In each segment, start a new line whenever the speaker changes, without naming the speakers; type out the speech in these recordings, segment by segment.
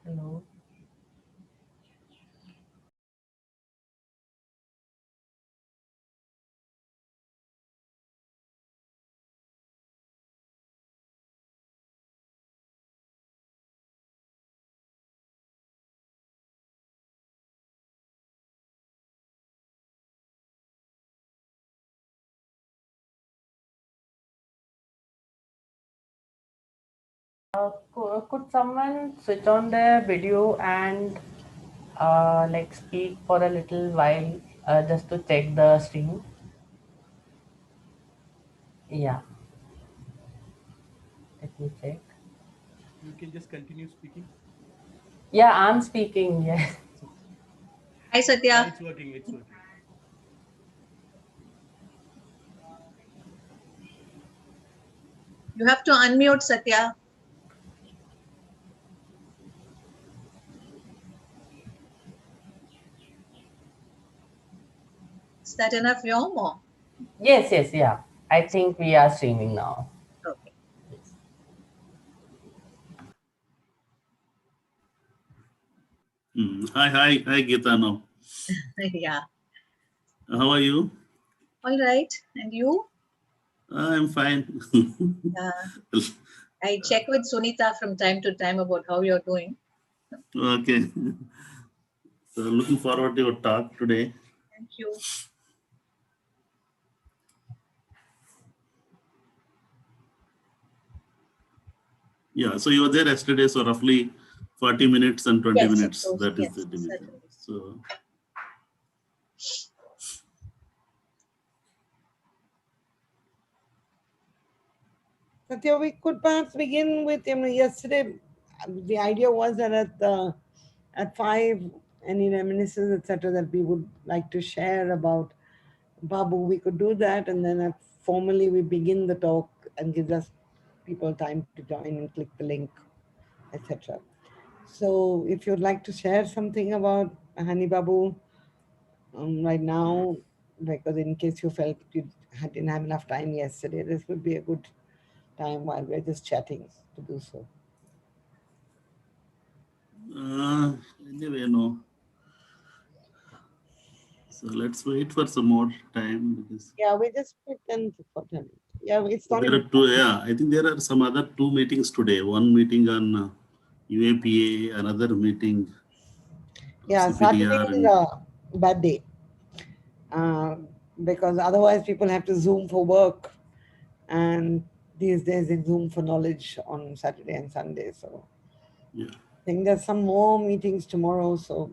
Hello. Could someone switch on their video and like speak for a little while just to check the stream? Yeah, let me check.
You can just continue speaking.
Yeah, I'm speaking. Yes.
Hi,
Yeah,
Satya.
it's working. It's working.
You have to unmute, Satya. Is that enough, Yom? Or?
Yes, yes, yeah. I think we are streaming now.
Okay.
Yes.
Hi, Geetano.
Yeah.
How are you?
All right. And you?
I'm fine.
Uh, I check with Sunita from time to time about how you're doing.
Okay. So looking forward to your talk today.
Thank you.
Yeah, so you were there yesterday, so roughly 40 minutes and 20
Yes, of
minutes.
course.
That is
Yes,
the division.
certainly.
So
Satya, we could perhaps begin with yesterday. The idea was that at 5, any reminiscences, etc., that we would like to share about Babu, we could do that, and then formally we begin the talk and gives us people time to join and click the link, etc. So, if you'd like to share something about Hany Babu right now, because in case you felt you didn't have enough time yesterday, this would be a good time while we're just chatting to do so.
anyway, no. So let's wait for some more time because
Yeah, we just pretend for 10 minutes. Yeah, it's not
there are
even.
two. Yeah, I think there are some other two meetings today. One meeting on UAPA, another meeting
Yeah, Saturday
CPDR,
is
and
a bad day uh, because otherwise people have to Zoom for work, and these days they Zoom for knowledge on Saturday and Sunday. So
yeah.
I think there's some more meetings tomorrow. So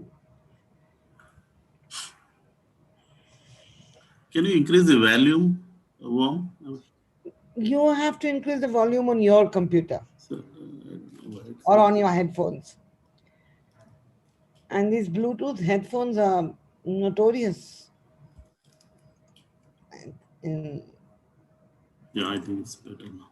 Can you increase the volume, Warm?
you have to increase the volume on your computer
So, I don't know why it's
or
like
on your
this.
headphones. And these Bluetooth headphones are notorious in.
Yeah, I think it's better now.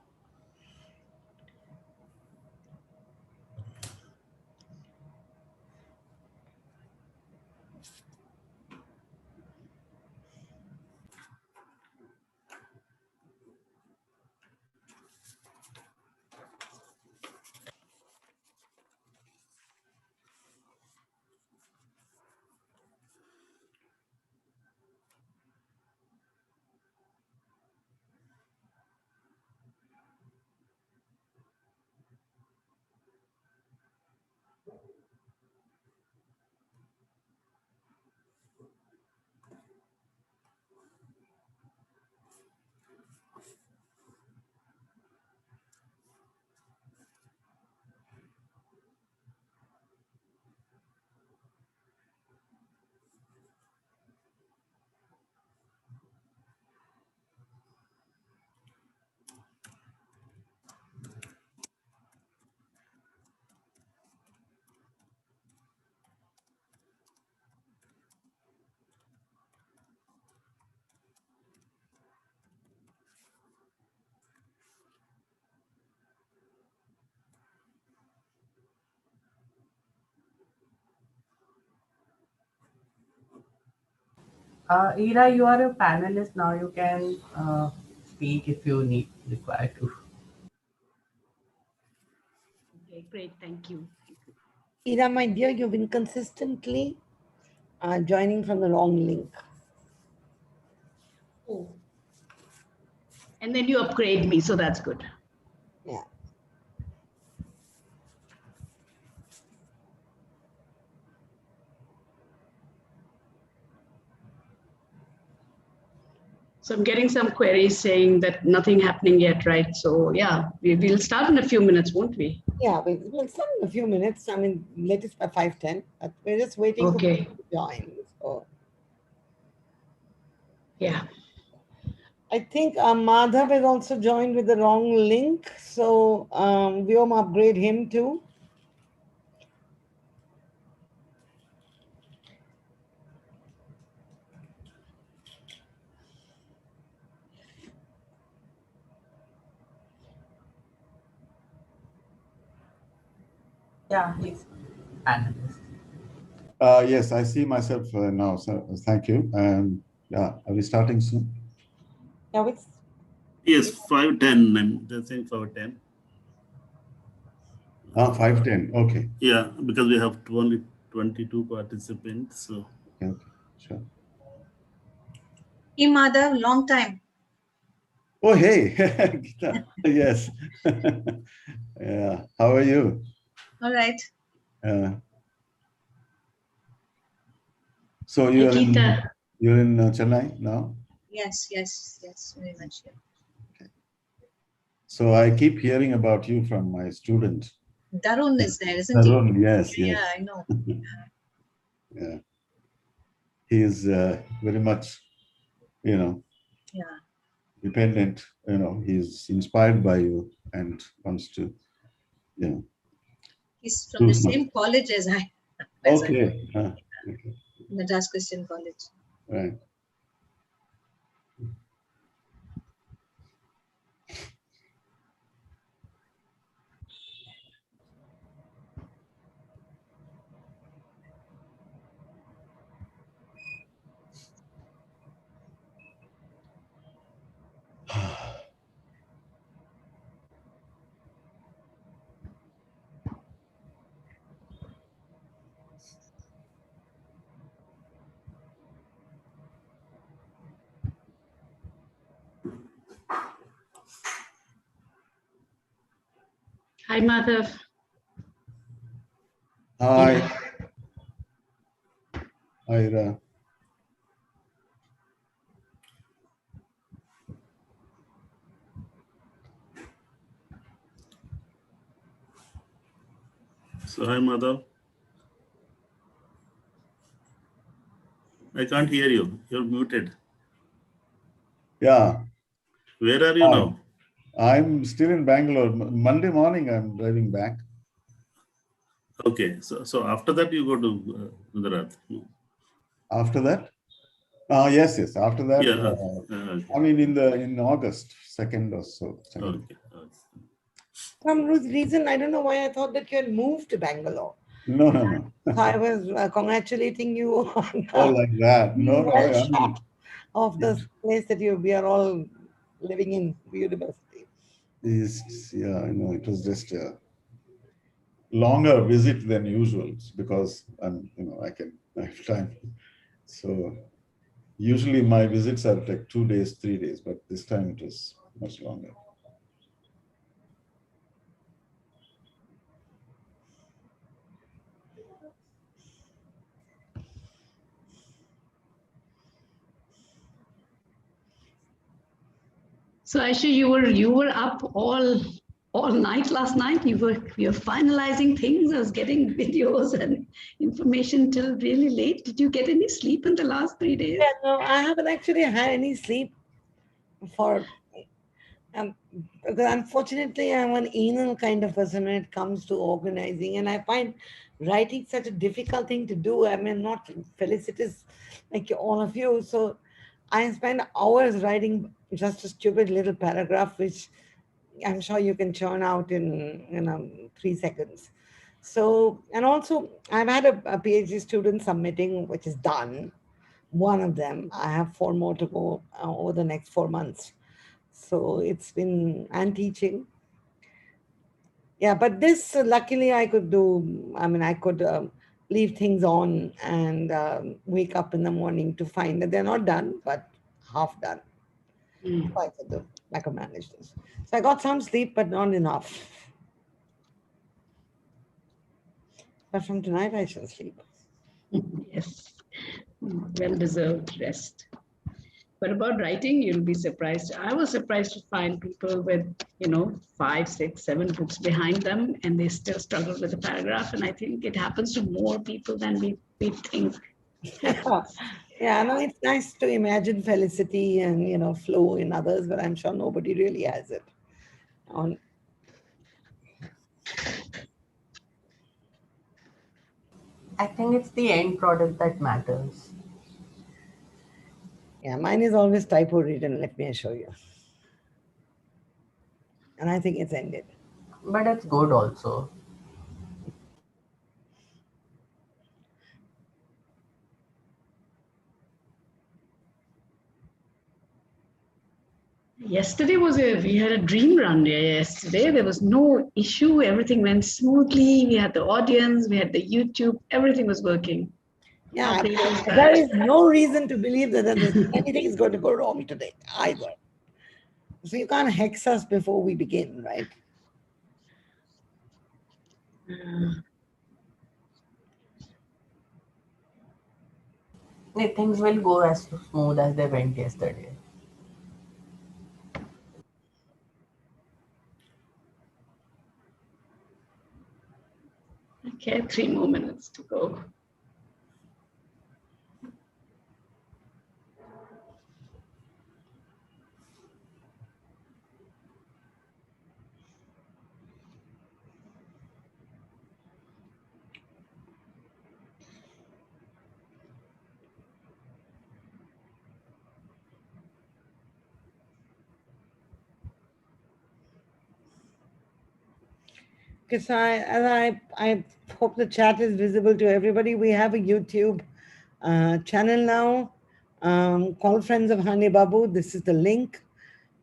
Ira, you are a panelist now. You can speak if you need require to.
Okay, great. Thank you.
Ira, my dear, you've been consistently joining from the wrong link.
Oh. And then you upgrade me, so that's good.
Yeah.
So I'm getting some queries saying that nothing happening yet, right? So yeah, we'll start in a few minutes, won't we?
Yeah, we'll start in a few minutes. I mean, latest by 5:10. But we're just waiting for
Okay.
people to join. So
Yeah.
I think Madhav is also joined with the wrong link. So we'll upgrade him too.
Yeah, he's analyst.
Yes, I see myself now. So thank you. Yeah, are we starting soon?
Yeah, it's
Yes, 5:10. I'm saying 5:10.
5:10. Okay.
Yeah, because we have only 22 participants. So
Okay. Sure.
Hey, Madhav, long time.
Oh, hey. Geeta. Yes. Yeah. How are you?
All right.
So
Hey, Geeta.
you're in Chennai now?
Yes, very much. Yeah.
So I keep hearing about you from my student.
Darun is there, isn't he?
Tarun, yes,
Yeah,
yes.
I know.
Yeah. He is very much,
Yeah.
dependent. He's inspired by you and wants to,
He's from
do
the
something.
same college as I.
Okay. Okay.
Madras Christian College.
Right.
Hi, Madhav.
Hi,
Yeah.
Ira.
hi, Madhav. I can't hear you. You're muted.
Yeah.
Where are you
Hi.
now?
I'm still in Bangalore. Monday morning, I'm driving back.
Okay, so after that you go to Gujarat. No.
After that? Yes. After that,
Yeah. Okay.
I mean, in August, 2nd or so. 2nd.
Okay.
some reason. I don't know why I thought that you had moved to Bangalore.
No.
So I was congratulating you on
Oh, like that.
being
No.
well
I mean,
shot of the place that we are all living in, university.
it was just a longer visit than usual because I have time. So usually my visits are like 2 days, 3 days, but this time it was much longer.
So Aisha, you were up all night last night. You were finalizing things. I was getting videos and information till really late. Did you get any sleep in the last 3 days?
Yeah, no, I haven't actually had any sleep for because unfortunately I'm an anal kind of person when it comes to organizing, and I find writing such a difficult thing to do. I mean, not felicitous like all of you. So I spend hours writing just a stupid little paragraph, which I'm sure you can churn out in 3 seconds. So, and also I've had a PhD student submitting, which is done. One of them. I have 4 more to go over the next 4 months. So it's been, and teaching. Yeah, but this luckily I could do. I mean, I could leave things on and wake up in the morning to find that they're not done, but half done.
Mm.
So I could manage this. So I got some sleep, but not enough. But from tonight I shall sleep.
Yes, well-deserved rest. But about writing, you'll be surprised. I was surprised to find people with, 5, 6, 7 books behind them, and they still struggle with a paragraph. And I think it happens to more people than we think happens.
Yeah, no, it's nice to imagine felicity and flow in others, but I'm sure nobody really has it. On
I think it's the end product that matters.
Yeah, mine is always typo written. Let me assure you, and I think it's ended.
But it's good also.
Yesterday we had a dream run yesterday. There was no issue. Everything went smoothly. We had the audience, we had the YouTube, everything was working.
Yeah,
Nothing was
there
bad.
is no reason to believe that anything is going to go wrong today either. So you can't hex us before we begin, right?
Things will go as smooth as they went yesterday.
Okay, 3 more minutes to go.
Because I hope the chat is visible to everybody. We have a YouTube channel now called Friends of Hany Babu. This is the link.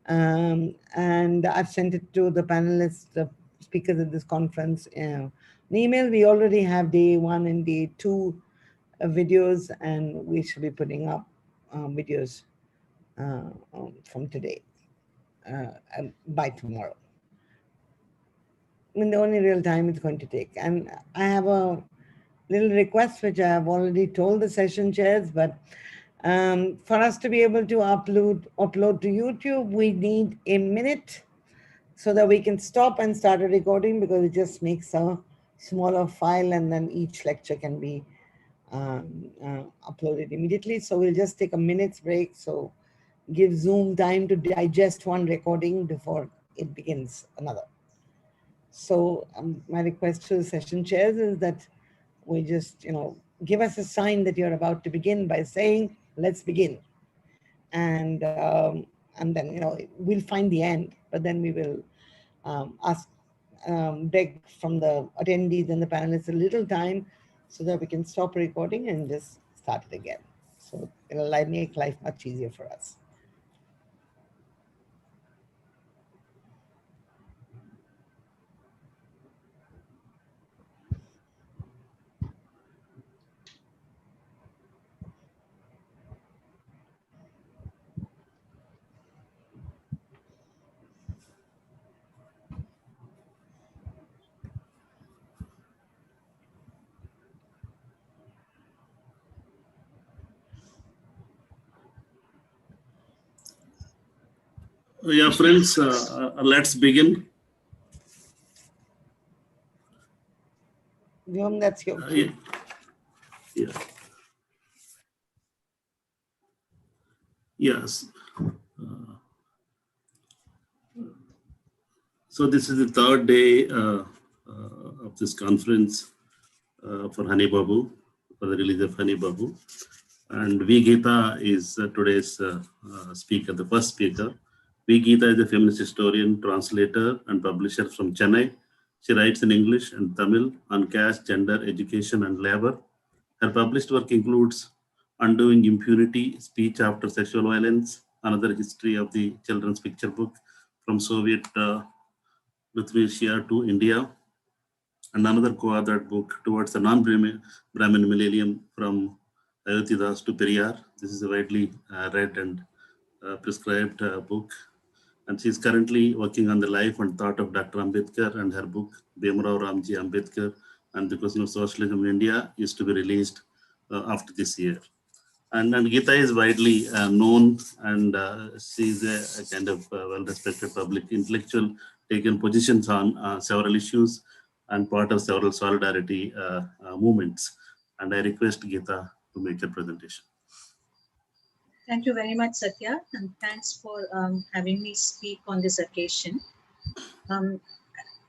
And I've sent it to the panelists, the speakers at this conference. An email, we already have day 1 and day 2 videos, and we should be putting up videos from today and by tomorrow. I mean, the only real time it's going to take. And I have a little request, which I have already told the session chairs, but for us to be able to upload to YouTube, we need a minute so that we can stop and start a recording, because it just makes a smaller file and then each lecture can be uploaded immediately. So we'll just take a minute's break. So give Zoom time to digest one recording before it begins another. So my request to the session chairs is that we just, give us a sign that you're about to begin by saying, let's begin. And then, we'll find the end, but then we will beg from the attendees and the panelists a little time so that we can stop recording and just start it again. So it'll make life much easier for us.
Yeah, friends, let's begin.
Vyom, that's your cue.
Yeah. Yes. So this is the third day of this conference for Hany Babu, for the release of Hany Babu. And V. Geeta is today's speaker, the first speaker. V. Geeta is a feminist historian, translator, and publisher from Chennai. She writes in English and Tamil on caste, gender, education, and labor. Her published work includes Undoing Impunity, Speech After Sexual Violence, Another History of the Children's Picture Book from Soviet with Asia to India, and another co-authored book Towards the Non-Brahmin Millennium from Ayodhyadas to Periyar. This is a widely read and prescribed book. And she's currently working on the life and thought of Dr. Ambedkar, and her book, Bhimrao Ramji Ambedkar and the Question of Socialism in India, is to be released after this year. And Geeta is widely known, and she's a kind of well-respected public intellectual, taken positions on several issues and part of several solidarity movements. And I request Geeta to make a presentation.
Thank you very much, Satya, and thanks for having me speak on this occasion.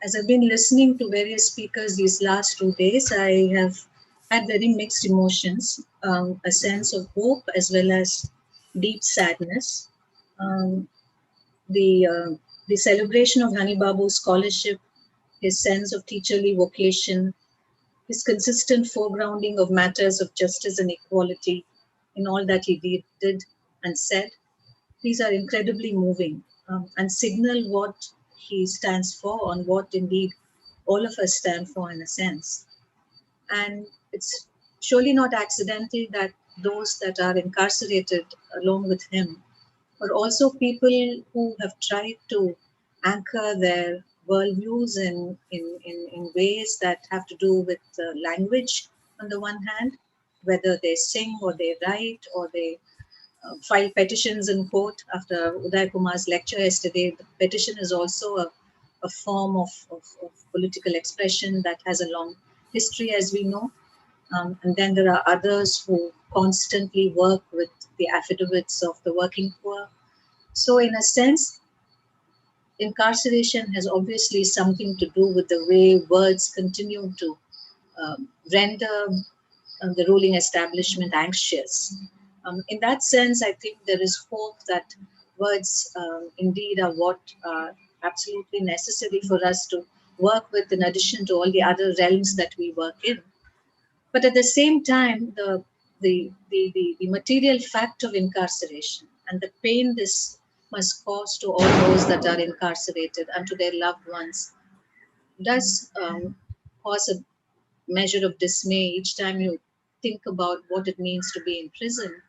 As I've been listening to various speakers these last 2 days, I have had very mixed emotions, a sense of hope as well as deep sadness. Um, the celebration of Hany Babu's scholarship, his sense of teacherly vocation, his consistent foregrounding of matters of justice and equality in all that he did and said, these are incredibly moving and signal what he stands for, on what indeed all of us stand for in a sense. And it's surely not accidental that those that are incarcerated along with him are also people who have tried to anchor their worldviews in ways that have to do with language on the one hand, whether they sing or they write or they file petitions in court. After Uday Kumar's lecture yesterday, the petition is also a form of political expression that has a long history, as we know. And then there are others who constantly work with the affidavits of the working poor. So in a sense, incarceration has obviously something to do with the way words continue to render the ruling establishment anxious. In that sense, I think there is hope that words indeed are what are absolutely necessary for us to work with, in addition to all the other realms that we work in. But at the same time, the material fact of incarceration and the pain this must cause to all those that are incarcerated and to their loved ones does cause a measure of dismay each time you think about what it means to be in prison.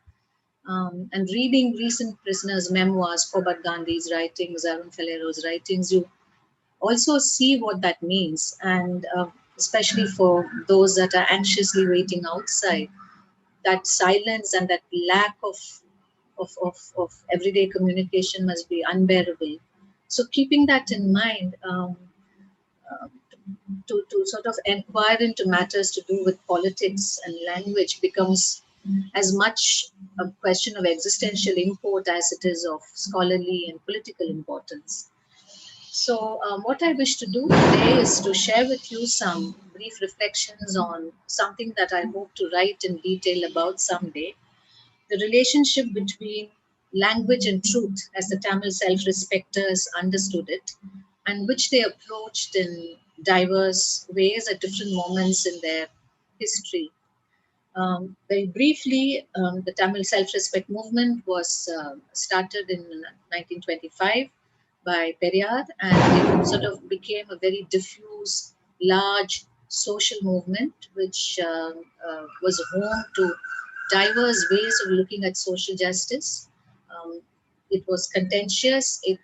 And reading recent prisoners' memoirs, Kobat Gandhi's writings, Arun Falero's writings, you also see what that means. And especially for those that are anxiously waiting outside, that silence and that lack of everyday communication must be unbearable. So keeping that in mind, to sort of inquire into matters to do with politics and language becomes as much a question of existential import as it is of scholarly and political importance. So what I wish to do today is to share with you some brief reflections on something that I hope to write in detail about someday: the relationship between language and truth as the Tamil self-respecters understood it, and which they approached in diverse ways at different moments in their history. Very briefly, the Tamil self-respect movement was started in 1925 by Periyar, and it sort of became a very diffuse, large social movement, which was home to diverse ways of looking at social justice. Um, it was contentious. It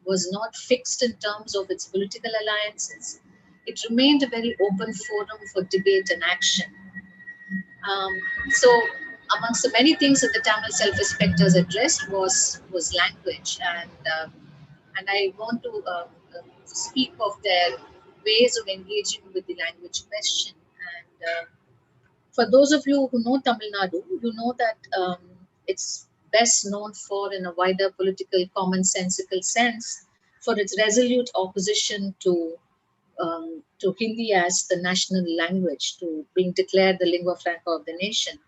was not fixed in terms of its political alliances. It remained a very open forum for debate and action. So, amongst the many things that the Tamil self-respecters addressed was language, and I want to speak of their ways of engaging with the language question. And for those of you who know Tamil Nadu, you know that it's best known for, in a wider political, commonsensical sense, for its resolute opposition to Hindi as the national language, to being declared the lingua franca of the nation.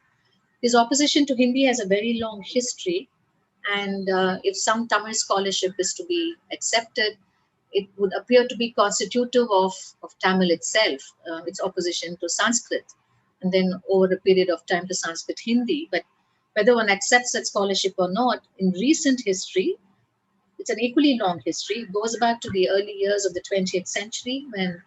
His opposition to Hindi has a very long history, and if some Tamil scholarship is to be accepted, it would appear to be constitutive of Tamil itself, its opposition to Sanskrit, and then over a period of time to Sanskrit Hindi. But whether one accepts that scholarship or not, in recent history, it's an equally long history. It goes back to the early years of the 20th century when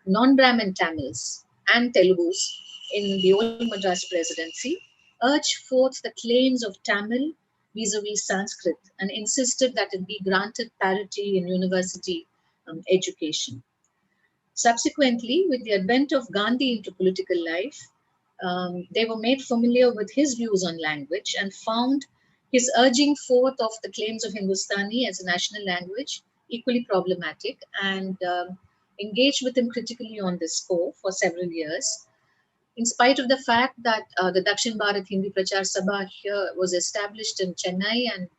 non-Brahmin Tamils and Telugus in the old Madras presidency urged forth the claims of Tamil vis-a-vis Sanskrit and insisted that it be granted parity in university education. Subsequently, with the advent of Gandhi into political life, they were made familiar with his views on language and found his urging forth of the claims of Hindustani as a national language equally problematic, and engaged with him critically on this score for several years. In spite of the fact that the Dakshin Bharat Hindi Prachar Sabha here was established in Chennai and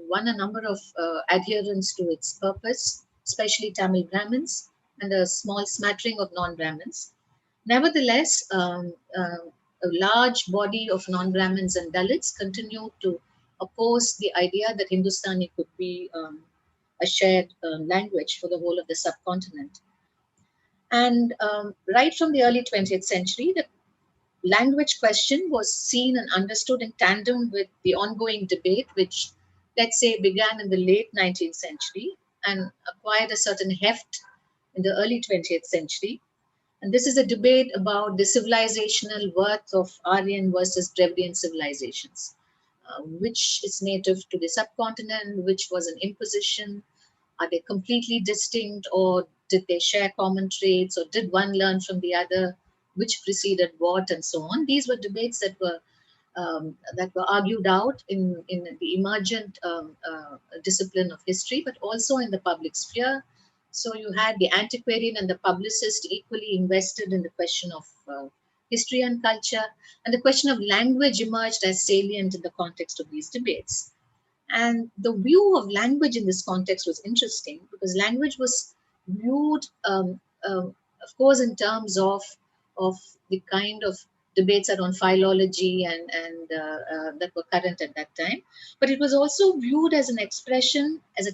won a number of adherents to its purpose, especially Tamil Brahmins and a small smattering of non-Brahmins. Nevertheless, a large body of non-Brahmins and Dalits continued to oppose the idea that Hindustani could be a shared language for the whole of the subcontinent. And right from the early 20th century, the language question was seen and understood in tandem with the ongoing debate, which, let's say, began in the late 19th century and acquired a certain heft in the early 20th century. And this is a debate about the civilizational worth of Aryan versus Dravidian civilizations. Which is native to the subcontinent, which was an imposition, are they completely distinct, or did they share common traits, or did one learn from the other, which preceded what, and so on. These were debates that were argued out in the emergent discipline of history, but also in the public sphere. So you had the antiquarian and the publicist equally invested in the question of history and culture, and the question of language emerged as salient in the context of these debates. And the view of language in this context was interesting because language was viewed, of course, in terms of the kind of debates around philology and that were current at that time. But it was also viewed as an expression, as a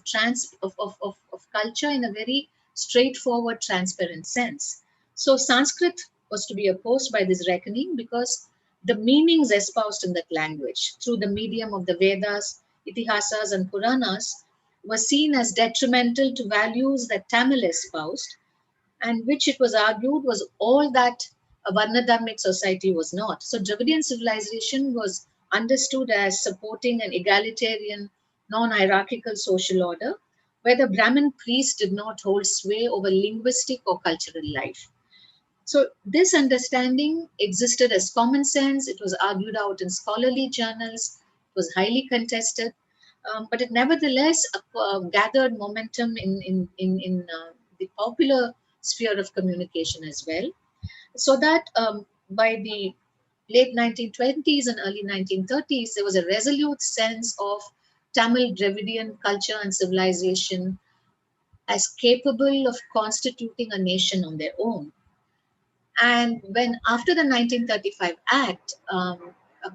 of culture in a very straightforward, transparent sense. So Sanskrit was to be opposed by this reckoning because the meanings espoused in that language through the medium of the Vedas, Itihasas, and Puranas were seen as detrimental to values that Tamil espoused, and which it was argued was all that a Varnadharmic society was not. So Dravidian civilization was understood as supporting an egalitarian, non-hierarchical social order, where the Brahmin priest did not hold sway over linguistic or cultural life. So this understanding existed as common sense. It was argued out in scholarly journals. It was highly contested, but it nevertheless gathered momentum in the popular sphere of communication as well. So that by the late 1920s and early 1930s, there was a resolute sense of Tamil Dravidian culture and civilization as capable of constituting a nation on their own. And when, after the 1935 Act, a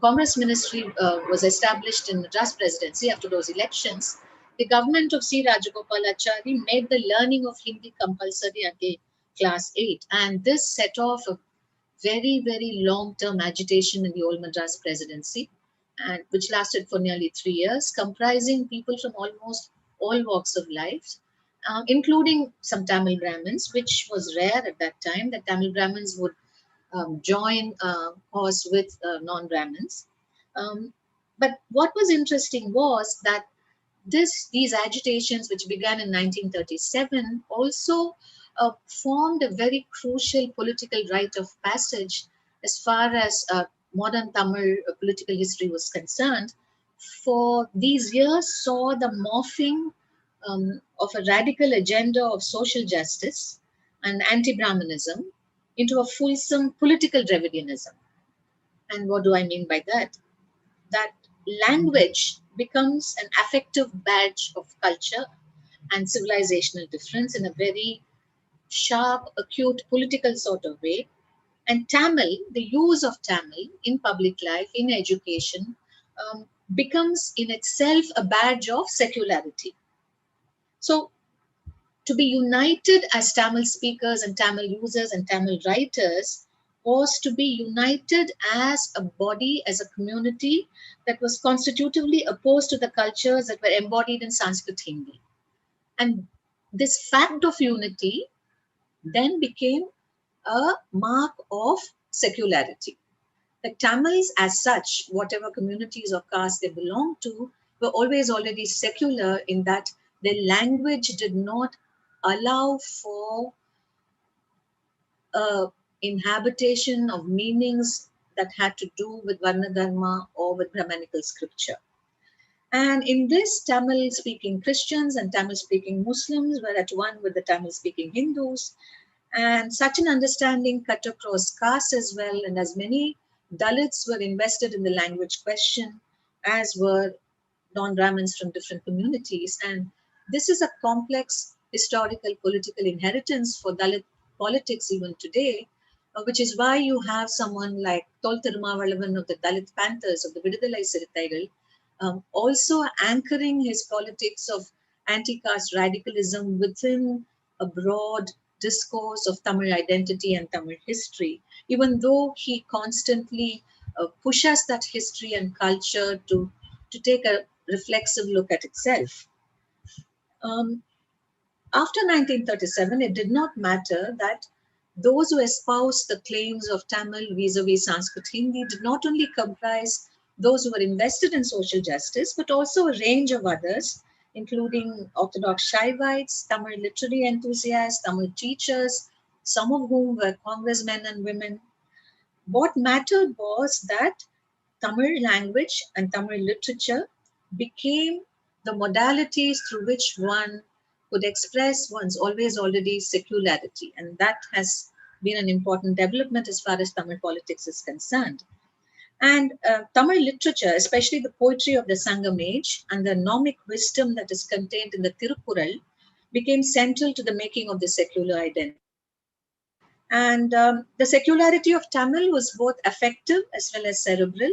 Congress ministry was established in Madras presidency after those elections, the government of C. Rajagopalachari made the learning of Hindi compulsory until class 8. And this set off a very, very long-term agitation in the old Madras presidency, and which lasted for nearly 3 years, comprising people from almost all walks of life, including some Tamil Brahmins, which was rare at that time, that Tamil Brahmins would join horse with non-Brahmins. But what was interesting was that these agitations, which began in 1937, also formed a very crucial political rite of passage as far as modern Tamil political history was concerned. For these years saw the morphing of a radical agenda of social justice and anti-Brahmanism into a fulsome political Dravidianism. And what do I mean by that? That language becomes an affective badge of culture and civilizational difference in a very sharp, acute political sort of way. And Tamil, the use of Tamil in public life, in education, becomes in itself a badge of secularity. So to be united as Tamil speakers and Tamil users and Tamil writers was to be united as a body, as a community that was constitutively opposed to the cultures that were embodied in Sanskrit Hindi. And this fact of unity then became a mark of secularity. The Tamils, as such, whatever communities or caste they belonged to, were always already secular in that their language did not allow for inhabitation of meanings that had to do with Varna Dharma or with Brahmanical scripture. And in this, Tamil speaking Christians and Tamil speaking Muslims were at one with the Tamil speaking Hindus. And such an understanding cut across castes as well. And as many Dalits were invested in the language question, as were non-Brahmins from different communities. And this is a complex historical political inheritance for Dalit politics even today, which is why you have someone like Tol Tirumavalavan of the Dalit Panthers of the Vidudalai Sirithaigal, also anchoring his politics of anti-caste radicalism within a broad discourse of Tamil identity and Tamil history, even though he constantly pushes that history and culture to take a reflexive look at itself. After 1937, it did not matter that those who espoused the claims of Tamil vis-a-vis Sanskrit Hindi did not only comprise those who were invested in social justice, but also a range of others, including Orthodox Shaivites, Tamil literary enthusiasts, Tamil teachers, some of whom were congressmen and women. What mattered was that Tamil language and Tamil literature became the modalities through which one could express one's always already secularity. And that has been an important development as far as Tamil politics is concerned. And Tamil literature, especially the poetry of the Sangam age and the nomic wisdom that is contained in the Tirukkural, became central to the making of the secular identity. And the secularity of Tamil was both affective as well as cerebral.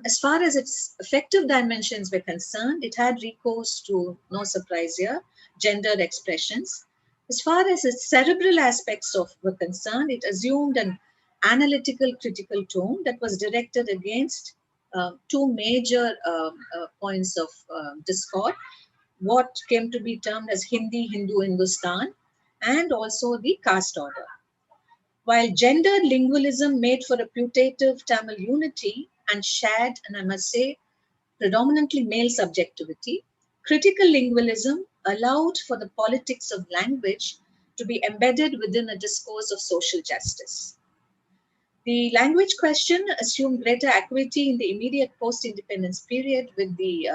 As far as its affective dimensions were concerned, it had recourse to, no surprise here, gendered expressions. As far as its cerebral aspects were concerned, it assumed an analytical, critical tone that was directed against two major points of discord, what came to be termed as Hindi, Hindu, Hindustan, and also the caste order. While gendered lingualism made for a putative Tamil unity and shared, and I must say, predominantly male subjectivity, critical lingualism allowed for the politics of language to be embedded within a discourse of social justice. The language question assumed greater acuity in the immediate post-independence period with the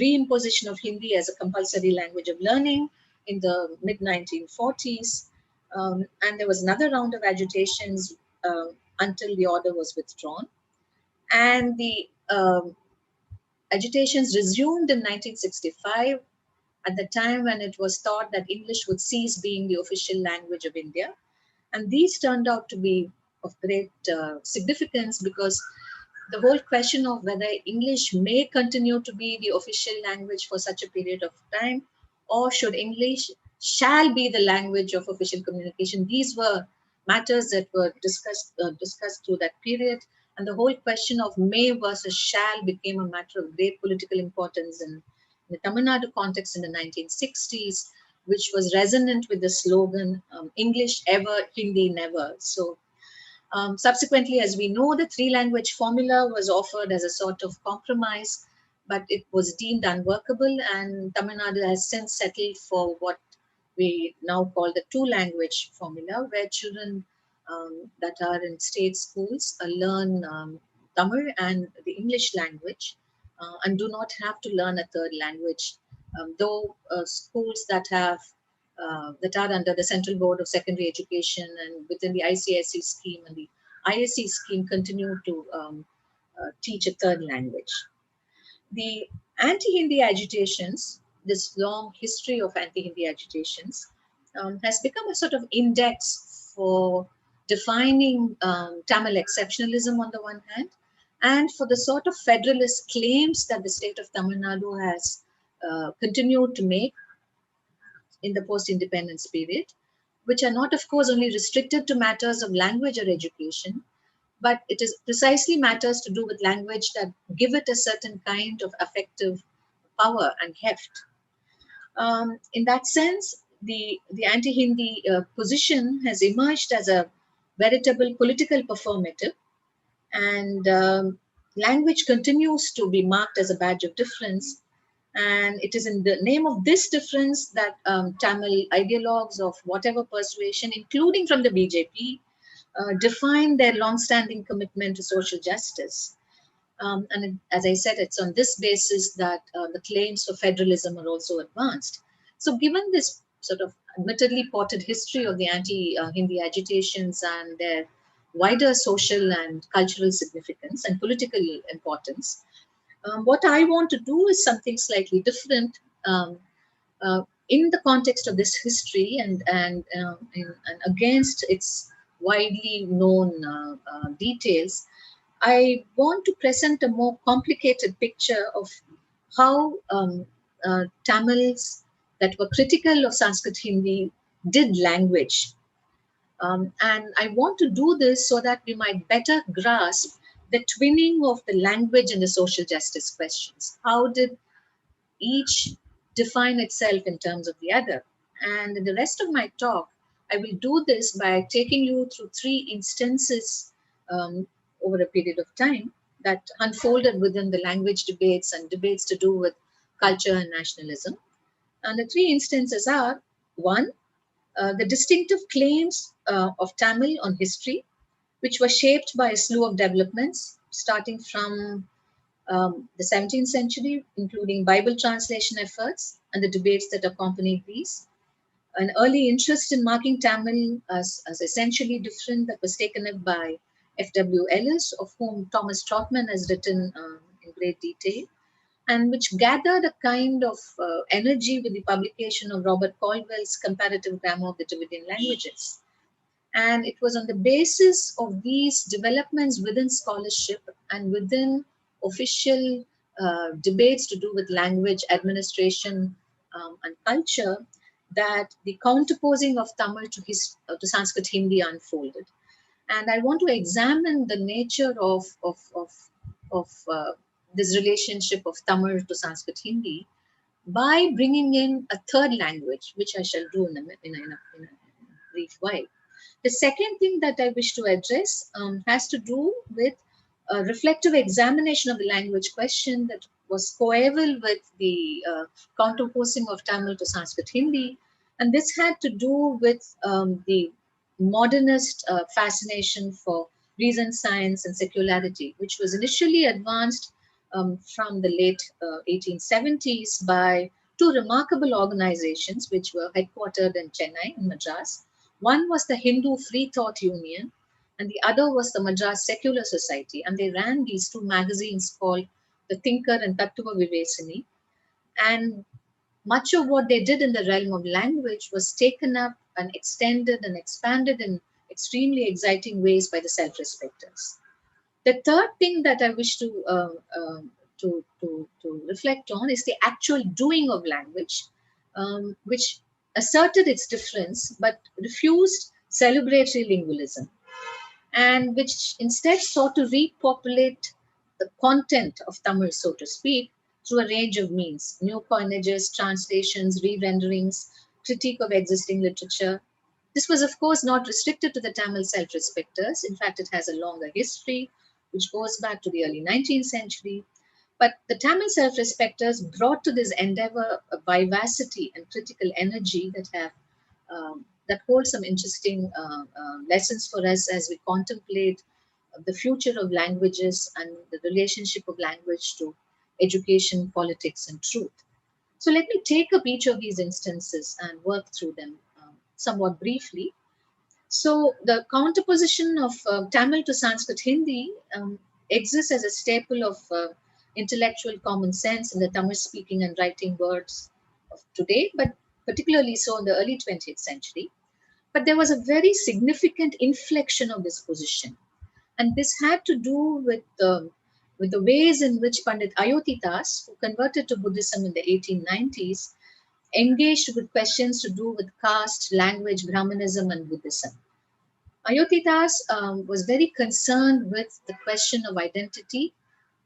reimposition of Hindi as a compulsory language of learning in the mid-1940s. And there was another round of agitations until the order was withdrawn. And the agitations resumed in 1965 at the time when it was thought that English would cease being the official language of India. And these turned out to be of great significance because the whole question of whether English may continue to be the official language for such a period of time, or should English shall be the language of official communication, these were matters that were discussed through that period. And the whole question of may versus shall became a matter of great political importance in the Tamil Nadu context in the 1960s, which was resonant with the slogan, English ever, Hindi never. So subsequently, as we know, the three-language formula was offered as a sort of compromise, but it was deemed unworkable, and Tamil Nadu has since settled for what we now call the two-language formula, where children that are in state schools learn Tamil and the English language and do not have to learn a third language. Though schools that have that are under the Central Board of Secondary Education and within the ICSE scheme and the ISE scheme continue to teach a third language. The anti-Hindi agitations, this long history of anti-Hindi agitations, has become a sort of index for defining Tamil exceptionalism on the one hand, and for the sort of federalist claims that the state of Tamil Nadu has continued to make in the post-independence period. which are not, of course, only restricted to matters of language or education, but it is precisely matters to do with language that give it a certain kind of affective power and heft. In that sense, the anti-Hindi position has emerged as a veritable political performative, and language continues to be marked as a badge of difference. And it is in the name of this difference that Tamil ideologues of whatever persuasion, including from the BJP, define their long-standing commitment to social justice. As I said, it's on this basis that the claims for federalism are also advanced. So, given this sort of admittedly potted history of the anti-Hindi agitations and their wider social and cultural significance and political importance, what I want to do is something slightly different. In the context of this history and against its widely known details, I want to present a more complicated picture of how Tamils that were critical of Sanskrit Hindi did language. And I want to do this so that we might better grasp the twinning of the language and the social justice questions. How did each define itself in terms of the other? And in the rest of my talk, I will do this by taking you through three instances um, over a period of time that unfolded within the language debates and debates to do with culture and nationalism. And the three instances are: one, the distinctive claims of Tamil on history, which were shaped by a slew of developments, starting from the 17th century, including Bible translation efforts and the debates that accompanied these. An early interest in marking Tamil as essentially different that was taken up by F.W. Ellis, of whom Thomas Trotman has written in great detail, and which gathered a kind of energy with the publication of Robert Caldwell's Comparative Grammar of the Dravidian Languages. And it was on the basis of these developments within scholarship and within official debates to do with language, administration, and culture that the counterposing of Tamil to Sanskrit Hindi unfolded. And I want to examine the nature of this relationship of Tamil to Sanskrit Hindi by bringing in a third language, which I shall do in a brief while. The second thing that I wish to address has to do with a reflective examination of the language question that was coeval with the counterposing of Tamil to Sanskrit Hindi. And this had to do with the modernist fascination for reason, science, and secularity, which was initially advanced from the late 1870s by two remarkable organizations which were headquartered in Chennai, in Madras. One was the Hindu Free Thought Union, and the other was the Madras Secular Society. And they ran these two magazines called The Thinker and Tattva Vivesini. And much of what they did in the realm of language was taken up and extended and expanded in extremely exciting ways by the self-respecters. The third thing that I wish to reflect on is the actual doing of language, which asserted its difference but refused celebratory lingualism, and which instead sought to repopulate the content of Tamil, so to speak, through a range of means: new coinages, translations, re-renderings, critique of existing literature. This was, of course, not restricted to the Tamil self-respecters. In fact, it has a longer history, which goes back to the early 19th century. But the Tamil self-respecters brought to this endeavor a vivacity and critical energy that have that hold some interesting lessons for us as we contemplate the future of languages and the relationship of language to education, politics, and truth. So let me take up each of these instances and work through them somewhat briefly. So the counterposition of Tamil to Sanskrit Hindi exists as a staple of intellectual common sense in the Tamil speaking and writing words of today, but particularly so in the early 20th century. But there was a very significant inflection of this position. And this had to do with the ways in which Pandit Ayotidas, who converted to Buddhism in the 1890s, engaged with questions to do with caste, language, Brahmanism, and Buddhism. Ayotidas was very concerned with the question of identity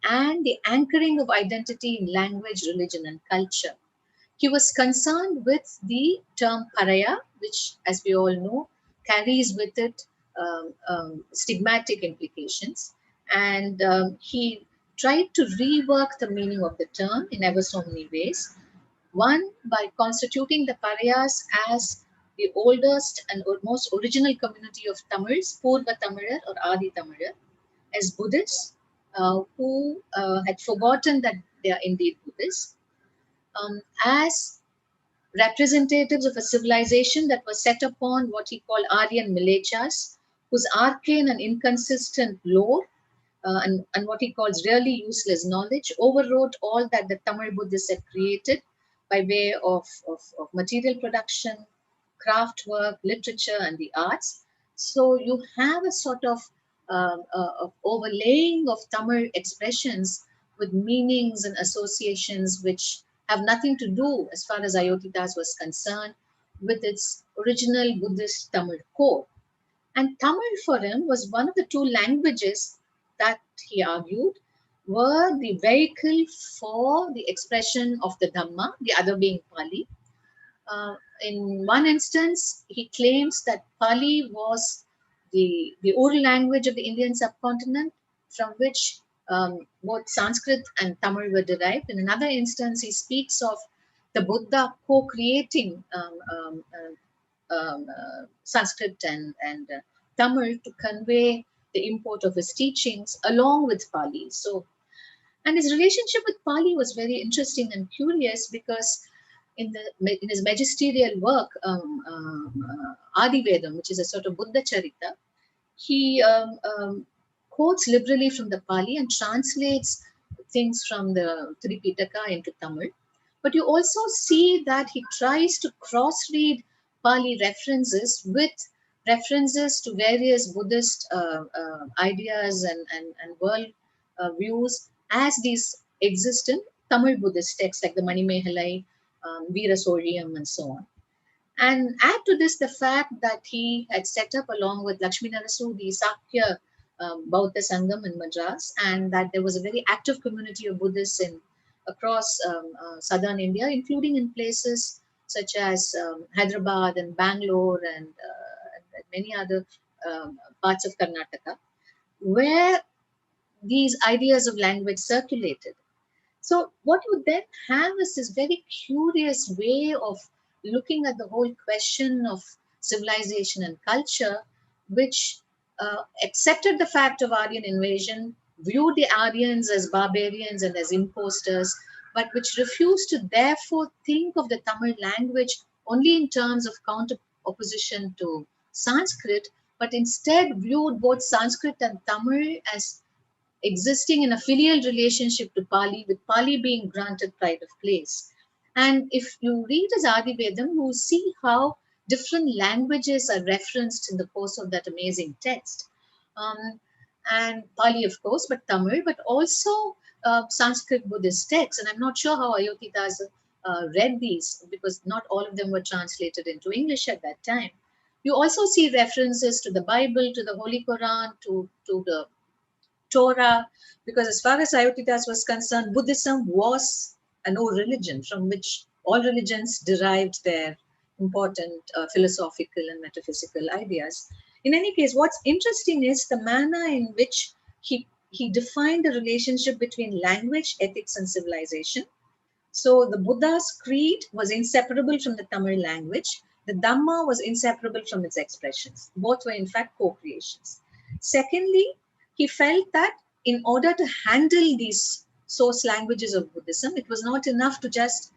and the anchoring of identity in language, religion, and culture. He was concerned with the term paraya, which, as we all know, carries with it stigmatic implications. And he tried to rework the meaning of the term in ever so many ways. One, by constituting the Parayas as the oldest and most original community of Tamils, Purva Tamilar or Adi Tamilar, as Buddhists who had forgotten that they are indeed Buddhists, as representatives of a civilization that was set upon what he called Aryan Milechas, whose arcane and inconsistent lore and what he calls really useless knowledge overrode all that the Tamil Buddhists had created by way of material production, craft work, literature, and the arts. So you have a sort of overlaying of Tamil expressions with meanings and associations which have nothing to do, as far as Ayotidas was concerned, with its original Buddhist Tamil core. And Tamil for him was one of the two languages that he argued were the vehicle for the expression of the Dhamma, the other being Pali. In one instance, he claims that Pali was the oral language of the Indian subcontinent from which both Sanskrit and Tamil were derived. In another instance, he speaks of the Buddha co-creating Sanskrit and Tamil to convey the import of his teachings along with Pali. So, and his relationship with Pali was very interesting and curious because in his magisterial work, Adi Vedam, which is a sort of Buddha Charita, he quotes liberally from the Pali and translates things from the Tripitaka into Tamil. But you also see that he tries to cross-read Pali references with references to various Buddhist ideas and world views as these exist in Tamil Buddhist texts like the Manimehalai, Veera Sohiyam, and so on. And add to this the fact that he had set up, along with Lakshmi Narasu, the Sakya Bauddha Sangam in Madras, and that there was a very active community of Buddhists across southern India, including in places such as Hyderabad and Bangalore and many other parts of Karnataka, where these ideas of language circulated. So what you then have is this very curious way of looking at the whole question of civilization and culture, which accepted the fact of Aryan invasion, viewed the Aryans as barbarians and as imposters, but which refused to therefore think of the Tamil language only in terms of counter opposition to Sanskrit, but instead viewed both Sanskrit and Tamil as existing in a filial relationship to Pali, with Pali being granted pride of place. And if you read his Adi Vedam, you see how different languages are referenced in the course of that amazing text. And Pali, of course, but Tamil, but also Sanskrit Buddhist texts. And I'm not sure how Ayotidas read these, because not all of them were translated into English at that time. You also see references to the Bible, to the Holy Quran, to the Torah, because as far as Ayotidas was concerned, Buddhism was an old religion from which all religions derived their important philosophical and metaphysical ideas. In any case, what's interesting is the manner in which he defined the relationship between language, ethics, and civilization. So the Buddha's creed was inseparable from the Tamil language. The Dhamma was inseparable from its expressions. Both were in fact co-creations. Secondly, he felt that in order to handle these source languages of Buddhism, it was not enough to just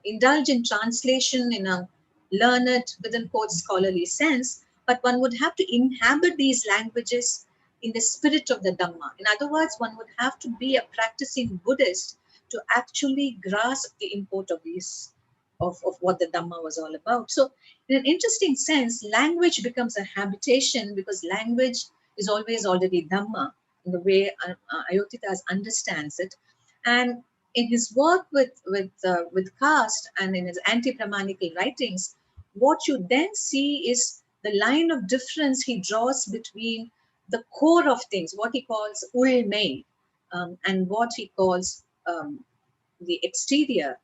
indulge in translation in a learned, within quotes, scholarly sense, but one would have to inhabit these languages in the spirit of the Dhamma. In other words, one would have to be a practicing Buddhist to actually grasp the import of these, of what the Dhamma was all about. So in an interesting sense, language becomes a habitation, because language is always already Dhamma in the way Ayotidas understands it. And in his work with caste and in his anti-Brahmanical writings, what you then see is the line of difference he draws between the core of things, what he calls ulmei, and what he calls the exterior.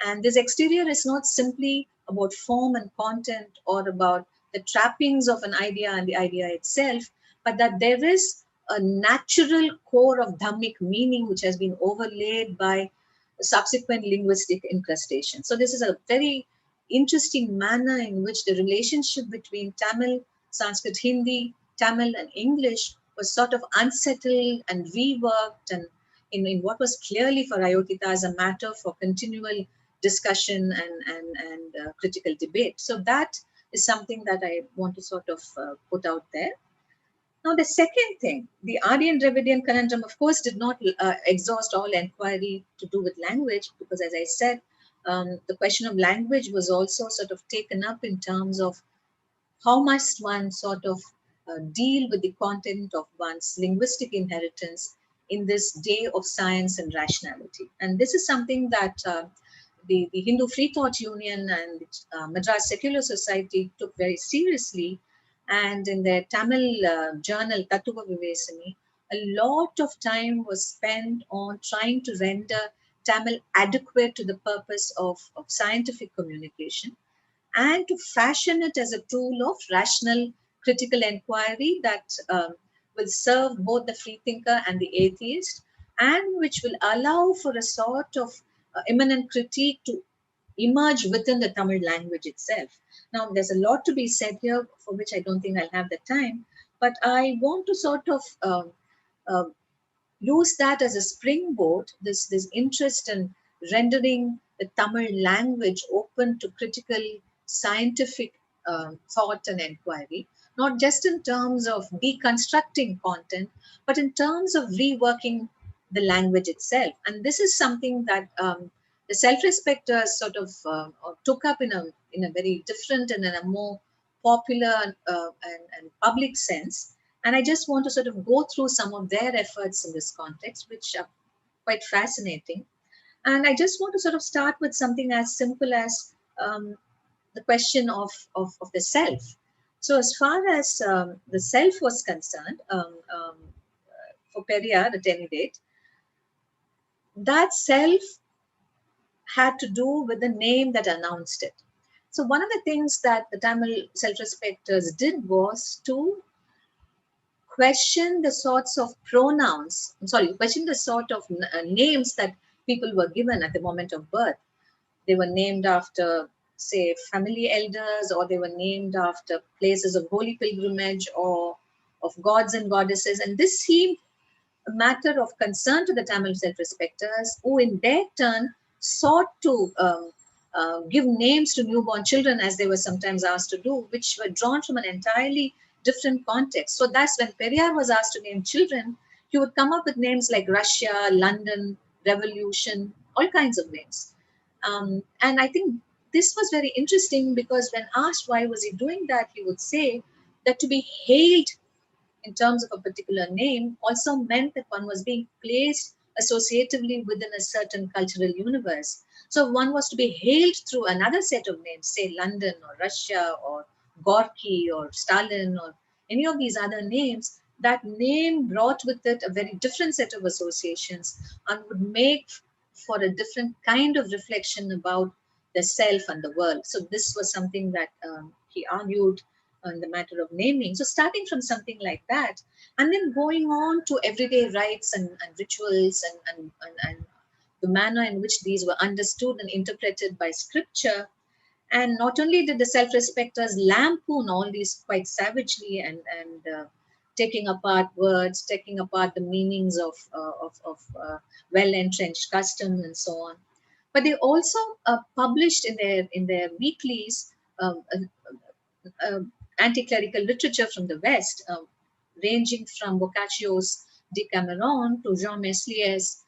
And this exterior is not simply about form and content or about the trappings of an idea and the idea itself, but that there is a natural core of Dhammic meaning which has been overlaid by subsequent linguistic incrustation. So this is a very interesting manner in which the relationship between Tamil, Sanskrit, Hindi, Tamil, and English was sort of unsettled and reworked, and in what was clearly for Ayodhita as a matter for continual discussion and critical debate. So that is something that I want to sort of put out there. Now, the second thing, the Aryan-Dravidian conundrum, of course, did not exhaust all inquiry to do with language, because, as I said, the question of language was also sort of taken up in terms of how must one sort of deal with the content of one's linguistic inheritance in this day of science and rationality. And this is something that the Hindu Free Thought Union and Madras Secular Society took very seriously. And in their Tamil journal, Tattva Vivesani, a lot of time was spent on trying to render Tamil adequate to the purpose of scientific communication, and to fashion it as a tool of rational critical inquiry that will serve both the free thinker and the atheist, and which will allow for a sort of immanent critique to emerge within the Tamil language itself. Now, there's a lot to be said here, for which I don't think I'll have the time, but I want to sort of uh, use that as a springboard, this interest in rendering the Tamil language open to critical scientific thought and inquiry, not just in terms of deconstructing content, but in terms of reworking the language itself. And this is something that the self-respecters sort of took up in a very different and in a more popular and public sense. And I just want to sort of go through some of their efforts in this context, which are quite fascinating. And I just want to sort of start with something as simple as the question of the self. So as far as the self was concerned, for Periyar at any rate, that self had to do with the name that announced it. So one of the things that the Tamil self-respecters did was to question the sorts of question the sort of names that people were given at the moment of birth. They were named after, say, family elders, or they were named after places of holy pilgrimage or of gods and goddesses. And this seemed a matter of concern to the Tamil self-respecters, who in their turn sought to give names to newborn children, as they were sometimes asked to do, which were drawn from an entirely different context. So that's when Periyar was asked to name children, he would come up with names like Russia, London, Revolution, all kinds of names. And I think this was very interesting, because when asked why was he doing that, he would say that to be hailed in terms of a particular name also meant that one was being placed associatively within a certain cultural universe. So if one was to be hailed through another set of names, say London or Russia or Gorky or Stalin or any of these other names, that name brought with it a very different set of associations and would make for a different kind of reflection about the self and the world. So this was something that he argued on the matter of naming. So starting from something like that, and then going on to everyday rites and rituals and the manner in which these were understood and interpreted by scripture. And not only did the self-respecters lampoon all these quite savagely and taking apart words, taking apart the meanings of well-entrenched customs and so on, but they also published in their weeklies uh, anti-clerical literature from the West, ranging from Boccaccio's Decameron to Jean Meslier's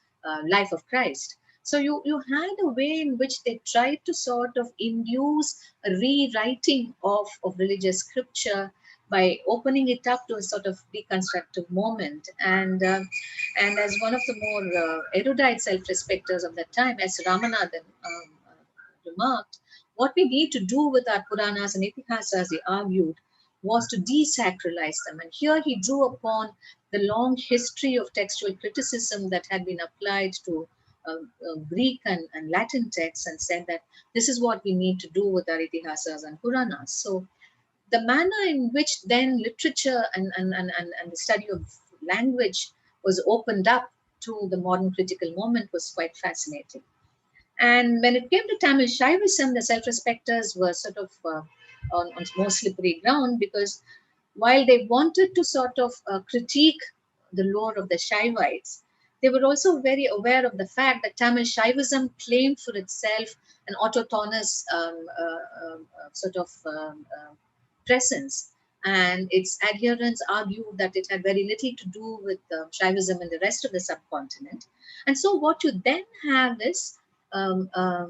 Life of Christ. So you had a way in which they tried to sort of induce a rewriting of religious scripture by opening it up to a sort of deconstructive moment. And as one of the more erudite self-respecters of that time, as Ramanathan remarked, what we need to do with our Puranas and Itihasas, he argued, was to desacralize them. And here he drew upon the long history of textual criticism that had been applied to Greek and Latin texts, and said that this is what we need to do with our Itihasas and Puranas. So the manner in which then literature and the study of language was opened up to the modern critical moment was quite fascinating. And when it came to Tamil Shaivism, the self-respecters were sort of on more slippery ground, because while they wanted to sort of critique the lore of the Shaivites, they were also very aware of the fact that Tamil Shaivism claimed for itself an autochthonous sort of presence. And its adherents argued that it had very little to do with Shaivism in the rest of the subcontinent. And so what you then have is a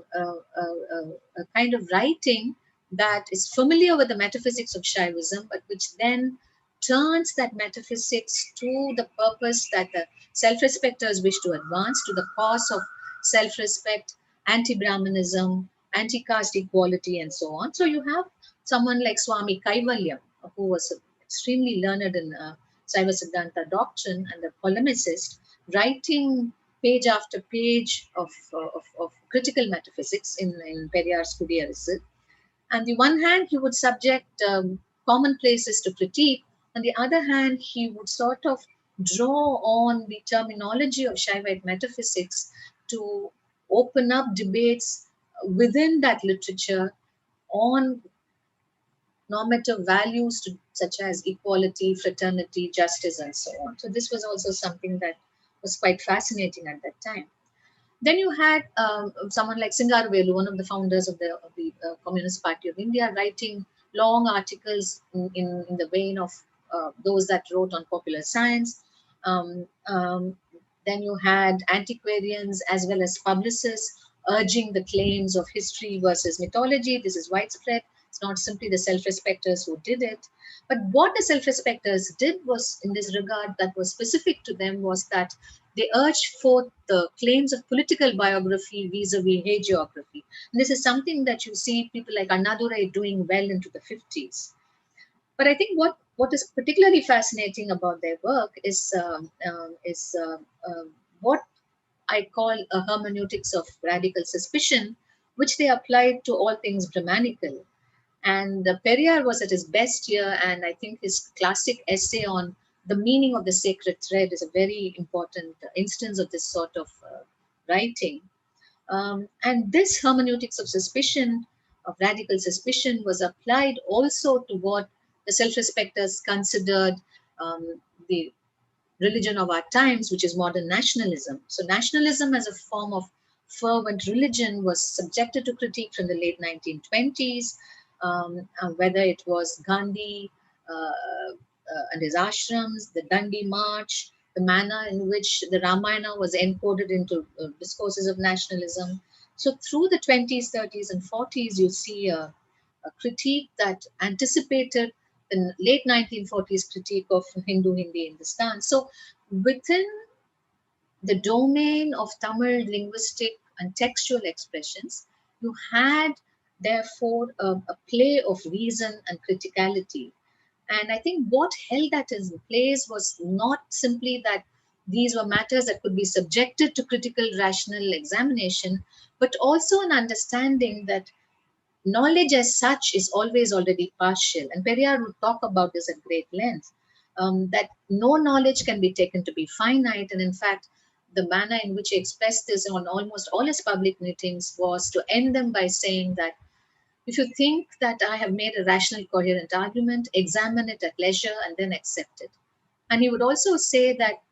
kind of writing that is familiar with the metaphysics of Shaivism, but which then turns that metaphysics to the purpose that the self-respecters wish to advance, to the cause of self-respect, anti-Brahmanism, anti-caste equality, and so on. So you have someone like Swami Kaivalyam, who was extremely learned in Saiva Siddhanta doctrine and a polemicist, writing page after page of critical metaphysics in Periyar's Kudiyarasu. On the one hand, he would subject commonplaces to critique. On the other hand, he would sort of draw on the terminology of Shaivite metaphysics to open up debates within that literature on normative values such as equality, fraternity, justice, and so on. So this was also something that was quite fascinating at that time. Then you had someone like Singaravelu, one of the founders of the Communist Party of India, writing long articles in the vein of those that wrote on popular science. Then you had antiquarians as well as publicists urging the claims of history versus mythology. This is widespread. It's not simply the self-respecters who did it. But what the self-respecters did was, in this regard, that was specific to them, was that they urged forth the claims of political biography vis-a-vis hagiography. And this is something that you see people like Annadurai doing well into the 50s. But I think what is particularly fascinating about their work is what I call a hermeneutics of radical suspicion, which they applied to all things Brahmanical. And Periyar was at his best here, and I think his classic essay on the meaning of the sacred thread is a very important instance of this sort of writing. And this hermeneutics of suspicion, of radical suspicion, was applied also to what the self-respecters considered the religion of our times, which is modern nationalism. So nationalism as a form of fervent religion was subjected to critique from the late 1920s, whether it was Gandhi and his ashrams, the Dandi March, the manner in which the Ramayana was encoded into discourses of nationalism. So through the 20s, 30s, and 40s, you see a critique that anticipated the late 1940s critique of Hindu Hindi Hindustan. So within the domain of Tamil linguistic and textual expressions, you had therefore a play of reason and criticality. And I think what held that in place was not simply that these were matters that could be subjected to critical rational examination, but also an understanding that knowledge as such is always already partial. And Periyar would talk about this at great length, that no knowledge can be taken to be finite. And in fact, the manner in which he expressed this on almost all his public meetings was to end them by saying that if you think that I have made a rational, coherent argument, examine it at leisure and then accept it. And he would also say that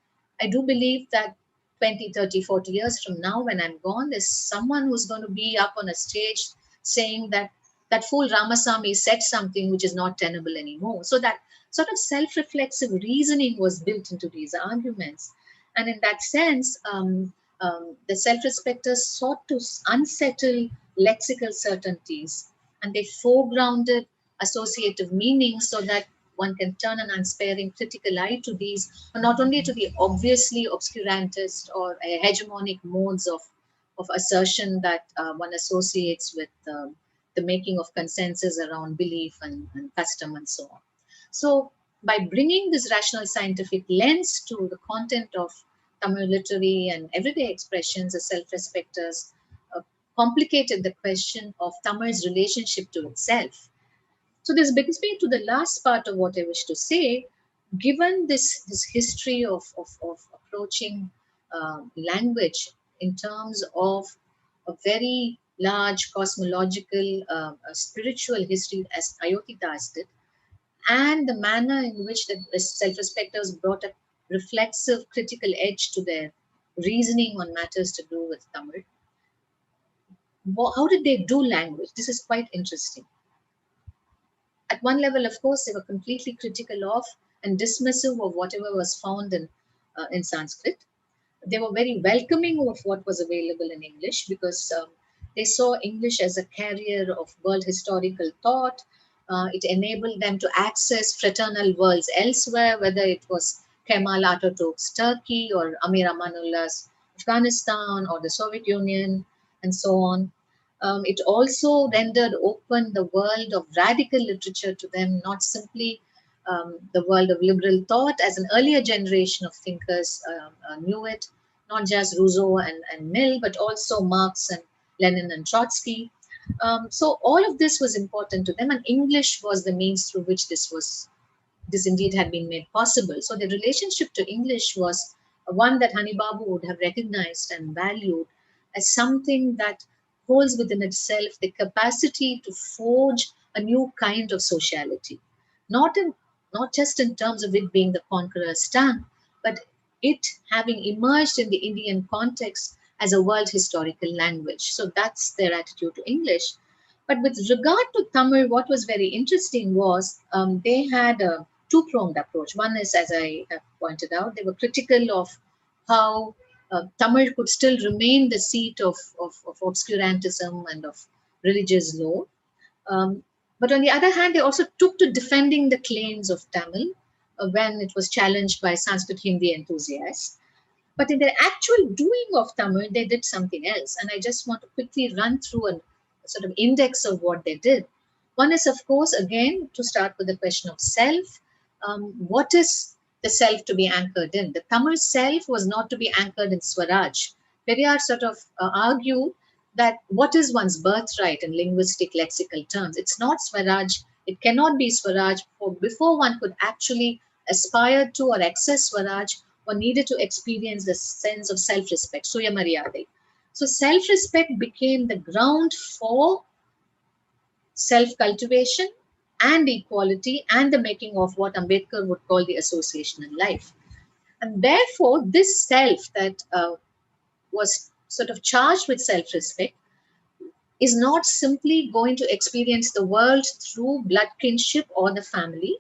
I do believe that 20, 30, 40 years from now, when I'm gone, there's someone who's going to be up on a stage saying that that fool Ramasamy said something which is not tenable anymore. So that sort of self-reflexive reasoning was built into these arguments. And in that sense, the self-respecters sought to unsettle lexical certainties, and they foregrounded associative meanings so that one can turn an unsparing critical eye to these, not only to the obviously obscurantist or hegemonic modes of assertion that one associates with the making of consensus around belief and custom and so on. So by bringing this rational scientific lens to the content of Tamil literary and everyday expressions as self-respecters, complicated the question of Tamil's relationship to itself. So this brings me to the last part of what I wish to say. Given this history of approaching language in terms of a very large cosmological, spiritual history, as Ayoti Das did, and the manner in which the self-respecters brought a reflexive, critical edge to their reasoning on matters to do with Tamil. How did they do language? This is quite interesting. At one level, of course, they were completely critical of and dismissive of whatever was found in Sanskrit. They were very welcoming of what was available in English because they saw English as a carrier of world historical thought. It enabled them to access fraternal worlds elsewhere, whether it was Kemal Atatürk's Turkey or Amir Amanullah's Afghanistan or the Soviet Union and so on. It also rendered open the world of radical literature to them, not simply the world of liberal thought as an earlier generation of thinkers knew it, not just Rousseau and Mill, but also Marx and Lenin and Trotsky. So all of this was important to them, and English was the means through which this indeed had been made possible. So the relationship to English was one that Hany Babu would have recognized and valued as something that holds within itself the capacity to forge a new kind of sociality, not just in terms of it being the conqueror's tongue, but it having emerged in the Indian context as a world historical language. So that's their attitude to English. But with regard to Tamil, what was very interesting was they had a two-pronged approach. One is, as I have pointed out, they were critical of how Tamil could still remain the seat of obscurantism and of religious law. But on the other hand, they also took to defending the claims of Tamil when it was challenged by Sanskrit Hindi enthusiasts. But in their actual doing of Tamil, they did something else. And I just want to quickly run through a sort of index of what they did. One is, of course, again, to start with the question of self. What is the self to be anchored in? The Tamil self was not to be anchored in Swaraj. Periyar sort of argued that what is one's birthright in linguistic lexical terms? It's not Swaraj. It cannot be Swaraj. Before one could actually aspire to or access Swaraj, one needed to experience the sense of self-respect, Suya Maryade. So self-respect became the ground for self-cultivation and equality and the making of what Ambedkar would call the associational life. And therefore, this self that was sort of charged with self-respect is not simply going to experience the world through blood kinship or the family.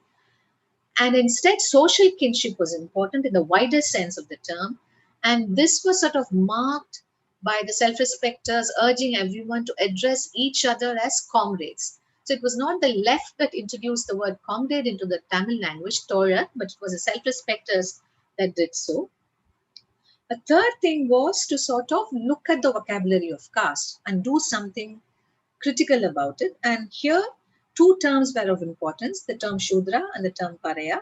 And instead, social kinship was important in the wider sense of the term. And this was sort of marked by the self-respecters urging everyone to address each other as comrades. So it was not the left that introduced the word comrade into the Tamil language, Torah, but it was the self-respecters that did so. A third thing was to sort of look at the vocabulary of caste and do something critical about it. And here, two terms were of importance, the term Shudra and the term Paraya.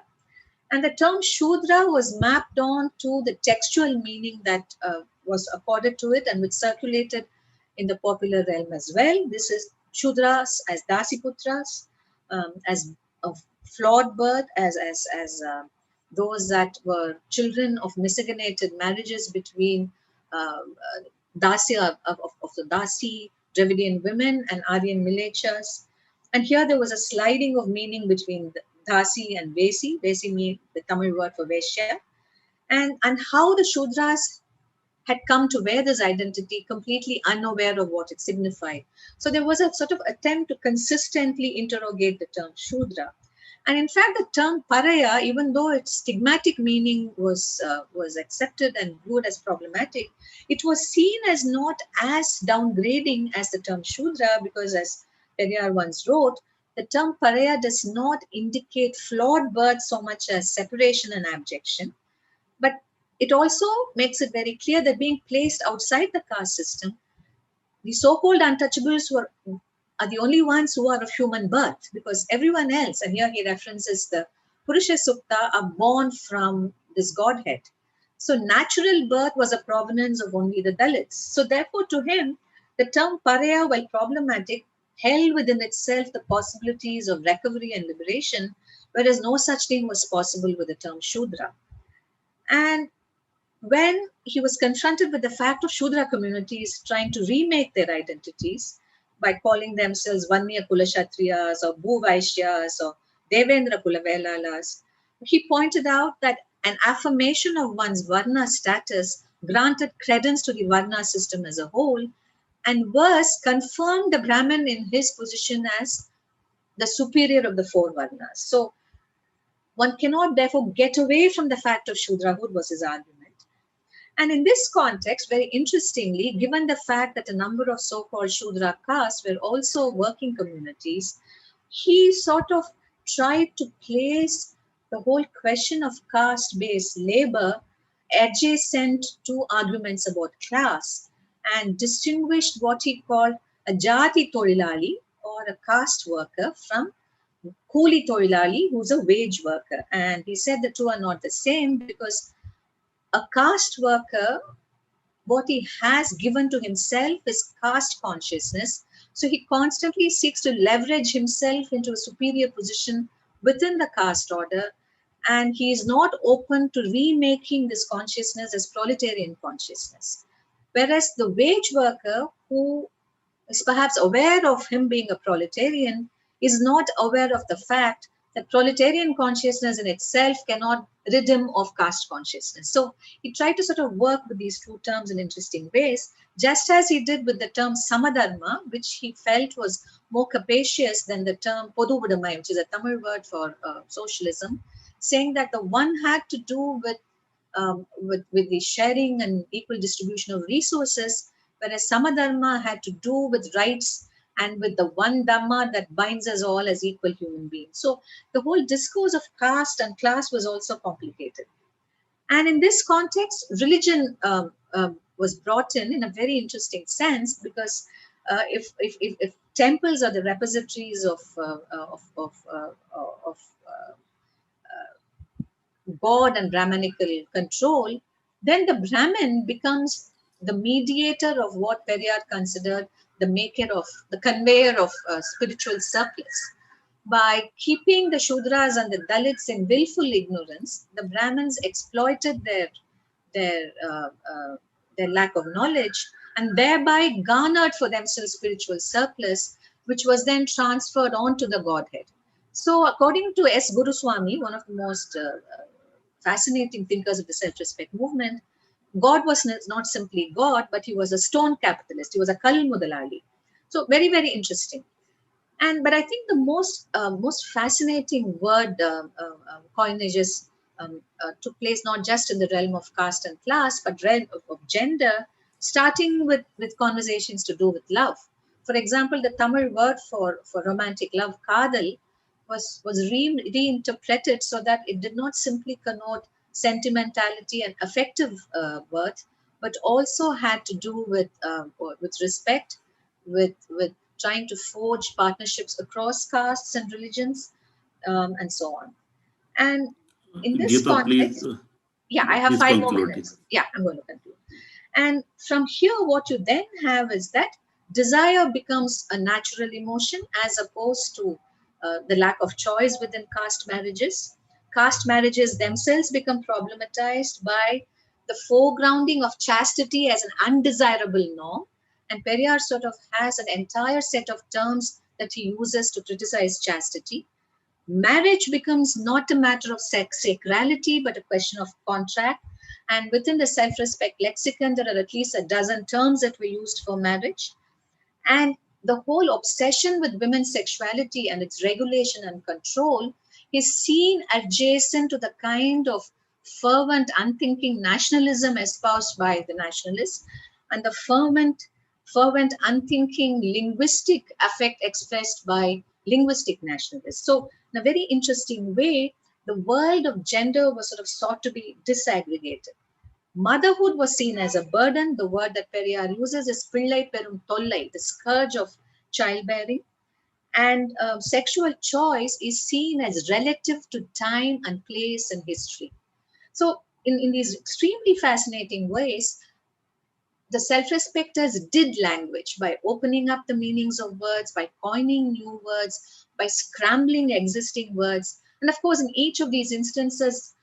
And the term Shudra was mapped on to the textual meaning that was accorded to it and which circulated in the popular realm as well. This is Shudras as Dasiputras, as of flawed birth, as those that were children of miscegenated marriages between Dasi of the Dasi Dravidian women and Aryan Milechas. And here there was a sliding of meaning between Dasi and Vesi. Vesi means the Tamil word for Vaishya. And how the Shudras had come to wear this identity completely unaware of what it signified. So there was a sort of attempt to consistently interrogate the term Shudra. And in fact, the term Paraya, even though its stigmatic meaning was accepted and viewed as problematic, it was seen as not as downgrading as the term Shudra, because as Periyar once wrote, the term pariah does not indicate flawed birth so much as separation and abjection, but it also makes it very clear that being placed outside the caste system, the so-called untouchables are the only ones who are of human birth, because everyone else, and here he references the Purusha Sukta, are born from this godhead. So natural birth was a provenance of only the Dalits. So therefore to him, the term pariah, while problematic, held within itself the possibilities of recovery and liberation, whereas no such thing was possible with the term Shudra. And when he was confronted with the fact of Shudra communities trying to remake their identities by calling themselves Vanya Kulashatriyas or Bhuvaishyas or Devendra Kulavelalas, he pointed out that an affirmation of one's Varna status granted credence to the Varna system as a whole, and worse, confirmed the Brahmin in his position as the superior of the four Varnas. So one cannot therefore get away from the fact of Shudrahood, was his argument. And in this context, very interestingly, given the fact that a number of so-called Shudra castes were also working communities, he sort of tried to place the whole question of caste-based labor adjacent to arguments about class, and distinguished what he called a jati toilali, or a caste worker, from Kuli toilali, who's a wage worker. And he said the two are not the same, because a caste worker, what he has given to himself is caste consciousness. So he constantly seeks to leverage himself into a superior position within the caste order. And he is not open to remaking this consciousness as proletarian consciousness. Whereas the wage worker, who is perhaps aware of him being a proletarian, is not aware of the fact that proletarian consciousness in itself cannot rid him of caste consciousness. So he tried to sort of work with these two terms in interesting ways, just as he did with the term samadharma, which he felt was more capacious than the term poduvudamai, which is a Tamil word for socialism, saying that the one had to do with the sharing and equal distribution of resources, whereas Samadharma had to do with rights and with the one Dhamma that binds us all as equal human beings. So the whole discourse of caste and class was also complicated. And in this context, religion was brought in a very interesting sense, because if temples are the repositories of God and Brahmanical control, then the Brahmin becomes the mediator of what Periyar considered the conveyor of spiritual surplus. By keeping the Shudras and the Dalits in willful ignorance, the Brahmins exploited their lack of knowledge, and thereby garnered for themselves spiritual surplus, which was then transferred on to the Godhead. So according to S. Guruswamy, one of the most fascinating thinkers of the self-respect movement, God was not simply God, but he was a stone capitalist. He was a Kal Mudalali. So very, very interesting. But I think the most fascinating word coinages took place not just in the realm of caste and class, but realm of gender, starting with conversations to do with love. For example, the Tamil word for romantic love, kadal, was reinterpreted so that it did not simply connote sentimentality and affective worth, but also had to do with respect, with trying to forge partnerships across castes and religions, and so on. And in this
Geeta, please,
context, yeah, I have
please
5 more
conclude.
minutes. Yeah, I'm going to conclude. And from here, what you then have is that desire becomes a natural emotion, as opposed to the lack of choice within caste marriages. Caste marriages themselves become problematized by the foregrounding of chastity as an undesirable norm. And Periyar sort of has an entire set of terms that he uses to criticize chastity. Marriage becomes not a matter of sacrality, but a question of contract. And within the self-respect lexicon, there are at least a dozen terms that were used for marriage. And the whole obsession with women's sexuality and its regulation and control is seen adjacent to the kind of fervent, unthinking nationalism espoused by the nationalists, and the fervent, unthinking linguistic affect expressed by linguistic nationalists. So in a very interesting way, the world of gender was sort of sought to be disaggregated. Motherhood was seen as a burden. The word that Periyar uses is pillai perum tollai, the scourge of childbearing. And sexual choice is seen as relative to time and place and history. So, in these extremely fascinating ways, the self-respecters did language by opening up the meanings of words, by coining new words, by scrambling existing words. And of course, in each of these instances,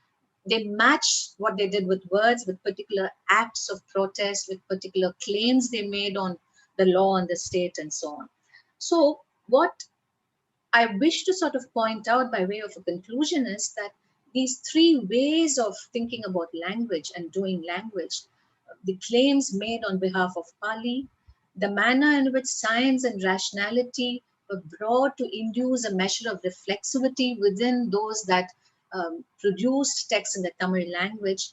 they match what they did with words, with particular acts of protest, with particular claims they made on the law and the state and so on. So, what I wish to sort of point out by way of a conclusion is that these three ways of thinking about language and doing language, the claims made on behalf of Pali, the manner in which science and rationality were brought to induce a measure of reflexivity within those that produced text in the Tamil language,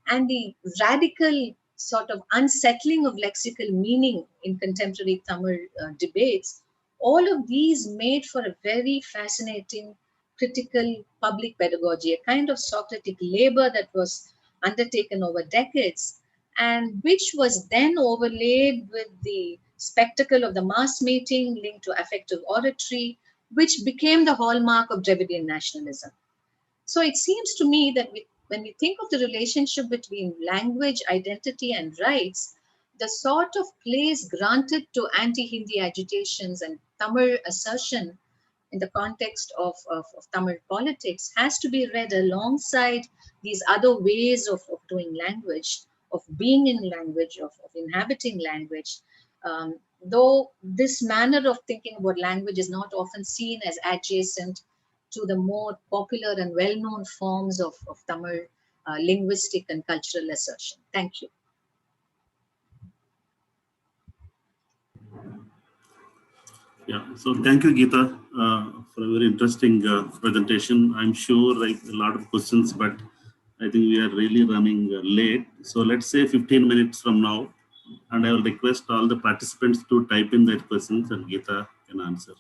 and the radical sort of unsettling of lexical meaning in contemporary Tamil debates, all of these made for a very fascinating critical public pedagogy, a kind of Socratic labor that was undertaken over decades, and which was then overlaid with the spectacle of the mass meeting linked to affective oratory, which became the hallmark of Dravidian nationalism. So it seems to me that when we think of the relationship between language, identity, and rights, the sort of place granted to anti Hindi agitations and Tamil assertion in the context of Tamil politics has to be read alongside these other ways of doing language, of being in language, of inhabiting language. Though this manner of thinking about language is not often seen as adjacent to the more popular and well-known forms of Tamil linguistic and cultural assertion. Thank you.
Yeah, so thank you, Geeta, for a very interesting presentation. I'm sure like a lot of questions, but I think we are really running late. So let's say 15 minutes from now, and I will request all the participants to type in their questions and Geeta can answer.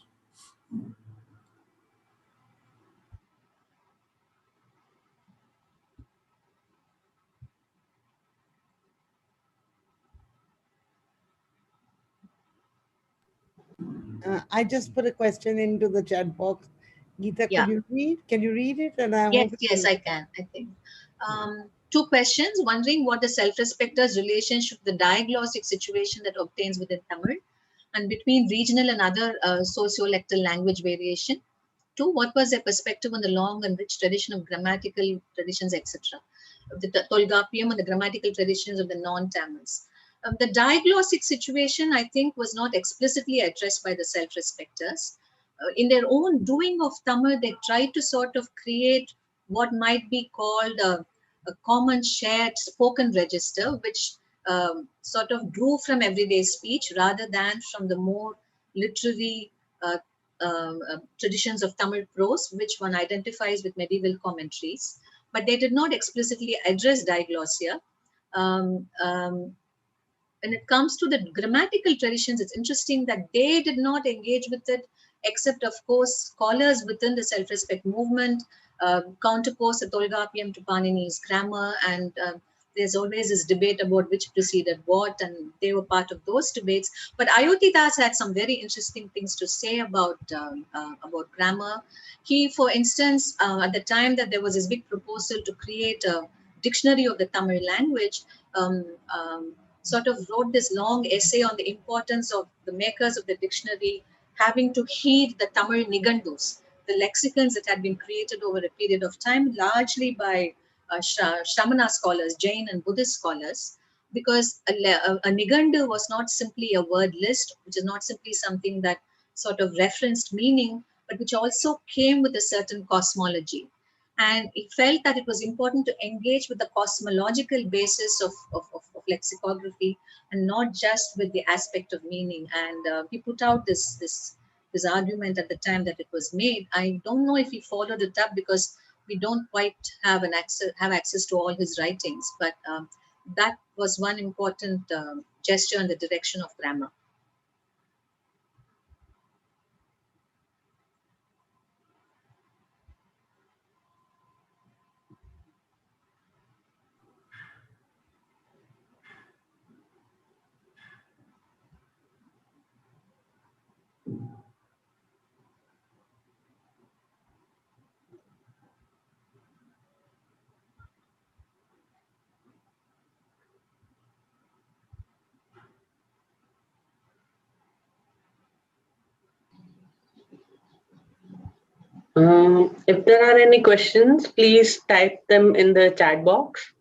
I just put a question into the chat box. Geeta,
Yeah.
could you read? Can you read it? And I
Yes,
hope
yes, I can, I think. Two questions. Wondering what the self-respecters' relationship to the diagnostic situation that obtains within Tamil and between regional and other socio-lectal language variation. Two, what was their perspective on the long and rich tradition of grammatical traditions, etc., the Tolgapiam and the grammatical traditions of the non-Tamils. The diglossic situation, I think, was not explicitly addressed by the self-respecters. In their own doing of Tamil, they tried to sort of create what might be called a common shared spoken register, which sort of drew from everyday speech rather than from the more literary traditions of Tamil prose, which one identifies with medieval commentaries. But they did not explicitly address diglossia. Um, um, when it comes to the grammatical traditions, it's interesting that they did not engage with it, except, of course, scholars within the self-respect movement counterposed the Tolgapiam to Panini's grammar, and there's always this debate about which preceded what, and they were part of those debates. But Ayodhi Das had some very interesting things to say about grammar. He, for instance, at the time that there was this big proposal to create a dictionary of the Tamil language, um, um, sort of wrote this long essay on the importance of the makers of the dictionary having to heed the Tamil nigandus, the lexicons that had been created over a period of time, largely by Shramana scholars, Jain and Buddhist scholars, because a nigandu was not simply a word list, which is not simply something that sort of referenced meaning, but which also came with a certain cosmology. And he felt that it was important to engage with the cosmological basis of lexicography and not just with the aspect of meaning. And he put out this argument at the time that it was made. I don't know if he followed it up because we don't quite have access to all his writings, but that was one important gesture in the direction of grammar.
If there are any questions, please type them in the chat box.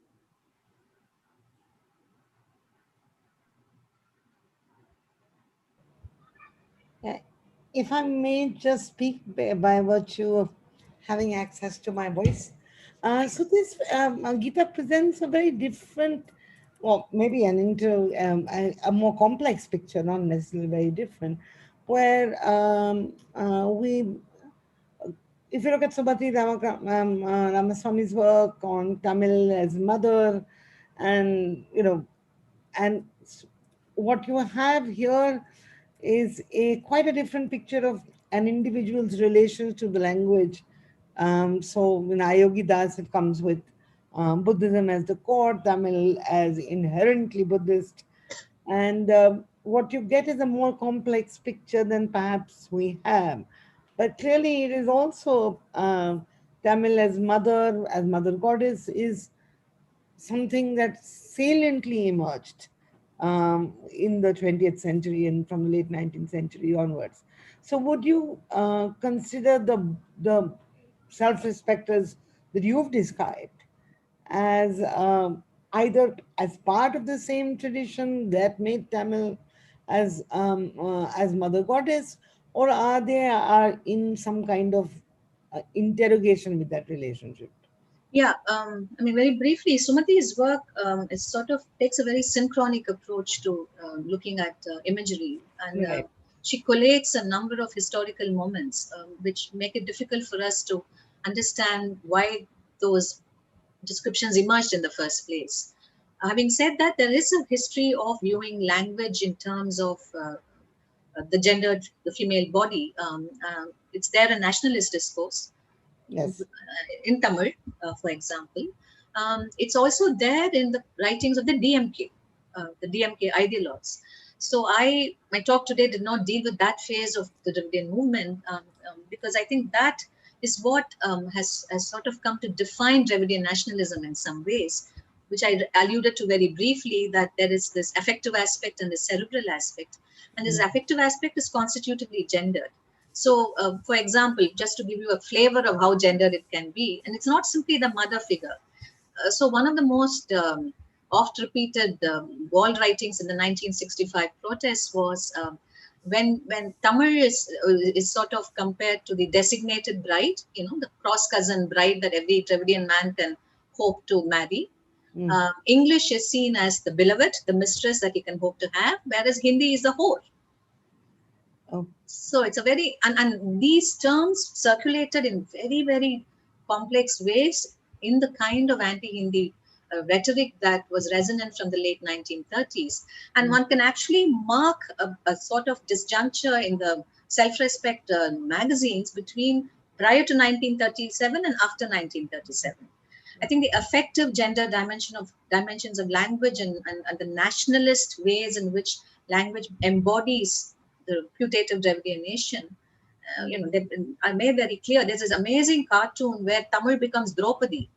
Yeah, if I may just speak by virtue of having access to my voice. So this Gita presents a very different, well, maybe a more complex picture, not necessarily very different, where if you look at Subhati Ramaswamy's work on Tamil as mother, and and what you have here is a quite a different picture of an individual's relation to the language. So in Ayogi Das, it comes with Buddhism as the core, Tamil as inherently Buddhist, and what you get is a more complex picture than perhaps we have. But clearly, it is also Tamil as mother goddess, is something that saliently emerged in the 20th century and from the late 19th century onwards. So, would you consider the self-respecters that you've described as either as part of the same tradition that made Tamil as mother goddess, or are they are in some kind of interrogation with that relationship?
Yeah, I mean, very briefly, Sumati's work is sort of takes a very synchronic approach to looking at imagery, and
Right.
she collates a number of historical moments which make it difficult for us to understand why those descriptions emerged in the first place. Having said that, there is a history of viewing language in terms of the gendered, the female body. It's there in nationalist discourse
Yes.
in Tamil, for example. It's also there in the writings of the DMK ideologues. So my talk today did not deal with that phase of the Dravidian movement because I think that is what has sort of come to define Dravidian nationalism in some ways, which I alluded to very briefly, that there is this affective aspect and the cerebral aspect. And this affective aspect is constitutively gendered. So, for example, just to give you a flavor of how gendered it can be, and it's not simply the mother figure. So, one of the most oft repeated wall writings in the 1965 protests was when Tamil is sort of compared to the designated bride, the cross cousin bride that every Dravidian man can hope to marry. English is seen as the beloved, the mistress that he can hope to have, whereas Hindi is the whore.
Oh.
So it's a very, and these terms circulated in very, very complex ways in the kind of anti-Hindi rhetoric that was resonant from the late 1930s. And one can actually mark a sort of disjuncture in the self-respect magazines between prior to 1937 and after 1937. I think the affective gender dimensions of language and the nationalist ways in which language embodies the putative Dravidian nation, I made very clear. There's this amazing cartoon where Tamil becomes Draupadi,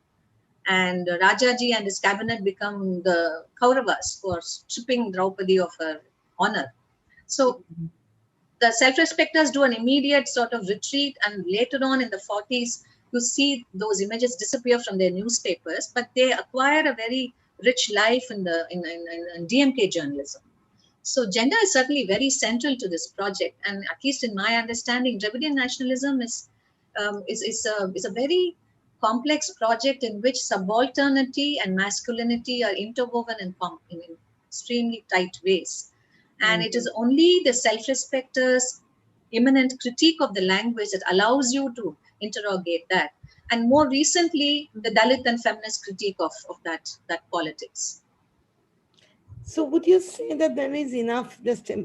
and Rajaji and his cabinet become the Kauravas for stripping Draupadi of her honor. So the self-respecters do an immediate sort of retreat, and later on in the 40s, you see those images disappear from their newspapers, but they acquire a very rich life in DMK journalism. So gender is certainly very central to this project, and at least in my understanding, Dravidian nationalism is a very complex project in which subalternity and masculinity are interwoven in extremely tight ways. And it is only the self-respecters' imminent critique of the language that allows you to interrogate that. And more recently, the Dalit and feminist critique of that politics.
So would you say that there is enough,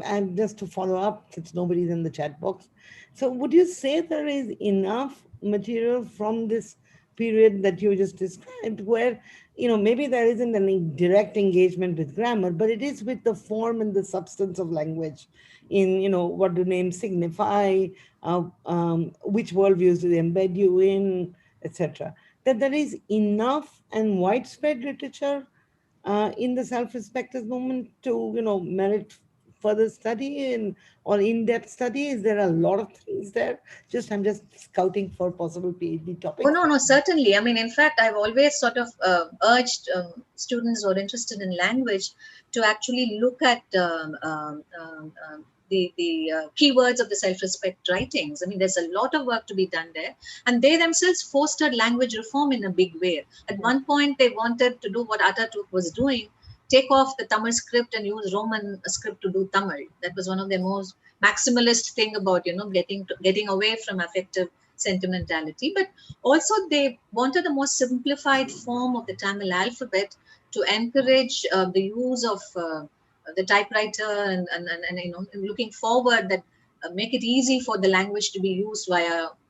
and just to follow up, since nobody's in the chat box, so would you say there is enough material from this period that you just described where, maybe there isn't any direct engagement with grammar, but it is with the form and the substance of language in, what do names signify, which worldviews do they embed you in, etc. That there is enough and widespread literature in the self-respecters movement to merit further study or in-depth study? Is there a lot of things there? I'm just scouting for possible PhD
Oh,
topics.
no, no, certainly. I mean, in fact, I've always sort of urged students who are interested in language to actually look at the keywords of the self-respect writings. I mean, there's a lot of work to be done there. And they themselves fostered language reform in a big way. At one point, they wanted to do what Ataturk was doing, take off the Tamil script and use Roman script to do Tamil. That was one of their most maximalist thing about, getting away from affective sentimentality. But also, they wanted a more simplified form of the Tamil alphabet to encourage the use of the typewriter and looking forward that make it easy for the language to be used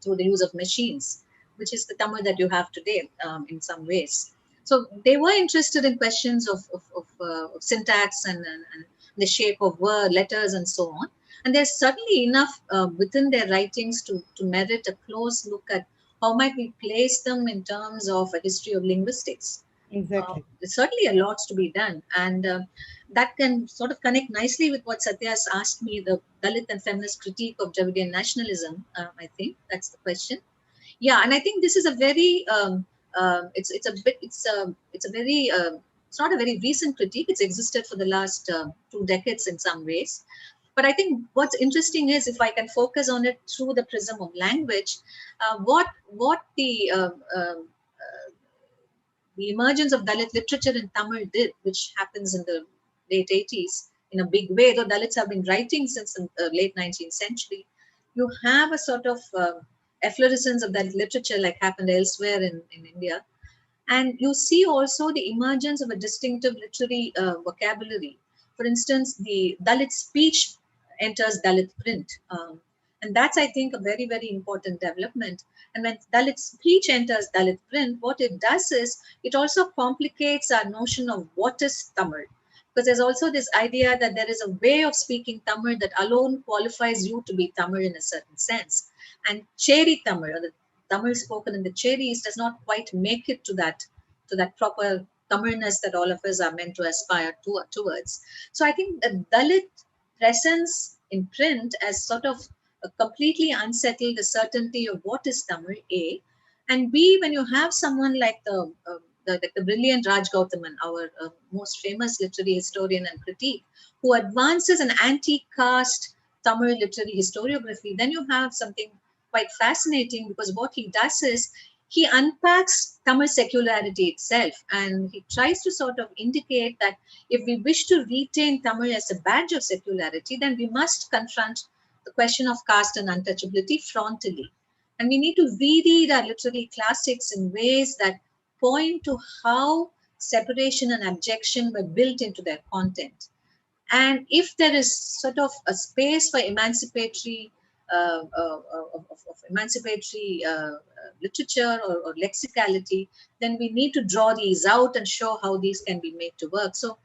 through the use of machines, which is the Tamil that you have today in some ways. So they were interested in questions of syntax and the shape of word, letters, and so on. And there's certainly enough within their writings to merit a close look at how might we place them in terms of a history of linguistics.
Exactly.
There's certainly a lot to be done, and that can sort of connect nicely with what Satya has asked me, the Dalit and feminist critique of Dravidian nationalism. I think that's the question. Yeah, and I think this is a very it's a very it's not a very recent critique. It's existed for the last 2 decades in some ways. But I think what's interesting is if I can focus on it through the prism of language, what the emergence of Dalit literature in Tamil did, which happens in the late 80s in a big way, though Dalits have been writing since the late 19th century, you have a sort of efflorescence of that literature like happened elsewhere in India. And you see also the emergence of a distinctive literary vocabulary. For instance, the Dalit speech enters Dalit print. And that's, I think, a very, very important development. And when Dalit speech enters Dalit print, what it does is it also complicates our notion of what is Tamil. Because there's also this idea that there is a way of speaking Tamil that alone qualifies you to be Tamil in a certain sense. And Cheri Tamil, or the Tamil spoken in the Cheris, does not quite make it to that proper Tamilness that all of us are meant to aspire towards. So I think the Dalit presence in print as sort of completely unsettled the certainty of what is Tamil, A, and B, when you have someone like the brilliant Raj Gautaman, our most famous literary historian and critique, who advances an anti-caste Tamil literary historiography, then you have something quite fascinating, because what he does is he unpacks Tamil secularity itself, and he tries to sort of indicate that if we wish to retain Tamil as a badge of secularity, then we must confront the question of caste and untouchability frontally. And we need to reread our literary classics in ways that point to how separation and abjection were built into their content. And if there is sort of a space for emancipatory of emancipatory literature or lexicality, then we need to draw these out and show how these can be made to work. So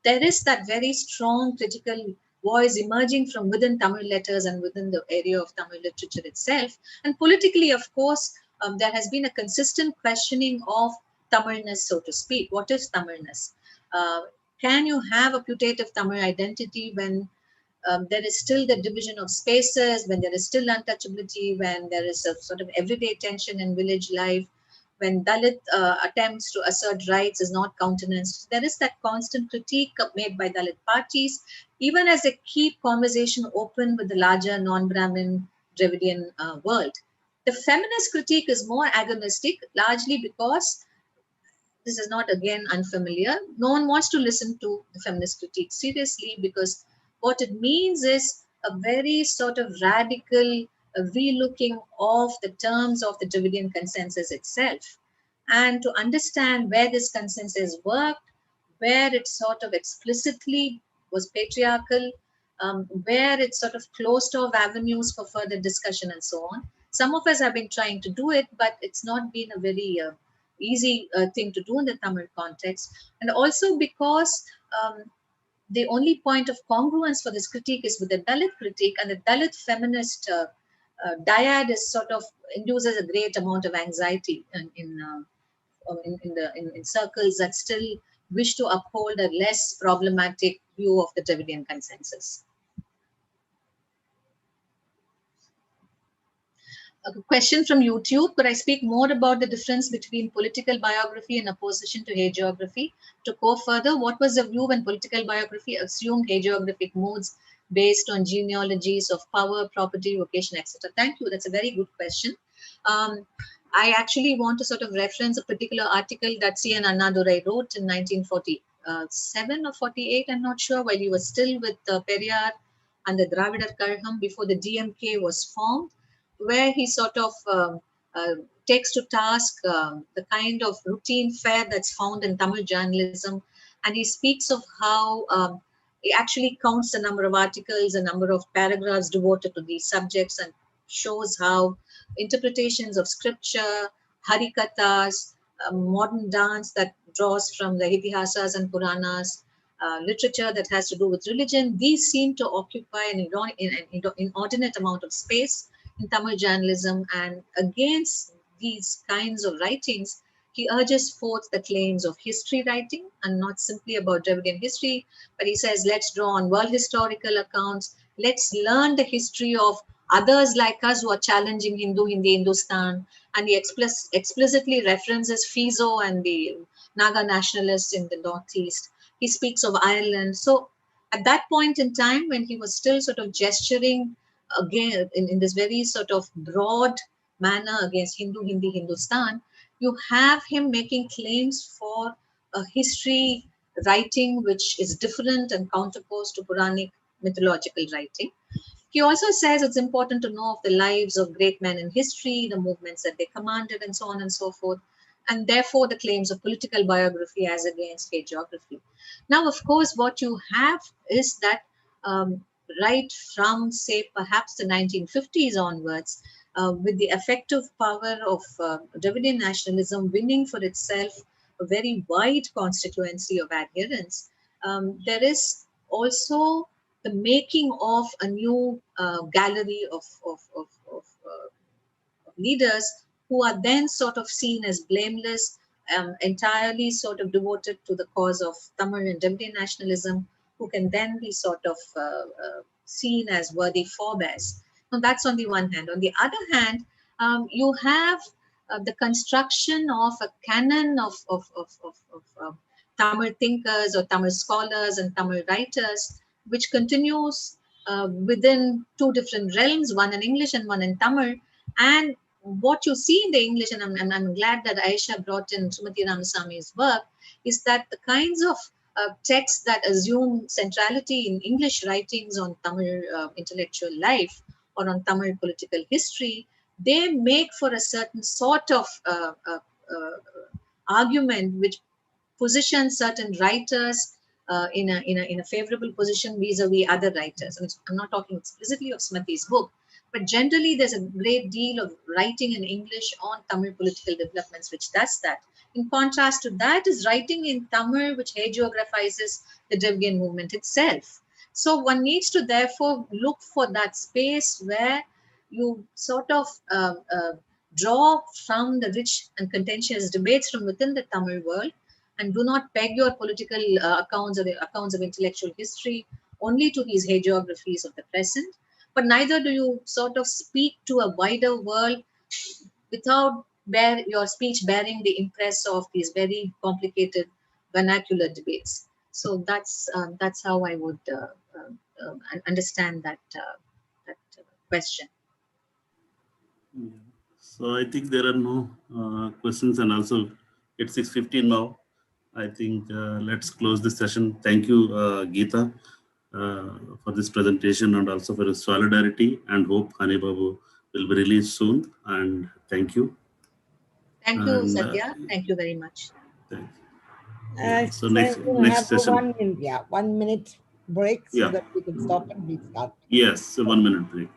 there is that very strong critical voice emerging from within Tamil letters and within the area of Tamil literature itself. And politically, of course, there has been a consistent questioning of Tamilness, so to speak. What is Tamilness? Can you have a putative Tamil identity when there is still the division of spaces, when there is still untouchability, when there is a sort of everyday tension in village life, when Dalit attempts to assert rights is not countenanced? There is that constant critique made by Dalit parties, even as they keep conversation open with the larger non-Brahmin Dravidian world. The feminist critique is more agonistic, largely because this is not again unfamiliar. No one wants to listen to the feminist critique seriously, because what it means is a very sort of radical relooking of the terms of the Dravidian consensus itself, and to understand where this consensus worked, where it sort of explicitly was patriarchal, where it sort of closed off avenues for further discussion and so on. Some of us have been trying to do it, but it's not been a very easy thing to do in the Tamil context. And also because the only point of congruence for this critique is with the Dalit critique, and the Dalit feminist dyad is sort of induces a great amount of anxiety in circles that still wish to uphold a less problematic view of the Dravidian consensus. A question from YouTube: could I speak more about the difference between political biography in opposition to hagiography? To go further, what was the view when political biography assumed hagiographic modes based on genealogies of power, property, vocation, etc.? Thank you. That's a very good question. I actually want to sort of reference a particular article that C.N. Annadurai wrote in 1947 or 48, I'm not sure, while he was still with Periyar and the Dravidar Kazhagam before the DMK was formed, where he sort of takes to task the kind of routine fare that's found in Tamil journalism. And he speaks of how he actually counts the number of articles, the number of paragraphs devoted to these subjects, and shows how interpretations of scripture, harikathas, modern dance that draws from the Itihasas and Puranas, literature that has to do with religion, these seem to occupy an inordinate amount of space in Tamil journalism. And against these kinds of writings, he urges forth the claims of history writing, and not simply about Dravidian history, but he says, let's draw on world historical accounts, let's learn the history of others like us who are challenging Hindi, Hindustan. And he explicitly references Fizo and the Naga nationalists in the Northeast. He speaks of Ireland. So at that point in time, when he was still sort of gesturing again in this very sort of broad manner against Hindi, Hindustan, you have him making claims for a history writing which is different and counterposed to Puranic mythological writing. He also says it's important to know of the lives of great men in history, the movements that they commanded, and so on and so forth, and therefore the claims of political biography as against hagiography. Now, of course, what you have is that right from, say, perhaps the 1950s onwards, with the effective power of Dravidian nationalism winning for itself a very wide constituency of adherents, there is also the making of a new gallery of leaders who are then sort of seen as blameless, entirely sort of devoted to the cause of Tamil and Dravidian nationalism, who can then be sort of seen as worthy forebears. Now, that's on the one hand. On the other hand, you have the construction of a canon of Tamil thinkers or Tamil scholars and Tamil writers, which continues within two different realms, one in English and one in Tamil. And what you see in the English, and I'm glad that Aisha brought in Sumati Ramasami's work, is that the kinds of texts that assume centrality in English writings on Tamil intellectual life or on Tamil political history, they make for a certain sort of argument which positions certain writers in a favorable position vis-a-vis other writers. And I'm not talking explicitly of Smriti's book, but generally there's a great deal of writing in English on Tamil political developments which does that. In contrast to that is writing in Tamil which hagiographizes the Dravidian movement itself. So one needs to therefore look for that space where you sort of draw from the rich and contentious debates from within the Tamil world, and do not peg your political accounts or the accounts of intellectual history only to these hagiographies of the present, but neither do you sort of speak to a wider world without your speech bearing the impress of these very complicated vernacular debates. So that's how I would understand that question.
Yeah. So I think there are no questions, and also it's 6:15 now. I think let's close this session. Thank you, Geeta, for this presentation and also for your solidarity, and hope Hany Babu will be released soon. And thank you.
Thank you,
And
Satya. Thank you very much.
thank you. So next
We'll have a
session.
1 minute, 1 minute break so
Yeah.
that we can stop and restart.
Yes, a 1 minute break.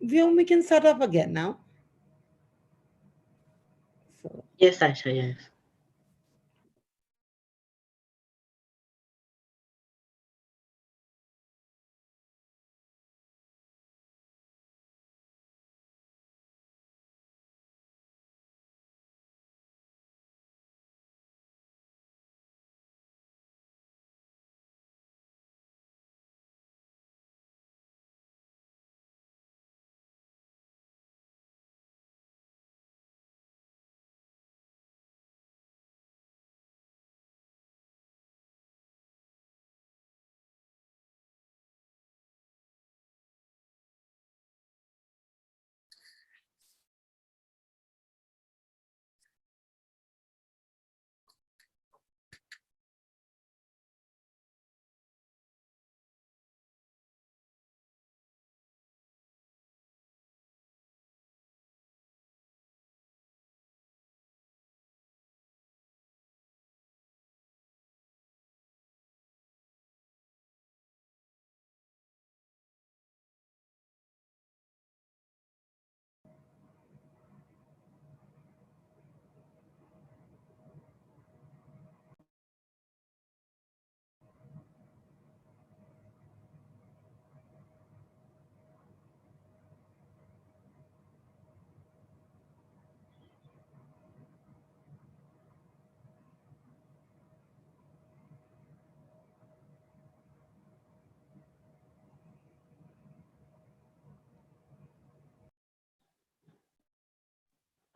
We can start off again now. So,
Yes, Aisha, yes.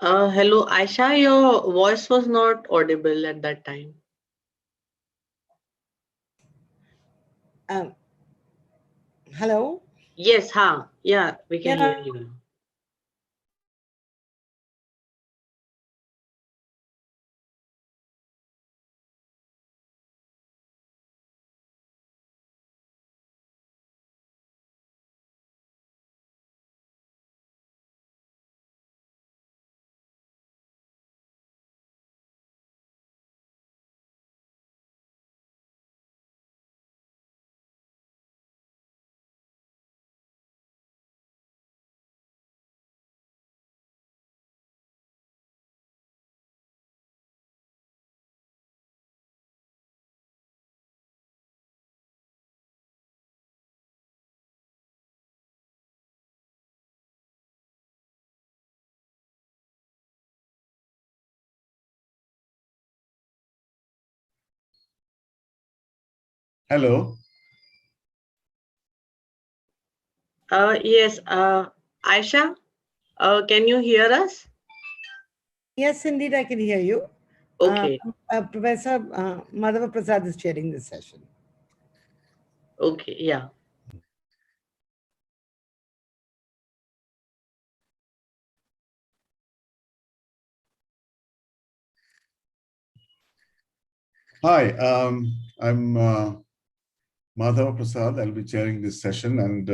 Hello, Aisha, your voice was not audible at that time.
hello?
Yes, yeah, we can hear
Yeah.
you.
Hello.
Yes, Aisha, can you hear us?
Yes, indeed, I can hear you.
Okay,
Professor Madhava Prasad is chairing this session.
okay, yeah.
Hi, I'm Madhava Prasad. I'll be chairing this session, and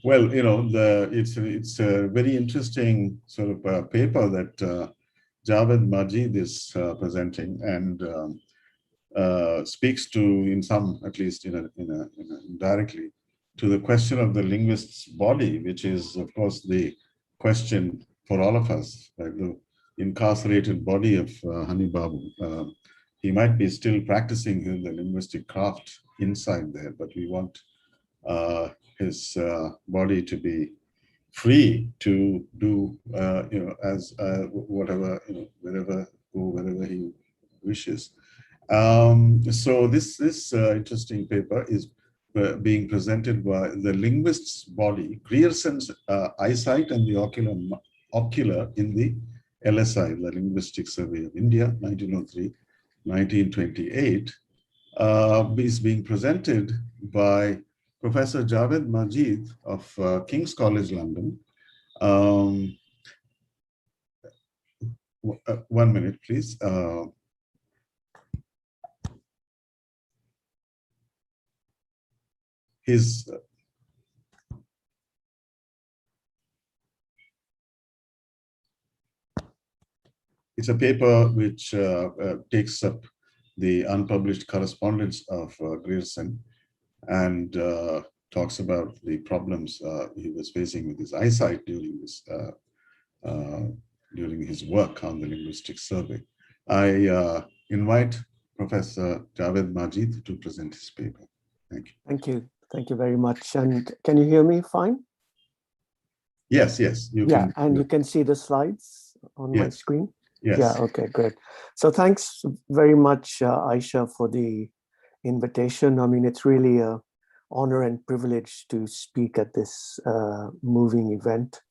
well, you know, it's a very interesting sort of paper that Javed Majid is presenting, and speaks to, in some, at least indirectly, to the question of the linguist's body, which is, of course, the question for all of us, right? The incarcerated body of Hany Babu. He might be still practicing the linguistic craft inside there, but we want his body to be free to do, as whatever, wherever, go wherever he wishes. So this interesting paper is being presented by the linguist's body, Grierson's eyesight and the ocular in the LSI, the Linguistic Survey of India, 1903, 1928, is being presented by Professor Javed Majid of King's College London. 1 minute, please. His It's a paper which takes up the unpublished correspondence of Grierson and talks about the problems he was facing with his eyesight during his work on the linguistic survey. I invite Professor Javed Majid to present his paper. Thank you.
Thank you. Thank you very much. And can you hear me fine?
Yes, you can.
And you can see the slides on my screen?
Yes.
Yeah, okay, great. So thanks very much, Aisha, for the invitation. I mean, it's really an honor and privilege to speak at this moving event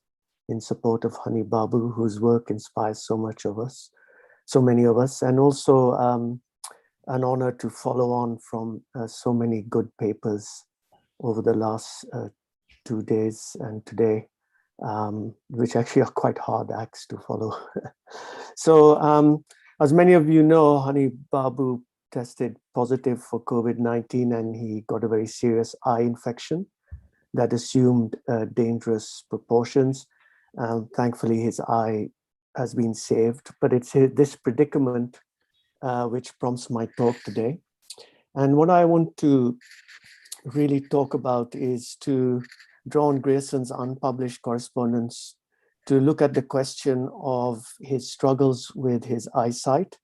in support of Hany Babu, whose work inspires so many of us, and also an honor to follow on from so many good papers over the last 2 days and today, which actually are quite hard acts to follow. So as many of you know, Hany Babu tested positive for COVID-19 and he got a very serious eye infection that assumed dangerous proportions. Thankfully, his eye has been saved, but it's this predicament which prompts my talk today. And what I want to really talk about is to draw on Greyson's unpublished correspondence to look at the question of his struggles with his eyesight,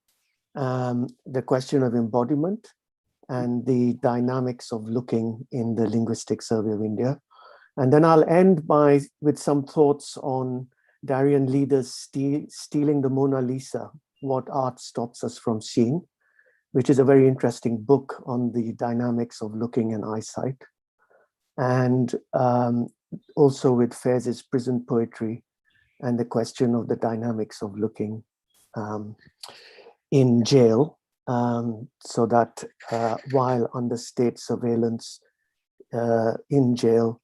the question of embodiment, and the dynamics of looking in the Linguistic Survey of India. And then I'll end with some thoughts on Darien Leader's Stealing the Mona Lisa, What Art Stops Us from Seeing, which is a very interesting book on the dynamics of looking and eyesight. And also with Fairz's Prison Poetry and the question of the dynamics of looking in jail, so that while under state surveillance in jail,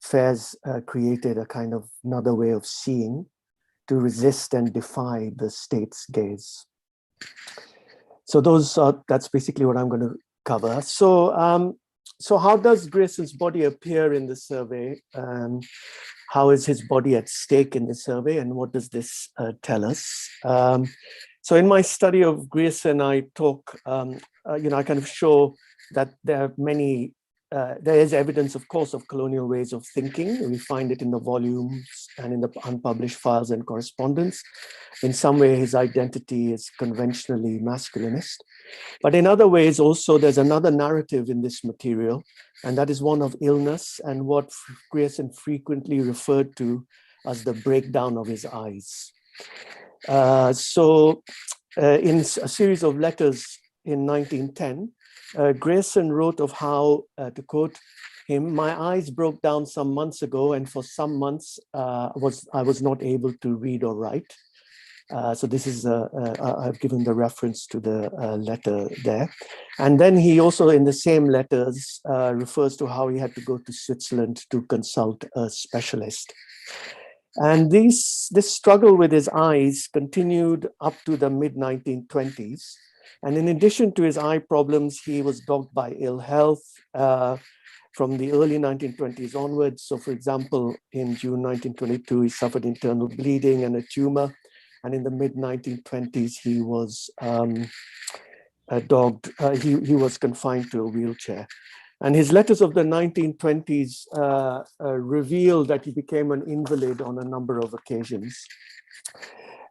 Fairs created a kind of another way of seeing to resist and defy the state's gaze. So that's basically what I'm going to cover. So, so how does Greyson's body appear in the survey? How is his body at stake in the survey, and what does this tell us? So in my study of Grayson, I talk, I kind of show that there are many. There is evidence, of course, of colonial ways of thinking. We find it in the volumes and in the unpublished files and correspondence. In some way, his identity is conventionally masculinist. But in other ways, also, there's another narrative in this material, and that is one of illness and what Grayson frequently referred to as the breakdown of his eyes. In a series of letters in 1910, Grayson wrote of how, to quote him, "My eyes broke down some months ago, and for some months I was not able to read or write." So this is, I've given the reference to the letter there. And then he also, in the same letters, refers to how he had to go to Switzerland to consult a specialist. And this struggle with his eyes continued up to the mid-1920s. And in addition to his eye problems, he was dogged by ill health from the early 1920s onwards. So for example, in June 1922, he suffered internal bleeding and a tumor. And in the mid-1920s, he was dogged, he was confined to a wheelchair. And his letters of the 1920s reveal that he became an invalid on a number of occasions.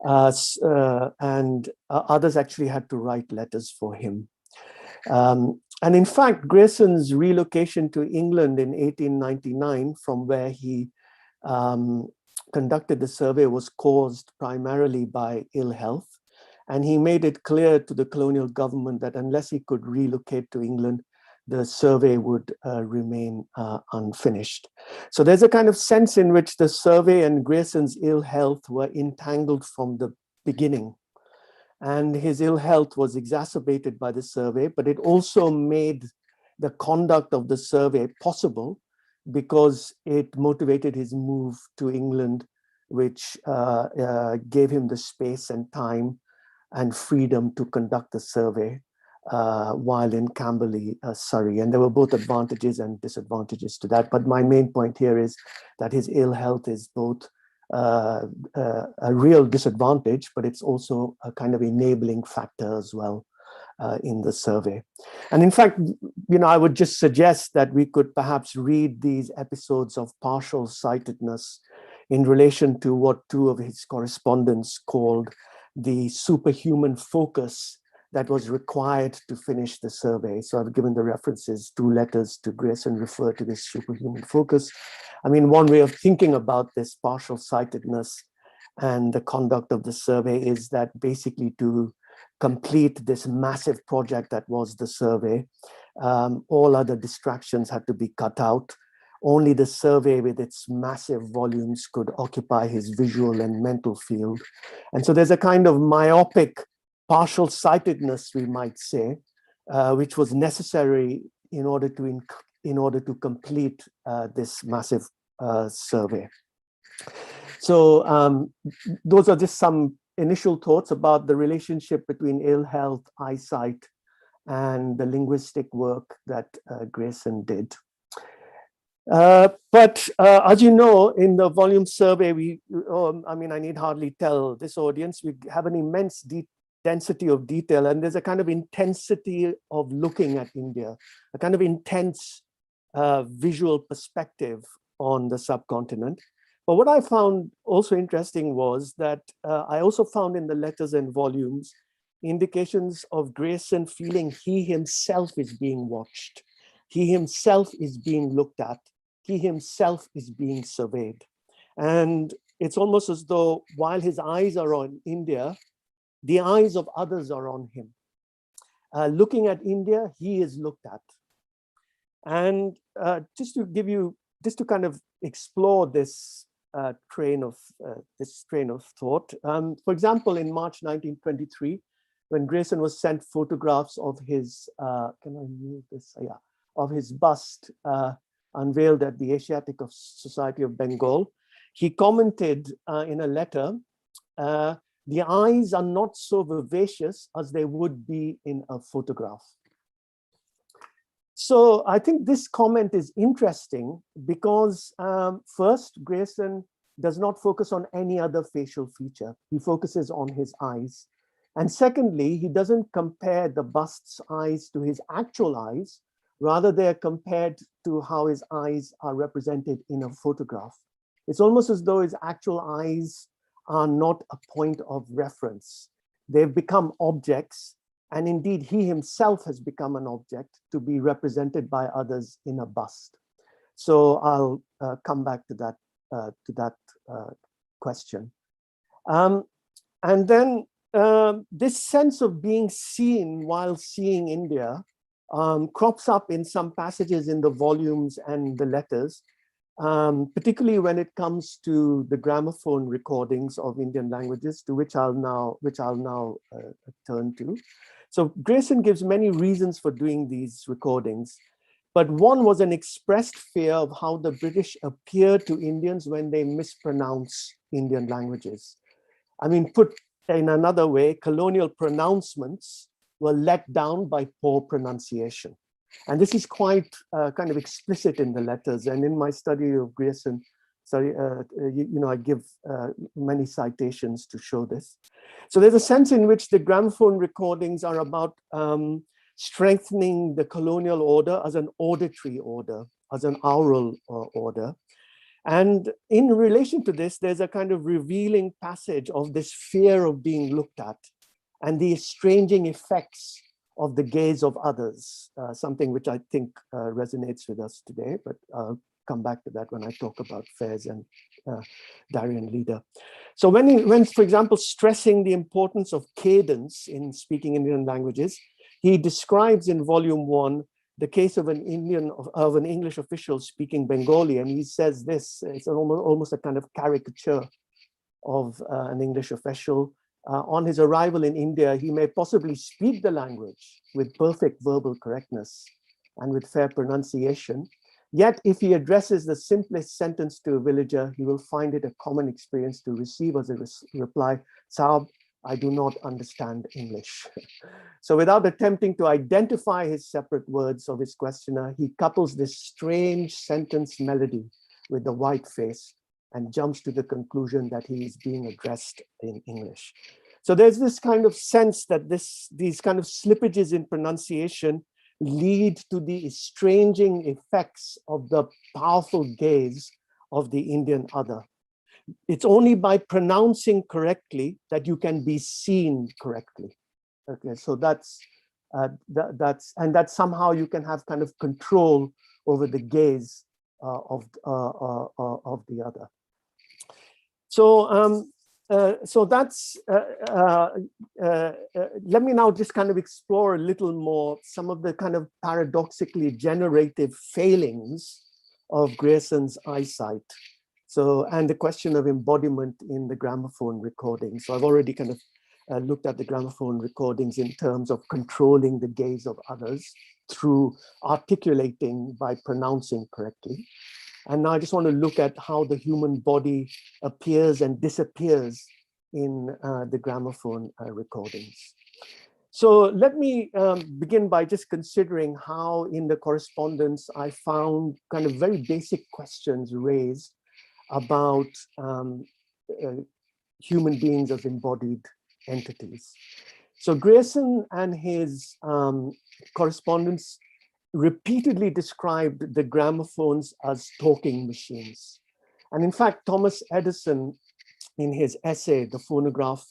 And others actually had to write letters for him. And in fact, Greyson's relocation to England in 1899, from where he conducted the survey, was caused primarily by ill health. And he made it clear to the colonial government that unless he could relocate to England, the survey would remain unfinished. So there's a kind of sense in which the survey and Greyson's ill health were entangled from the beginning. And his ill health was exacerbated by the survey, but it also made the conduct of the survey possible because it motivated his move to England, which gave him the space and time and freedom to conduct the survey while in Camberley, Surrey. And there were both advantages and disadvantages to that. But my main point here is that his ill health is both a real disadvantage, but it's also a kind of enabling factor as well in the survey. And in fact, I would just suggest that we could perhaps read these episodes of partial sightedness in relation to what two of his correspondents called the superhuman focus that was required to finish the survey. So I've given the references, 2 letters to Grayson refer to this superhuman focus. I mean, one way of thinking about this partial sightedness and the conduct of the survey is that basically to complete this massive project that was the survey, all other distractions had to be cut out. Only the survey with its massive volumes could occupy his visual and mental field. And so there's a kind of myopic partial sightedness, we might say, which was necessary in order to complete this massive survey. So those are just some initial thoughts about the relationship between ill health, eyesight, and the linguistic work that Grayson did. But as you know, in the volume survey, I need hardly tell this audience, we have an immense density of detail, and there's a kind of intensity of looking at India, a kind of intense visual perspective on the subcontinent. But what I found also interesting was that I also found in the letters and volumes indications of Grayson feeling he himself is being watched. He himself is being looked at. He himself is being surveyed. And it's almost as though while his eyes are on India, the eyes of others are on him. Looking at India, he is looked at. And just to kind of explore this train of thought. For example, in March 1923, when Grayson was sent photographs of his, of his bust unveiled at the Asiatic Society of Bengal, he commented in a letter, the eyes are not so vivacious as they would be in a photograph. So I think this comment is interesting because first, Grayson does not focus on any other facial feature. He focuses on his eyes. And secondly, he doesn't compare the bust's eyes to his actual eyes. Rather, they're compared to how his eyes are represented in a photograph. It's almost as though his actual eyes are not a point of reference. They've become objects. And indeed, he himself has become an object to be represented by others in a bust. So I'll come back to that question. And then this sense of being seen while seeing India crops up in some passages in the volumes and the letters, particularly when it comes to the gramophone recordings of Indian languages, to which I'll now turn to. So Grayson gives many reasons for doing these recordings, but one was an expressed fear of how the British appear to Indians when they mispronounce Indian languages. I mean, put in another way, colonial pronouncements were let down by poor pronunciation. And this is quite kind of explicit in the letters. And in my study of Grayson, I give many citations to show this. So there's a sense in which the gramophone recordings are about strengthening the colonial order as an auditory order, as an oral order. And in relation to this, there's a kind of revealing passage of this fear of being looked at and the estranging effects of the gaze of others, something which I think resonates with us today, but I'll come back to that when I talk about Fairs and Darien Leader. So when, for example, stressing the importance of cadence in speaking Indian languages, he describes in volume 1 the case of an English official speaking Bengali, and he says this, it's almost a kind of caricature of an English official. On his arrival in India, he may possibly speak the language with perfect verbal correctness and with fair pronunciation. Yet, if he addresses the simplest sentence to a villager, he will find it a common experience to receive as a reply, "Saab, I do not understand English." So without attempting to identify his separate words of his questioner, he couples this strange sentence melody with the white face and jumps to the conclusion that he is being addressed in English. So there's this kind of sense that these kind of slippages in pronunciation lead to the estranging effects of the powerful gaze of the Indian other. It's only by pronouncing correctly that you can be seen correctly. Okay, so that's somehow you can have kind of control over the gaze of the other. So that's, let me now just kind of explore a little more some of the kind of paradoxically generative failings of Grierson's eyesight. So, and the question of embodiment in the gramophone recording. So I've already kind of looked at the gramophone recordings in terms of controlling the gaze of others through articulating by pronouncing correctly. And now I just want to look at how the human body appears and disappears in the gramophone recordings. So let me begin by just considering how in the correspondence I found kind of very basic questions raised about human beings as embodied entities. So Grierson and his correspondents repeatedly described the gramophones as talking machines. And in fact, Thomas Edison, in his essay, The Phonograph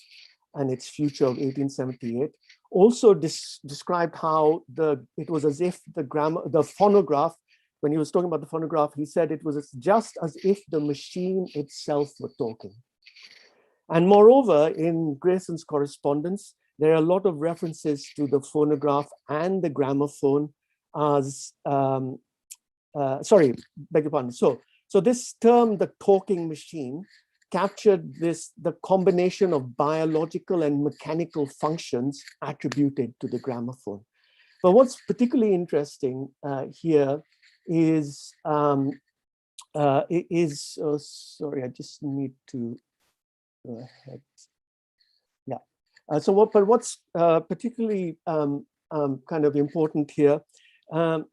and Its Future of 1878, also described how it was as if the phonograph, when he was talking about the phonograph, he said it was just as if the machine itself were talking. And moreover, in Grierson's correspondence, there are a lot of references to the phonograph and the gramophone as, sorry, beg your pardon. So this term, the talking machine, captured the combination of biological and mechanical functions attributed to the gramophone. But what's particularly interesting here is, sorry, I just need to go ahead. Yeah. What's particularly kind of important here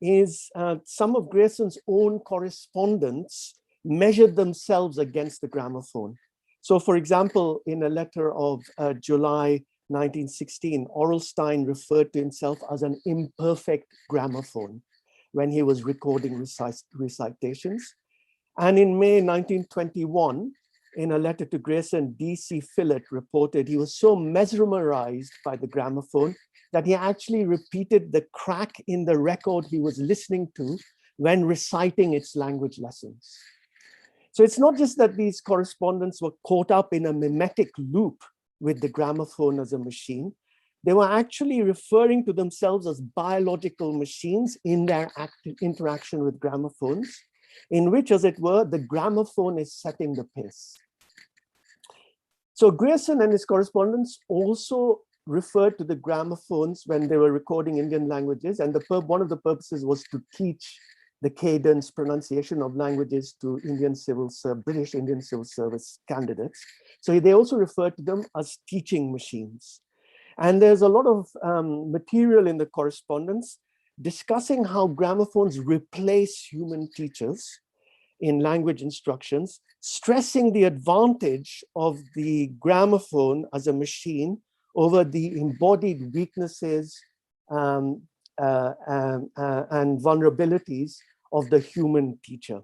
is some of Grierson's own correspondents measured themselves against the gramophone. So for example, in a letter of July 1916, Orelstein referred to himself as an imperfect gramophone when he was recording recitations. And in May 1921, in a letter to Grierson, D.C. Phillott reported he was so mesmerized by the gramophone that he actually repeated the crack in the record he was listening to when reciting its language lessons. So it's not just that these correspondents were caught up in a mimetic loop with the gramophone as a machine. They were actually referring to themselves as biological machines in their active interaction with gramophones, in which, as it were, the gramophone is setting the pace. So Grierson and his correspondents also referred to the gramophones when they were recording Indian languages, and one of the purposes was to teach the cadence pronunciation of languages to British Indian civil service candidates. So they also referred to them as teaching machines. And there's a lot of material in the correspondence discussing how gramophones replace human teachers in language instructions, stressing the advantage of the gramophone as a machine over the embodied weaknesses and vulnerabilities of the human teacher.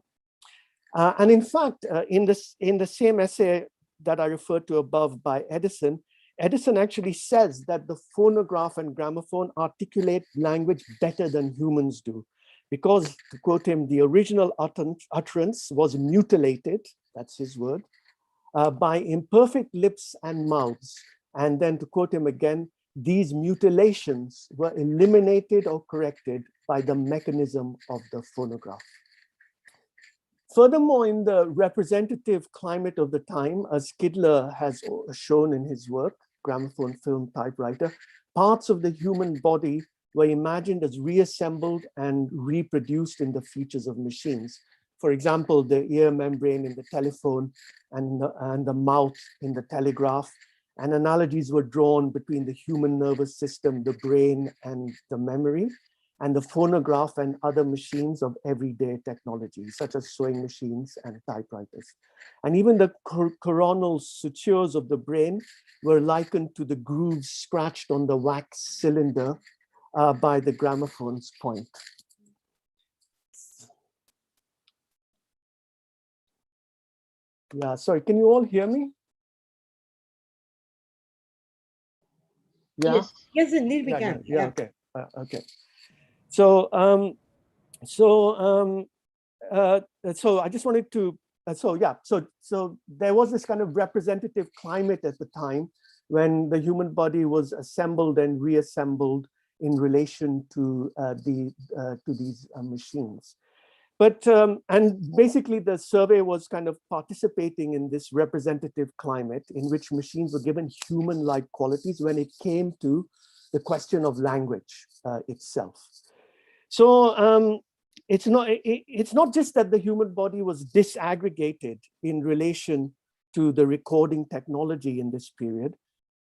And in fact, in the same essay that I referred to above by Edison, Edison actually says that the phonograph and gramophone articulate language better than humans do, because, to quote him, the original utterance was mutilated, that's his word, by imperfect lips and mouths. And then, to quote him again, these mutilations were eliminated or corrected by the mechanism of the phonograph. Furthermore, in the representative climate of the time, as Kidler has shown in his work, Gramophone Film Typewriter, parts of the human body were imagined as reassembled and reproduced in the features of machines. For example, the ear membrane in the telephone and the mouth in the telegraph. And analogies were drawn between the human nervous system, the brain, and the memory. and the phonograph and other machines of everyday technology, such as sewing machines and typewriters. And even the coronal sutures of the brain were likened to the grooves scratched on the wax cylinder by the gramophone's point. Yeah, sorry, can you all hear me? Yeah.
Yes.
Yes, indeed, we
Yeah,
can.
yeah, okay, okay. So, so I just wanted to, so there was this kind of representative climate at the time when the human body was assembled and reassembled in relation to these machines. But, and basically the survey was kind of participating in this representative climate in which machines were given human-like qualities when it came to the question of language itself. So it's not just that the human body was disaggregated in relation to the recording technology in this period.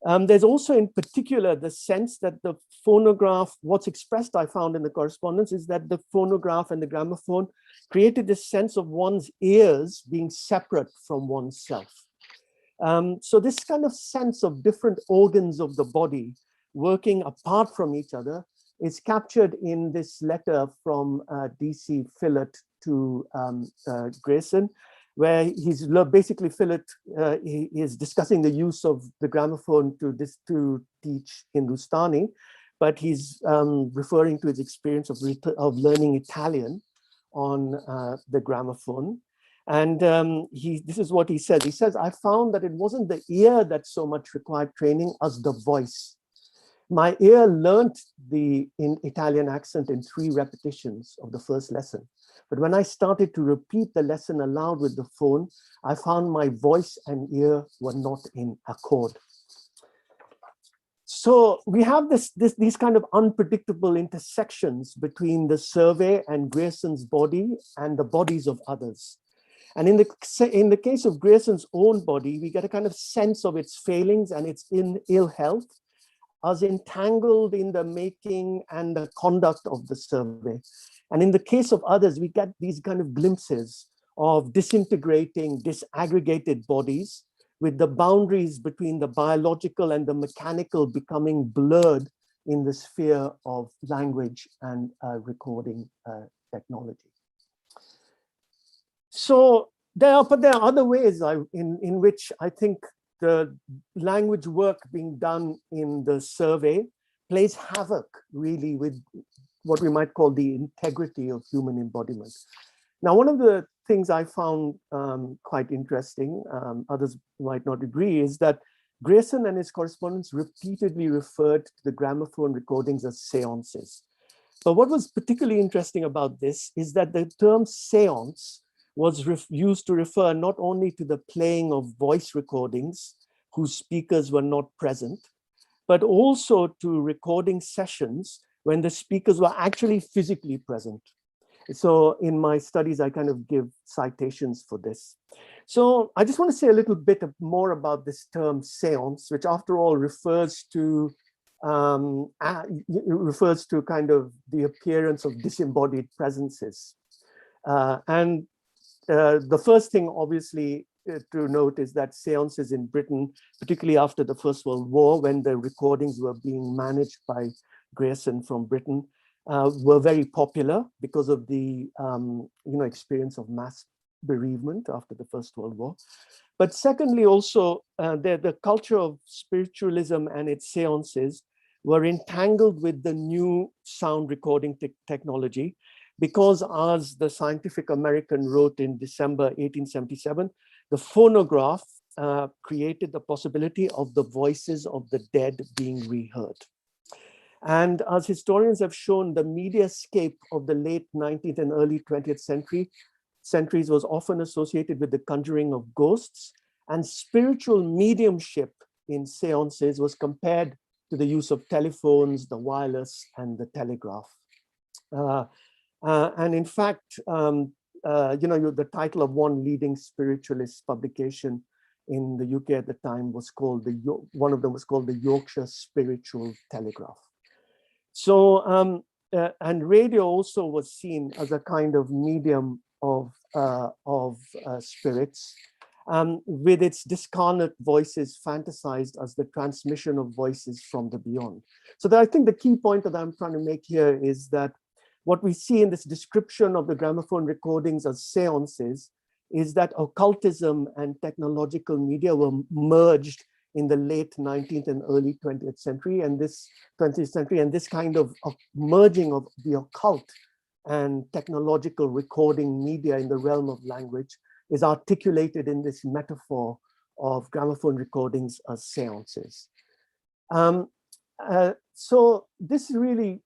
There's also in particular the sense that the phonograph, what's expressed I found in the correspondence is that the phonograph and the gramophone created this sense of one's ears being separate from oneself. So this kind of sense of different organs of the body working apart from each other is captured in this letter from DC Phillott to Grayson, where he's basically Phillott he is discussing the use of the gramophone to teach Hindustani, but he's referring to his experience of learning Italian on the gramophone. And this is what he says. He says, I found that it wasn't the ear that so much required training as the voice. My ear learnt the Italian accent in 3 repetitions of the first lesson. But when I started to repeat the lesson aloud with the phone, I found my voice and ear were not in accord. So we have these kind of unpredictable intersections between the survey and Grierson's body and the bodies of others. And in the case of Grierson's own body, we get a kind of sense of its failings and its ill health as entangled in the making and the conduct of the survey. And in the case of others, we get these kind of glimpses of disintegrating, disaggregated bodies with the boundaries between the biological and the mechanical becoming blurred in the sphere of language and recording technology. So there are other ways in which I think the language work being done in the survey plays havoc really with what we might call the integrity of human embodiment. Now, one of the things I found quite interesting, others might not agree, is that Grierson and his correspondents repeatedly referred to the gramophone recordings as seances. But what was particularly interesting about this is that the term seance was used to refer not only to the playing of voice recordings whose speakers were not present, but also to recording sessions when the speakers were actually physically present. So in my studies, I kind of give citations for this. So I just want to say a little bit more about this term seance, which after all refers to kind of the appearance of disembodied presences. The first thing, obviously, to note is that seances in Britain, particularly after the First World War, when the recordings were being managed by Grierson from Britain, were very popular because of the experience of mass bereavement after the First World War. But secondly, also, the culture of spiritualism and its seances were entangled with the new sound recording technology, because as the Scientific American wrote in December 1877, the phonograph created the possibility of the voices of the dead being reheard. And as historians have shown, the mediascape of the late 19th and early 20th centuries was often associated with the conjuring of ghosts, and spiritual mediumship in seances was compared to the use of telephones, the wireless, and the telegraph. And in fact, the title of one leading spiritualist publication in the UK at the time was called one of them was called the Yorkshire Spiritual Telegraph. So and radio also was seen as a kind of medium of spirits, with its discarnate voices fantasized as the transmission of voices from the beyond. So I think the key point that I'm trying to make here is that what we see in this description of the gramophone recordings as seances is that occultism and technological media were merged in the late 19th and early 20th century, and this 20th century, and this kind of merging of the occult and technological recording media in the realm of language is articulated in this metaphor of gramophone recordings as seances. So this really,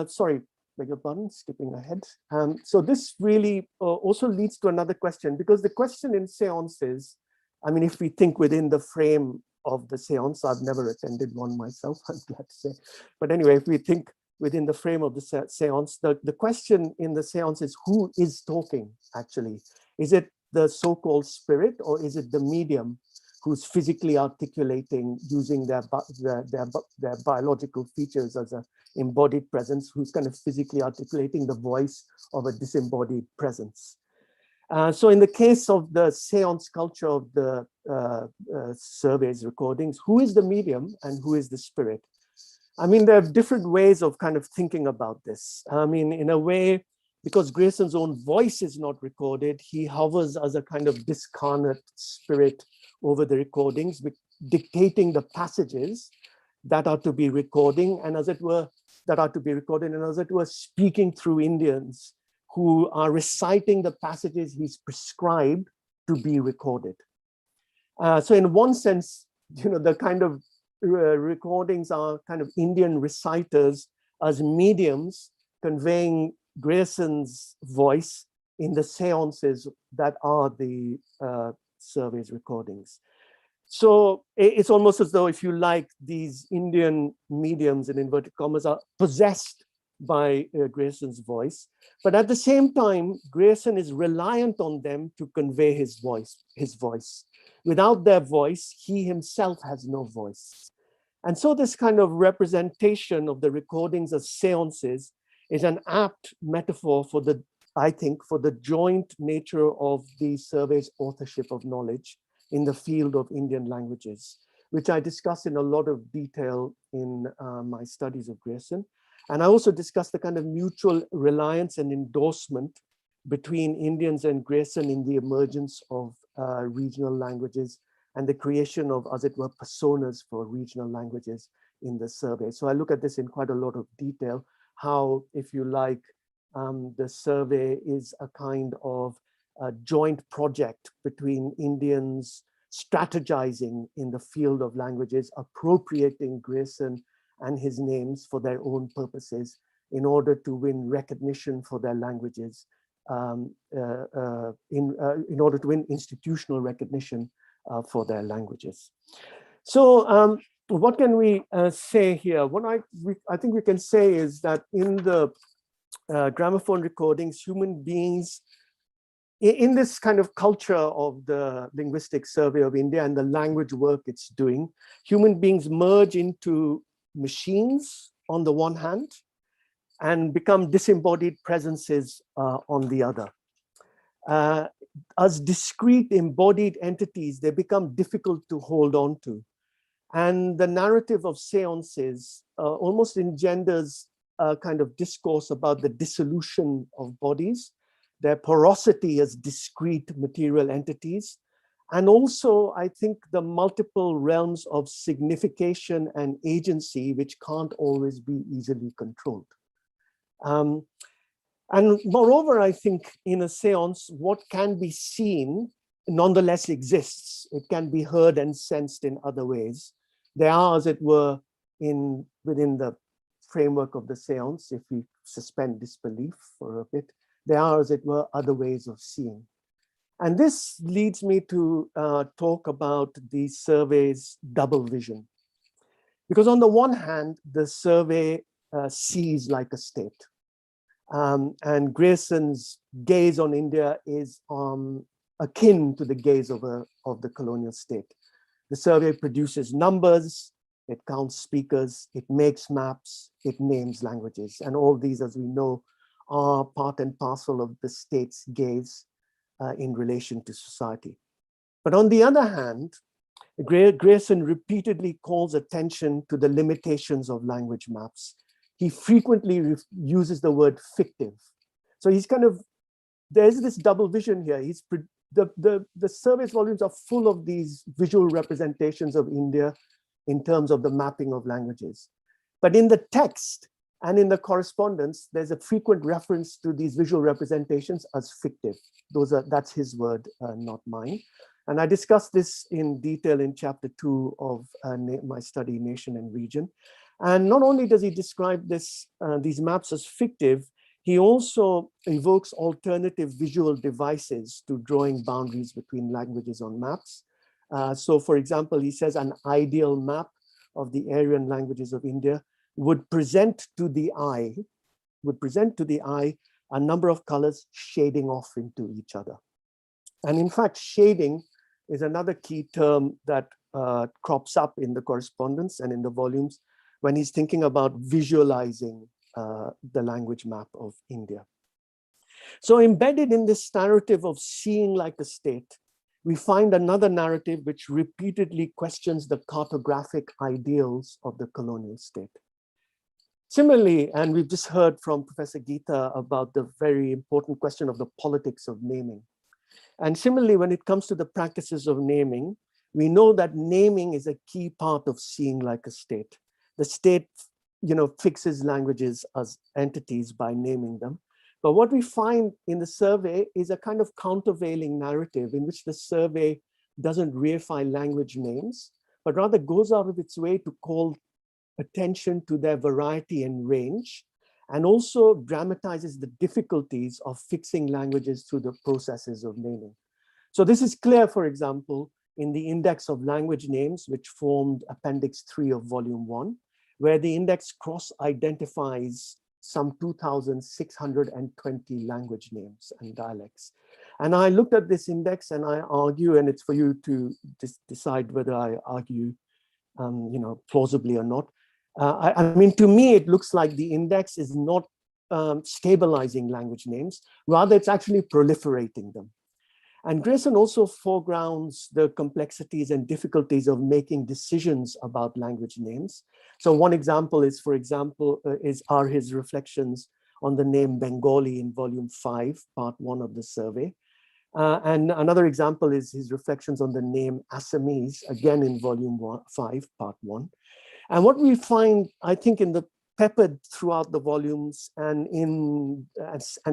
sorry, beg your pardon, skipping ahead. So this really also leads to another question, because the question in seances, I mean, if we think within the frame of the seance, I've never attended one myself, I'm glad to say. But anyway, if we think within the frame of the seance, the question in the seance is who is talking actually? Is it the so-called spirit, or is it the medium who's physically articulating using their biological features as an embodied presence, who's kind of physically articulating the voice of a disembodied presence? So in the case of the seance culture of the surveys recordings, who is the medium and who is the spirit? I mean, there are different ways of kind of thinking about this. I mean, in a way, because Grayson's own voice is not recorded, he hovers as a kind of discarnate spirit over the recordings, dictating the passages that are to be recording, and as it were, speaking through Indians who are reciting the passages he's prescribed to be recorded. So in one sense, you know, the kind of recordings are kind of Indian reciters as mediums conveying Grayson's voice in the seances that are the surveys recordings. So it's almost as though, if you like, these Indian mediums, in inverted commas, are possessed by Grayson's voice, but at the same time, Grayson is reliant on them to convey his voice. Without their voice, he himself has no voice. And so this kind of representation of the recordings as seances is an apt metaphor for the, I think, for the joint nature of the survey's authorship of knowledge in the field of Indian languages, which I discuss in a lot of detail in my studies of Grayson. And I also discuss the kind of mutual reliance and endorsement between Indians and Grayson in the emergence of regional languages and the creation of, as it were, personas for regional languages in the survey. So I look at this in quite a lot of detail, how, if you like, the survey is a kind of joint project between Indians strategizing in the field of languages, appropriating Grayson and his names for their own purposes in order to win recognition for their languages, in order to win institutional recognition for their languages. So what can we say here? What I think we can say is that in the gramophone recordings, human beings, in this kind of culture of the linguistic survey of India and the language work it's doing, human beings merge into machines on the one hand and become disembodied presences on the other. As discrete embodied entities, they become difficult to hold on to. And the narrative of seances almost engenders a kind of discourse about the dissolution of bodies, their porosity as discrete material entities, and also, I think, the multiple realms of signification and agency, which can't always be easily controlled. And moreover, I think in a seance, what can be seen nonetheless exists. It can be heard and sensed in other ways. There are, as it were, within the framework of the seance, if we suspend disbelief for a bit, there are, as it were, other ways of seeing. And this leads me to talk about the survey's double vision. Because on the one hand, the survey sees like a state. And Grayson's gaze on India is akin to the gaze of the colonial state. The survey produces numbers, it counts speakers, it makes maps, it names languages. And all these, as we know, are part and parcel of the state's gaze in relation to society. But on the other hand, Grayson repeatedly calls attention to the limitations of language maps. He frequently uses the word fictive. So he's kind of, there's this double vision here. The survey's volumes are full of these visual representations of India in terms of the mapping of languages. But in the text and in the correspondence, there's a frequent reference to these visual representations as fictive. That's his word, not mine. And I discussed this in detail in chapter 2 of my study, Nation and Region. And not only does he describe these maps as fictive, he also evokes alternative visual devices to drawing boundaries between languages on maps. So for example, he says an ideal map of the Aryan languages of India would present to the eye a number of colors shading off into each other. And in fact, shading is another key term that crops up in the correspondence and in the volumes when he's thinking about visualizing the language map of India. So embedded in this narrative of seeing like a state, we find another narrative which repeatedly questions the cartographic ideals of the colonial state. Similarly, and we've just heard from Professor Geeta about the very important question of the politics of naming. And similarly, when it comes to the practices of naming, we know that naming is a key part of seeing like a state. The state, fixes languages as entities by naming them. But what we find in the survey is a kind of countervailing narrative in which the survey doesn't reify language names, but rather goes out of its way to call attention to their variety and range, and also dramatizes the difficulties of fixing languages through the processes of naming. So this is clear, for example, in the index of language names, which formed Appendix 3 of Volume 1, where the index cross-identifies some 2,620 language names and dialects. And I looked at this index and I argue, and it's for you to decide whether I argue plausibly or not. I mean, to me, it looks like the index is not stabilizing language names, rather it's actually proliferating them. And Grayson also foregrounds the complexities and difficulties of making decisions about language names. So one example is, are his reflections on the name Bengali in Volume 5, Part 1 of the survey. And another example is his reflections on the name Assamese, again in Volume 5, Part 1. And what we find, I think, peppered throughout the volumes and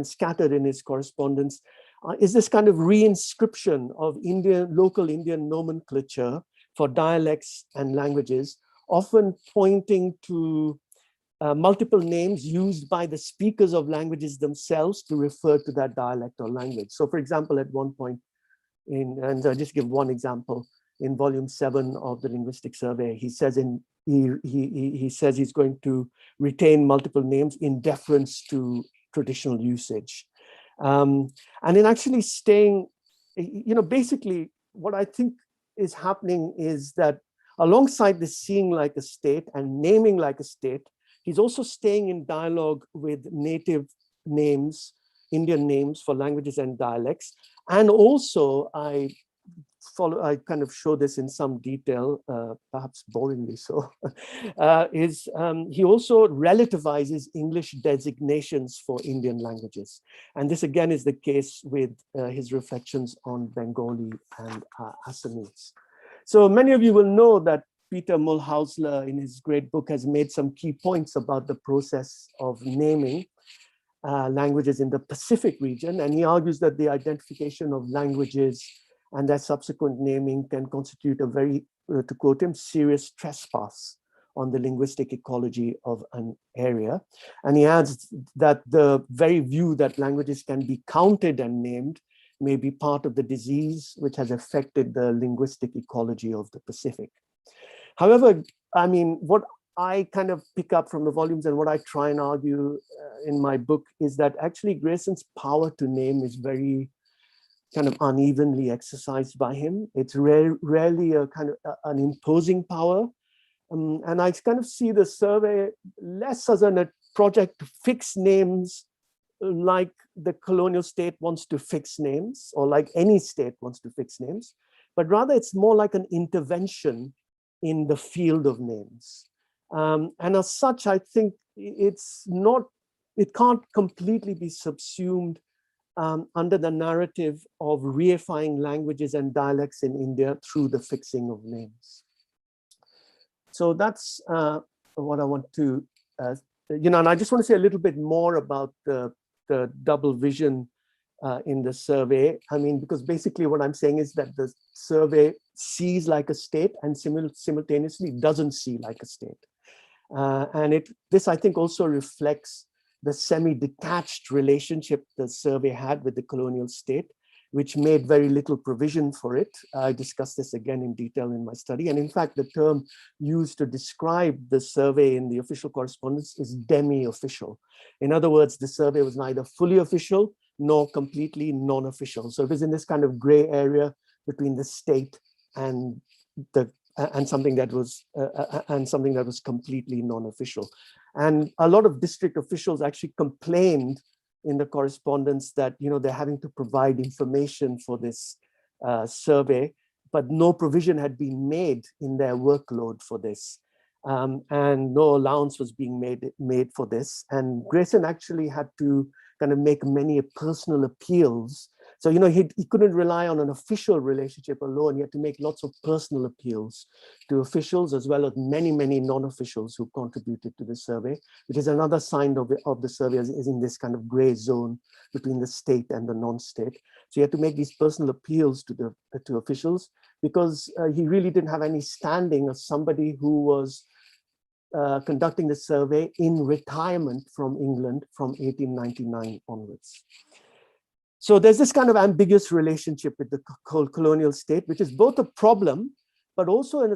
scattered in his correspondence is this kind of reinscription of local Indian nomenclature for dialects and languages, often pointing to multiple names used by the speakers of languages themselves to refer to that dialect or language. So for example, at one point, and I'll just give one example, in Volume 7 of the Linguistic Survey, he says he says he's going to retain multiple names in deference to traditional usage. And in actually staying, basically what I think is happening is that alongside the seeing like a state and naming like a state, he's also staying in dialogue with native names, Indian names for languages and dialects. And also I kind of show this in some detail, perhaps boringly so, he also relativizes English designations for Indian languages. And this again is the case with his reflections on Bengali and Assamese. So many of you will know that Peter Mulhausler in his great book has made some key points about the process of naming languages in the Pacific region. And he argues that the identification of languages and their subsequent naming can constitute a very, to quote him, serious trespass on the linguistic ecology of an area. And he adds that the very view that languages can be counted and named may be part of the disease which has affected the linguistic ecology of the Pacific. However, I mean, what I kind of pick up from the volumes and what I try and argue in my book is that actually Grayson's power to name is very kind of unevenly exercised by him. It's rarely a kind of an imposing power. And I kind of see the survey less as a project to fix names like the colonial state wants to fix names, or like any state wants to fix names, but rather it's more like an intervention in the field of names. And as such, I think it can't completely be subsumed under the narrative of reifying languages and dialects in India through the fixing of names. So that's what I want to, and I just want to say a little bit more about the double vision in the survey. I mean, because basically what I'm saying is that the survey sees like a state and simultaneously doesn't see like a state. And this, I think, also reflects the semi-detached relationship the survey had with the colonial state, which made very little provision for it. I discussed this again in detail in my study. And in fact, the term used to describe the survey in the official correspondence is demi-official. In other words, the survey was neither fully official nor completely non-official. So it was in this kind of gray area between the state and something that was completely non-official. And a lot of district officials actually complained in the correspondence that they're having to provide information for this survey, but no provision had been made in their workload for this, and no allowance was being made for this. And Grayson actually had to kind of make many personal appeals. So he couldn't rely on an official relationship alone. He had to make lots of personal appeals to officials, as well as many non-officials who contributed to the survey, which is another sign of the survey is in this kind of gray zone between the state and the non-state. So he had to make these personal appeals to officials, because he really didn't have any standing as somebody who was conducting the survey in retirement from England from 1899 onwards. So there's this kind of ambiguous relationship with the colonial state, which is both a problem, but also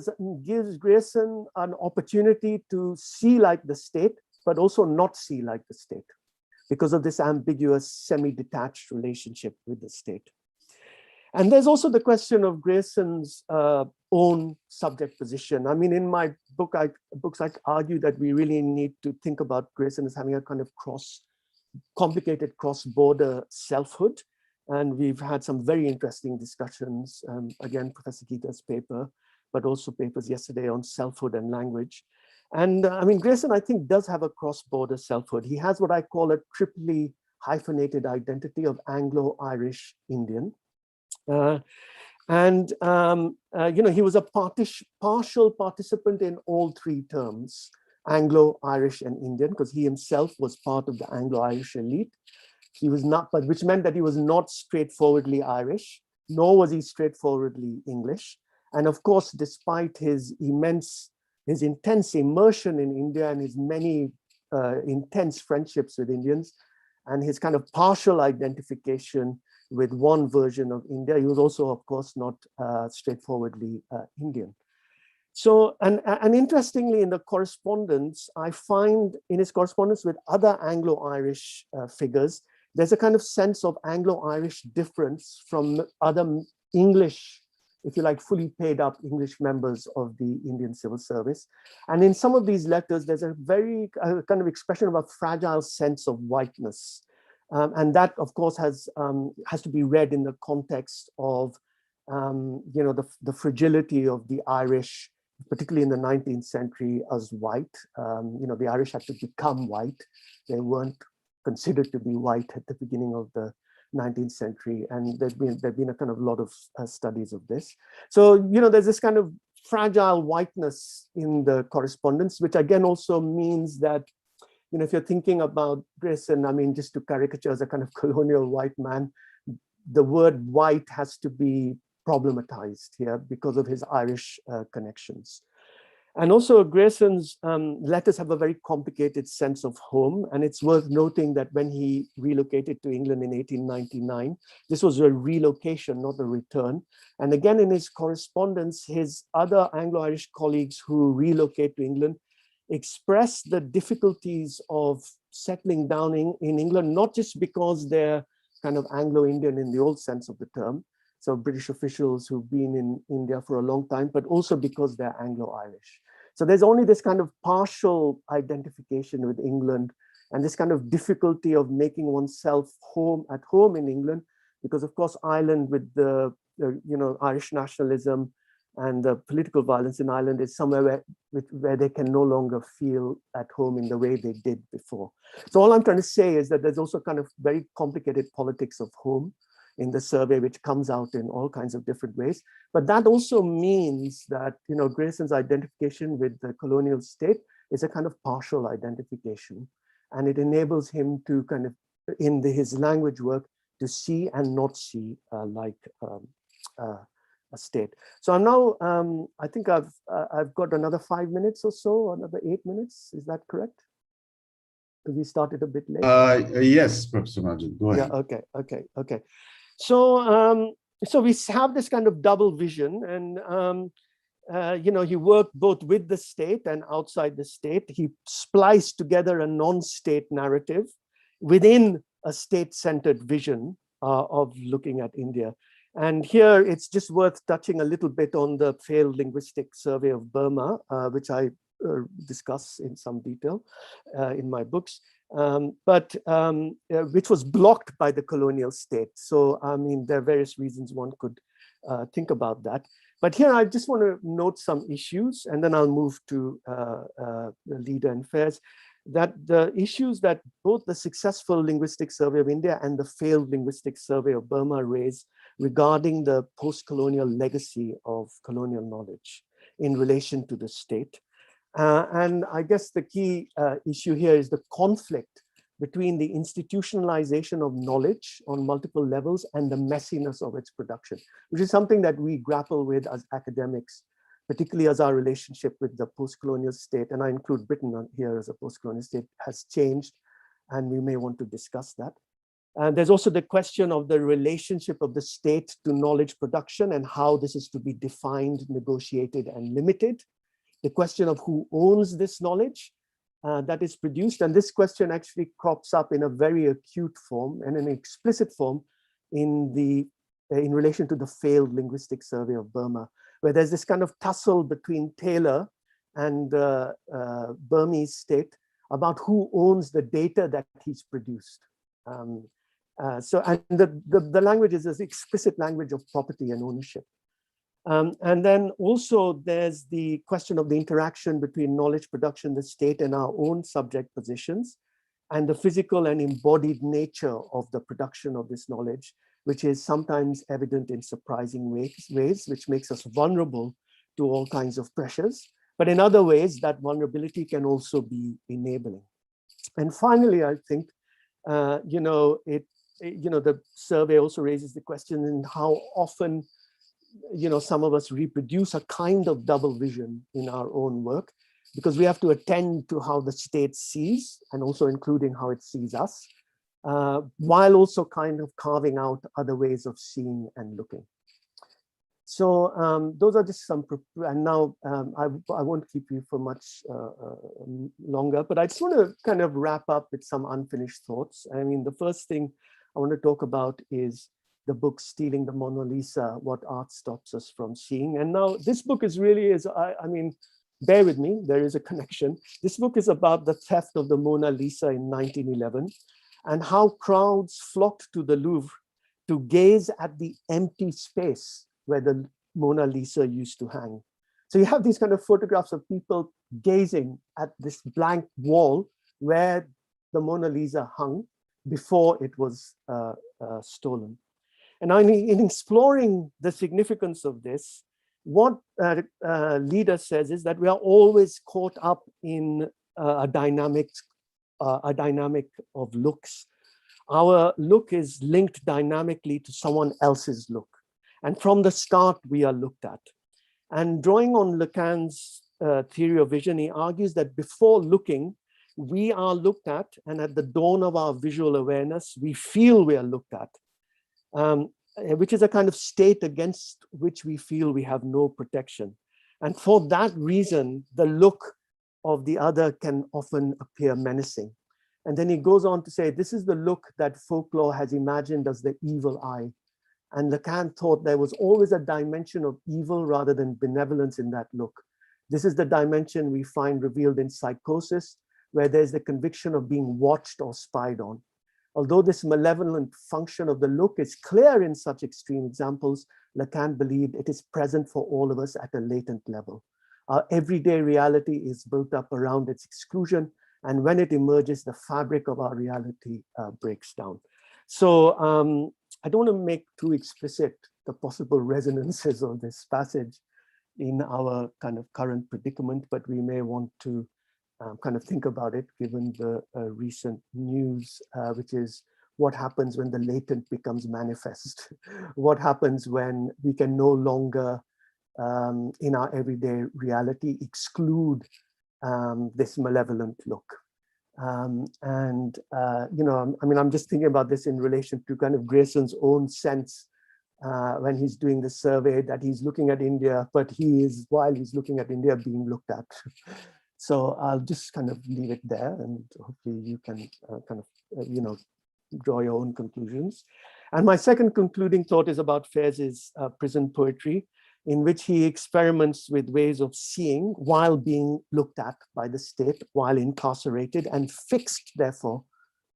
gives Grayson an opportunity to see like the state, but also not see like the state, because of this ambiguous, semi-detached relationship with the state. And there's also the question of Grayson's own subject position. I mean, in my books, I argue that we really need to think about Grayson as having a kind of complicated cross-border selfhood. And we've had some very interesting discussions, again, Professor Geeta's paper, but also papers yesterday on selfhood and language. And I mean, Grayson, I think, does have a cross-border selfhood. He has what I call a triply hyphenated identity of Anglo-Irish Indian. He was a partial participant in all three terms, Anglo, Irish, and Indian, because he himself was part of the Anglo-Irish elite. He was not, but which meant that he was not straightforwardly Irish, nor was he straightforwardly English. And of course, despite his intense immersion in India and his many intense friendships with Indians, and his kind of partial identification with one version of India, he was also, of course, not straightforwardly Indian. So, and interestingly, in the correspondence, I find in his correspondence with other Anglo-Irish figures, there's a kind of sense of Anglo-Irish difference from other English, if you like, fully paid up English members of the Indian civil service. And in some of these letters, there's a very kind of expression of a fragile sense of whiteness. And that, of course, has to be read in the context of the fragility of the Irish, particularly in the 19th century, as white. The Irish had to become white. They weren't considered to be white at the beginning of the 19th century, and there've been a kind of lot of studies of this. So there's this kind of fragile whiteness in the correspondence, which again also means that if you're thinking about Grayson, I mean, just to caricature as a kind of colonial white man, the word white has to be problematized here because of his Irish connections. And also Grayson's letters have a very complicated sense of home. And it's worth noting that when he relocated to England in 1899, this was a relocation, not a return. And again, in his correspondence, his other Anglo-Irish colleagues who relocate to England express the difficulties of settling down in England, not just because they're kind of Anglo-Indian in the old sense of the term, so British officials who've been in India for a long time, but also because they're Anglo-Irish. So there's only this kind of partial identification with England and this kind of difficulty of making oneself at home in England, because of course Ireland, with the Irish nationalism and the political violence in Ireland, is somewhere where they can no longer feel at home in the way they did before. So all I'm trying to say is that there's also kind of very complicated politics of home in the survey, which comes out in all kinds of different ways. But that also means that, Grayson's identification with the colonial state is a kind of partial identification. And it enables him to kind of, in his language work, to see and not see like a state. So I'm now, I think I've got another 5 minutes or so, another 8 minutes. Is that correct? Because we started a bit late.
Yes, Professor Majid, go ahead.
Yeah, okay. So, so we have this kind of double vision, and he worked both with the state and outside the state. He spliced together a non-state narrative within a state-centered vision of looking at India. And here it's just worth touching a little bit on the failed linguistic survey of Burma, which I discuss in some detail in my books, which was blocked by the colonial state. So, I mean, there are various reasons one could think about that. But here I just want to note some issues, and then I'll move to the leader and affairs. That the issues that both the successful linguistic survey of India and the failed linguistic survey of Burma raise regarding the post-colonial legacy of colonial knowledge in relation to the state. And I guess the key issue here is the conflict between the institutionalization of knowledge on multiple levels and the messiness of its production, which is something that we grapple with as academics, particularly as our relationship with the post-colonial state, and I include Britain here as a post-colonial state, has changed, and we may want to discuss that. And there's also the question of the relationship of the state to knowledge production and how this is to be defined, negotiated, and limited. The question of who owns this knowledge that is produced. And this question actually crops up in a very acute form and an explicit form in relation to the failed linguistic survey of Burma, where there's this kind of tussle between Taylor and Burmese state about who owns the data that he's produced. And the language is this explicit language of property and ownership. And then also there's the question of the interaction between knowledge production, the state, and our own subject positions, and the physical and embodied nature of the production of this knowledge, which is sometimes evident in surprising ways, which makes us vulnerable to all kinds of pressures. But in other ways, that vulnerability can also be enabling. And finally, I think, the survey also raises the question in how often, some of us reproduce a kind of double vision in our own work, because we have to attend to how the state sees, and also including how it sees us, while also kind of carving out other ways of seeing and looking. So those are just some, and now I won't keep you for much longer, but I just want to kind of wrap up with some unfinished thoughts. I mean, the first thing I want to talk about is the book Stealing the Mona Lisa, What Art Stops Us From Seeing. And now this book is really, I mean, bear with me, there is a connection. This book is about the theft of the Mona Lisa in 1911 and how crowds flocked to the Louvre to gaze at the empty space where the Mona Lisa used to hang. So you have these kind of photographs of people gazing at this blank wall where the Mona Lisa hung before it was stolen. And in exploring the significance of this, what Leader says is that we are always caught up in a dynamic of looks. Our look is linked dynamically to someone else's look. And from the start, we are looked at. And drawing on Lacan's theory of vision, he argues that before looking, we are looked at, and at the dawn of our visual awareness, we feel we are looked at. Which is a kind of state against which we feel we have no protection. And for that reason, the look of the other can often appear menacing. And then he goes on to say, this is the look that folklore has imagined as the evil eye. And Lacan thought there was always a dimension of evil rather than benevolence in that look. This is the dimension we find revealed in psychosis, where there's the conviction of being watched or spied on. Although this malevolent function of the look is clear in such extreme examples, Lacan believed it is present for all of us at a latent level. Our everyday reality is built up around its exclusion, and when it emerges, the fabric of our reality breaks down. So I don't want to make too explicit the possible resonances of this passage in our kind of current predicament, but we may want to kind of think about it given the recent news, which is what happens when the latent becomes manifest. What happens when we can no longer, in our everyday reality, exclude this malevolent look. You know, I mean, I'm just thinking about this in relation to kind of Grayson's own sense when he's doing the survey, that he's looking at India, but he is, while he's looking at India, being looked at. So I'll just kind of leave it there, and hopefully you can kind of, you know, draw your own conclusions. And my second concluding thought is about Fairz's prison poetry, in which he experiments with ways of seeing while being looked at by the state, while incarcerated and fixed, therefore,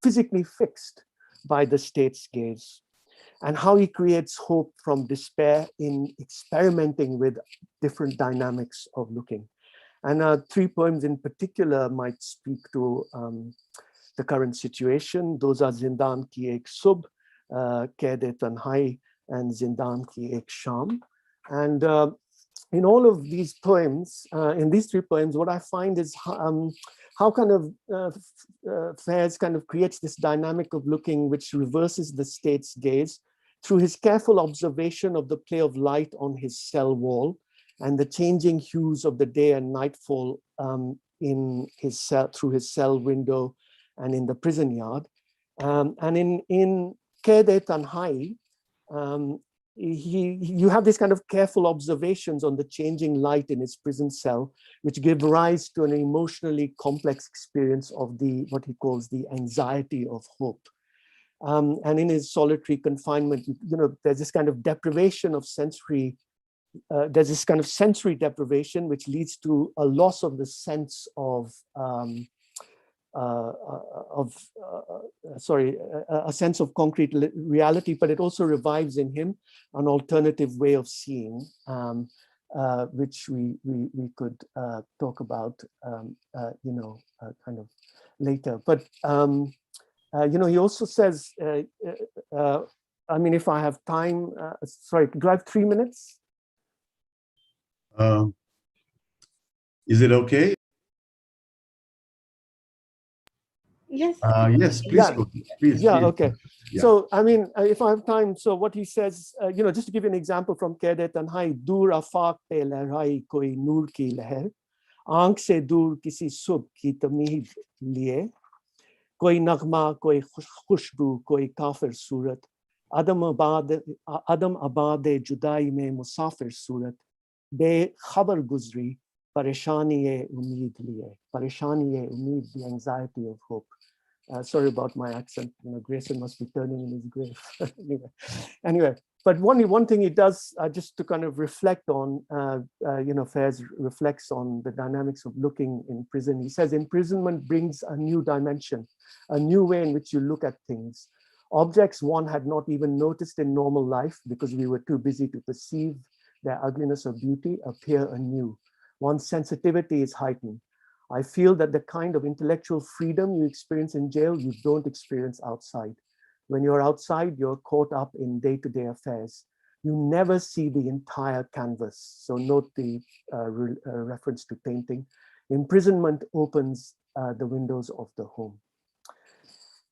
physically fixed by the state's gaze, and how he creates hope from despair in experimenting with different dynamics of looking. And 3 poems in particular might speak to the current situation. Those are Zindan Ki Ek Subh, Qaid-e-Tanhai, and Zindan Ki Ek Sham. And in all of these poems, in these 3 poems, what I find is how kind of Fairs kind of creates this dynamic of looking which reverses the state's gaze through his careful observation of the play of light on his cell wall and the changing hues of the day and nightfall in his cell, through his cell window and in the prison yard. And in Qaid-e-Tanhai, you have this kind of careful observations on the changing light in his prison cell, which give rise to an emotionally complex experience of the, what he calls the anxiety of hope. And in his solitary confinement, you know, there's this kind of deprivation of sensory, there's this kind of sensory deprivation, which leads to a loss of the sense of, a sense of concrete reality, but it also revives in him an alternative way of seeing, which we could talk about, you know, kind of later. But you know, he also says, I mean, if I have time, sorry, do I have 3 minutes?
Is it okay?
Yes.
Yes, please
Yeah.
go. Please.
Yeah,
Please.
okay.
Yeah.
So, I mean, if I have time, so what he says, you know, just to give you an example from Qaid-e-Tanhai, dur afaq pe lehrai koi noor ki leher, aankh se dur kisi subh ki tameed liye, koi naghma, koi khushbu, koi kafir surat, adam abad judai mein musafir surat, be khabar guzri, pareshani-e umeed liye. Pareshani-e umeed, the anxiety of hope. Sorry about my accent. You know, Grayson must be turning in his grave. anyway, but one thing he does, just to kind of reflect on, you know, Fairs reflects on the dynamics of looking in prison. He says imprisonment brings a new dimension, a new way in which you look at things. Objects one had not even noticed in normal life because we were too busy to perceive their ugliness or beauty appear anew. One's sensitivity is heightened. I feel that the kind of intellectual freedom you experience in jail, you don't experience outside. When you're outside, you're caught up in day-to-day affairs. You never see the entire canvas. So note the reference to painting. Imprisonment opens the windows of the home.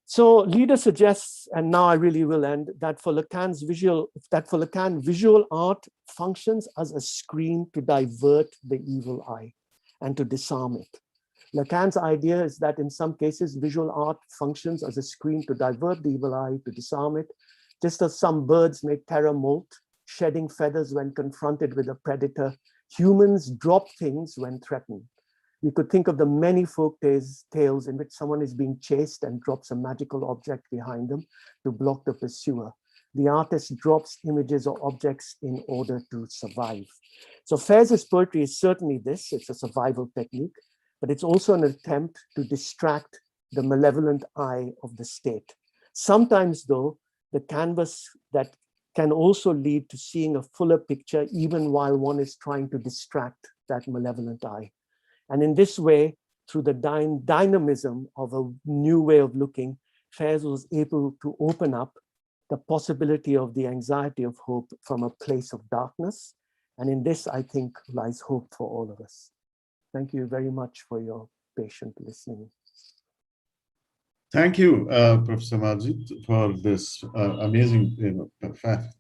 So Leader suggests, and now I really will end, that for Lacan, visual art functions as a screen to divert the evil eye and to disarm it. Lacan's idea is that in some cases, visual art functions as a screen to divert the evil eye, to disarm it, just as some birds make terror molt, shedding feathers when confronted with a predator. Humans drop things when threatened. We could think of the many folk tales in which someone is being chased and drops a magical object behind them to block the pursuer. The artist drops images or objects in order to survive. So Fairs' poetry is certainly this, it's a survival technique, but it's also an attempt to distract the malevolent eye of the state. Sometimes though, the canvas that can also lead to seeing a fuller picture even while one is trying to distract that malevolent eye. And in this way, through the dynamism of a new way of looking, Fairs was able to open up the possibility of the anxiety of hope from a place of darkness. And in this, I think, lies hope for all of us. Thank you very much for your patient listening.
Thank you, Professor Majid, for this amazing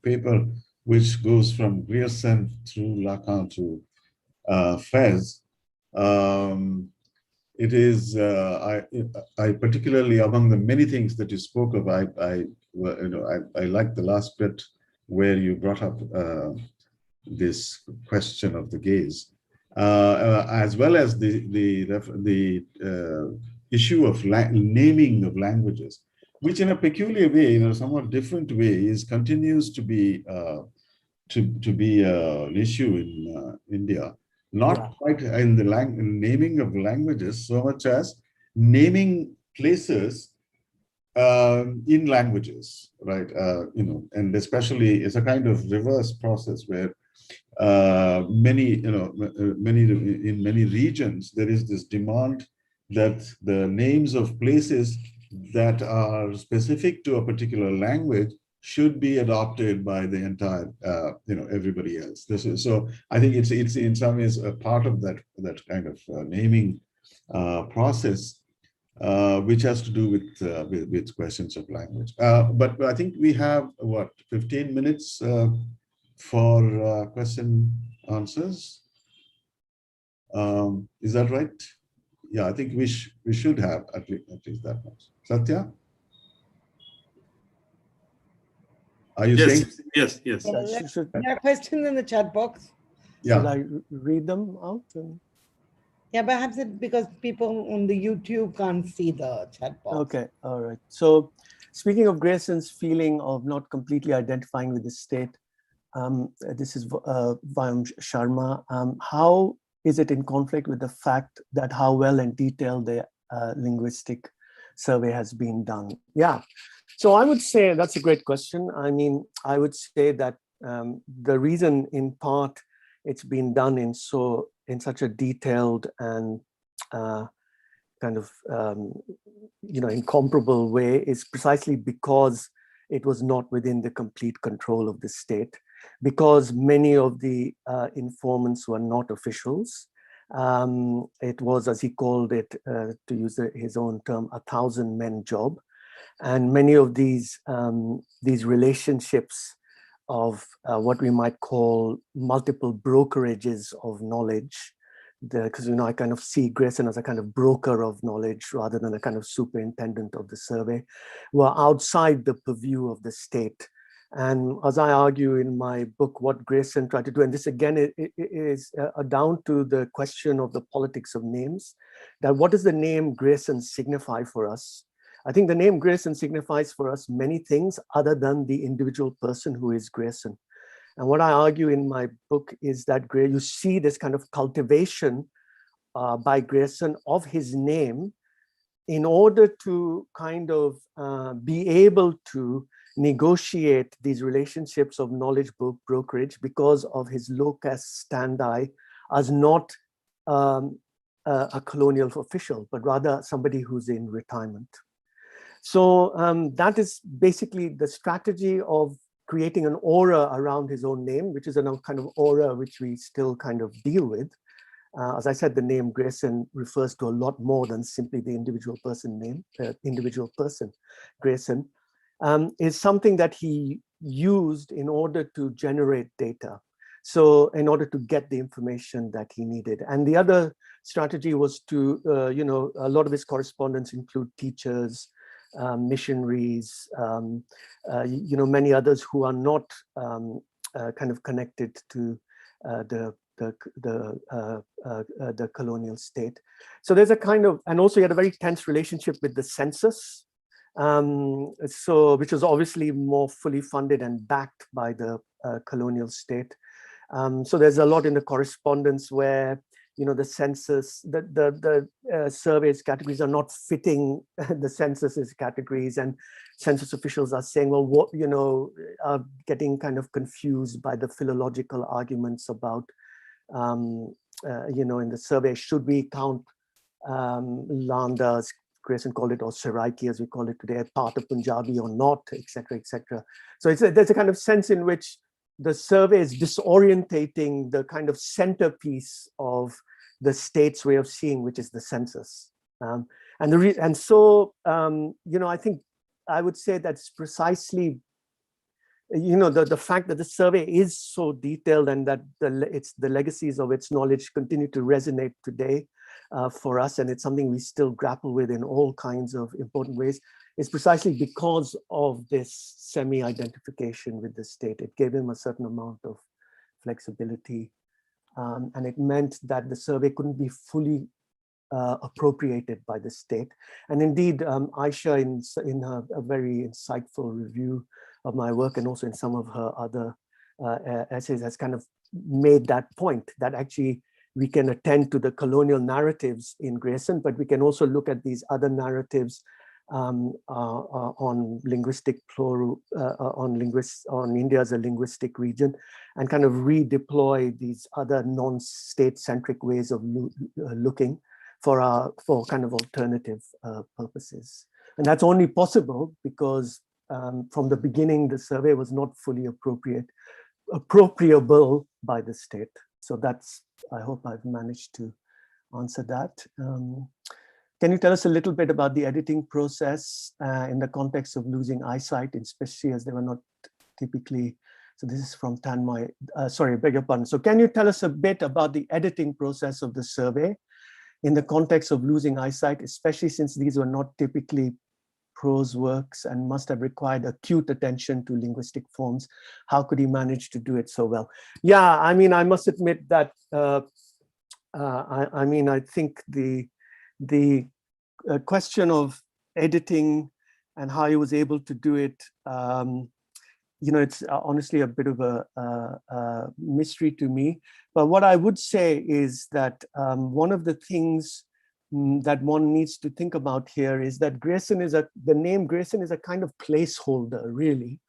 paper, which goes from Grierson through Lacan to Fairs. It is I particularly, among the many things that you spoke of, I like the last bit where you brought up this question of the gaze, as well as the issue of naming of languages, which in a peculiar way, in a somewhat different way, continues to be an issue in India. Not quite in the naming of languages so much as naming places in languages, right? And especially it's a kind of reverse process where in many regions there is this demand that the names of places that are specific to a particular language should be adopted by the entire everybody else. So I think it's in some ways a part of that kind of naming process, which has to do with questions of language. But I think we have 15 minutes for question answers. Is that right? Yeah, I think we should have at least that much. Satya, are you saying?
Yes.
There are questions in the chat box.
Should I read them out?
Yeah, perhaps because people on the YouTube can't see the chat box.
Okay, all right. So speaking of Grayson's feeling of not completely identifying with the state, this is Vayam Sharma. How is it in conflict with the fact that how well and detailed the linguistic survey has been done? Yeah, so I would say that's a great question. I mean, I would say that the reason in part it's been done in such a detailed and kind of incomparable way is precisely because it was not within the complete control of the state, because many of the informants were not officials. It was, as he called it, to use his own term, a 1,000-men job, and many of these relationships of what we might call multiple brokerages of knowledge, because I kind of see Grayson as a kind of broker of knowledge rather than a kind of superintendent of the survey, were outside the purview of the state. And as I argue in my book, what Grayson tried to do, and this again is down to the question of the politics of names, that what does the name Grayson signify for us? I think the name Grayson signifies for us many things other than the individual person who is Grayson. And what I argue in my book is that you see this kind of cultivation by Grayson of his name in order to kind of be able to negotiate these relationships of knowledge brokerage because of his locus standi as not a colonial official, but rather somebody who's in retirement. So that is basically the strategy of creating an aura around his own name, which is a kind of aura which we still kind of deal with. As I said, the name Grayson refers to a lot more than simply the individual person name, individual person Grayson, is something that he used in order to generate data. So in order to get the information that he needed. And the other strategy was to, a lot of his correspondence include teachers, missionaries, many others who are not kind of connected to the colonial state. So there's a kind of, and also he had a very tense relationship with the census, which was obviously more fully funded and backed by the colonial state. So there's a lot in the correspondence where, the census, the survey's categories are not fitting the census's categories, and census officials are saying, well, what, are getting kind of confused by the philological arguments about, in the survey, should we count Landa, as Grayson called it, or Saraiki as we call it today, part of Punjabi or not, etc., etc. So there's a kind of sense in which the survey is disorientating the kind of centerpiece of the state's way of seeing, which is the census. I think I would say that's precisely, the fact that the survey is so detailed and that the legacies of its knowledge continue to resonate today for us, and it's something we still grapple with in all kinds of important ways, is precisely because of this semi-identification with the state. It gave him a certain amount of flexibility, and it meant that the survey couldn't be fully appropriated by the state. And indeed, Aisha, in her a very insightful review of my work, and also in some of her other essays, has kind of made that point, that actually we can attend to the colonial narratives in Grayson, but we can also look at these other narratives on linguistic plural, on India as a linguistic region, and kind of redeploy these other non-state-centric ways of looking for kind of alternative purposes. And that's only possible because from the beginning, the survey was not fully appropriable by the state. So that's, I hope I've managed to answer that. Can you tell us a little bit about the editing process in the context of losing eyesight, especially as they were not typically, so this is from Tanmay, sorry, beg your pardon. So can you tell us a bit about the editing process of the survey in the context of losing eyesight, especially since these were not typically prose works and must have required acute attention to linguistic forms? How could he manage to do it so well? Yeah, I mean, I must admit that, I think the question of editing and how he was able to do it, it's honestly a bit of a mystery to me. But what I would say is that one of the things that one needs to think about here is that the name Grayson is a kind of placeholder, really,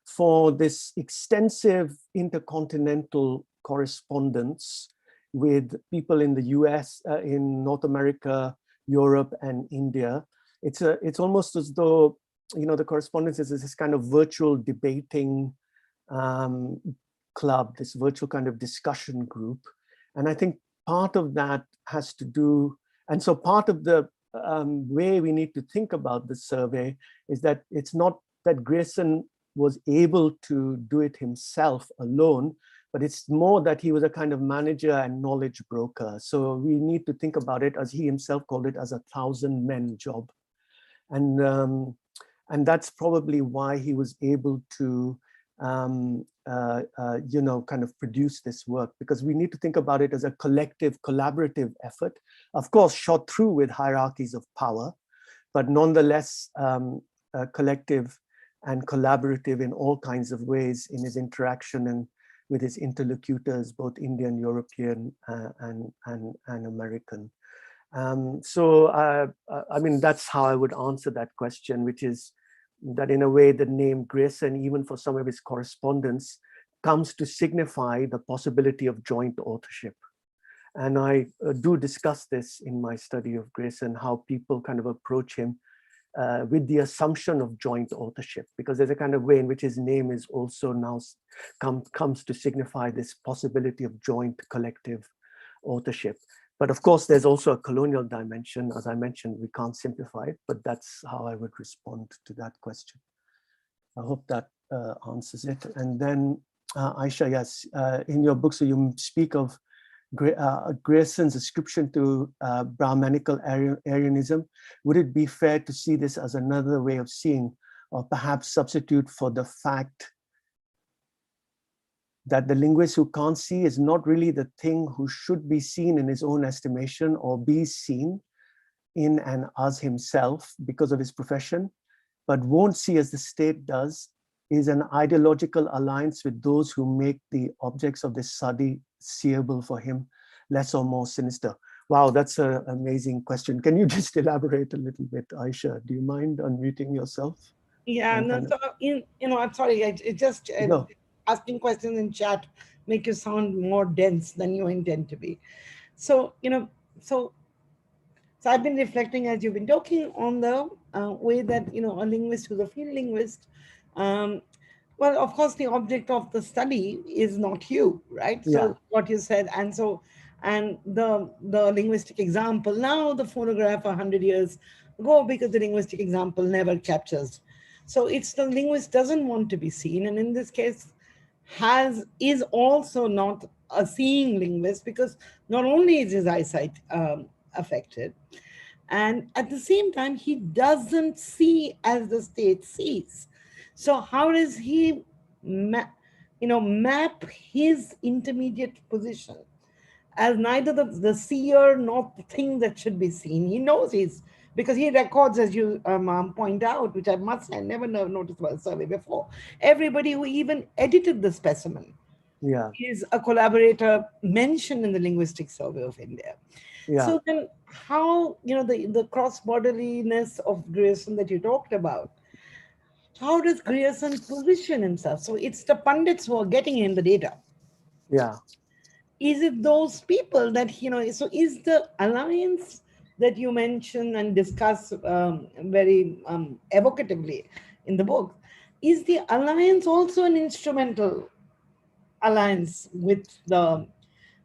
for this extensive intercontinental correspondence with people in the US, in North America, Europe, and India. It's almost as though, the correspondence is this kind of virtual debating club, this virtual kind of discussion group. And I think part of that has to do, and so part of the way we need to think about the survey is that it's not that Grayson was able to do it himself alone, but it's more that he was a kind of manager and knowledge broker. So we need to think about it, as he himself called it, as a 1,000-men job. And that's probably why he was able to, kind of produce this work, because we need to think about it as a collective, collaborative effort, of course, shot through with hierarchies of power, but nonetheless collective and collaborative in all kinds of ways in his interaction and with his interlocutors, both Indian, European, and American. I mean, that's how I would answer that question, which is that in a way the name Grayson, even for some of his correspondence, comes to signify the possibility of joint authorship. And I do discuss this in my study of Grayson, how people kind of approach him with the assumption of joint authorship, because there's a kind of way in which his name is also now comes to signify this possibility of joint collective authorship. But of course, there's also a colonial dimension. As I mentioned, we can't simplify it, but that's how I would respond to that question. I hope that answers it. And then Aisha, yes, in your book, so you speak of Grayson's ascription to Brahmanical Aryanism. Would it be fair to see this as another way of seeing, or perhaps substitute for the fact that the linguist who can't see is not really the thing who should be seen in his own estimation or be seen in and as himself because of his profession, but won't see as the state does, is an ideological alliance with those who make the objects of this study seeable for him, less or more sinister? Wow, that's an amazing question. Can you just elaborate a little bit, Aisha? Do you mind unmuting yourself?
Yeah, no, so I'm sorry, it just
No.
asking questions in chat make you sound more dense than you intend to be. So, so I've been reflecting as you've been talking on the way that, a linguist who's a field linguist, um, well, of course, the object of the study is not you, right?
Yeah.
So what you said, and the linguistic example, now the phonograph 100 years ago, because the linguistic example never captures. So it's the linguist doesn't want to be seen, and in this case, is also not a seeing linguist, because not only is his eyesight affected, and at the same time, he doesn't see as the state sees. So how does he map his intermediate position as neither the seer nor the thing that should be seen? He knows because he records, as you point out, which I must say I never noticed about a survey before. Everybody who even edited the specimen is a collaborator mentioned in the Linguistic Survey of India.
Yeah.
So then how, the cross-borderliness of Grierson that you talked about, how does Grierson position himself? So it's the pundits who are getting him the data.
Yeah.
Is it those people that, so is the alliance that you mention and discuss very evocatively in the book, is the alliance also an instrumental alliance with the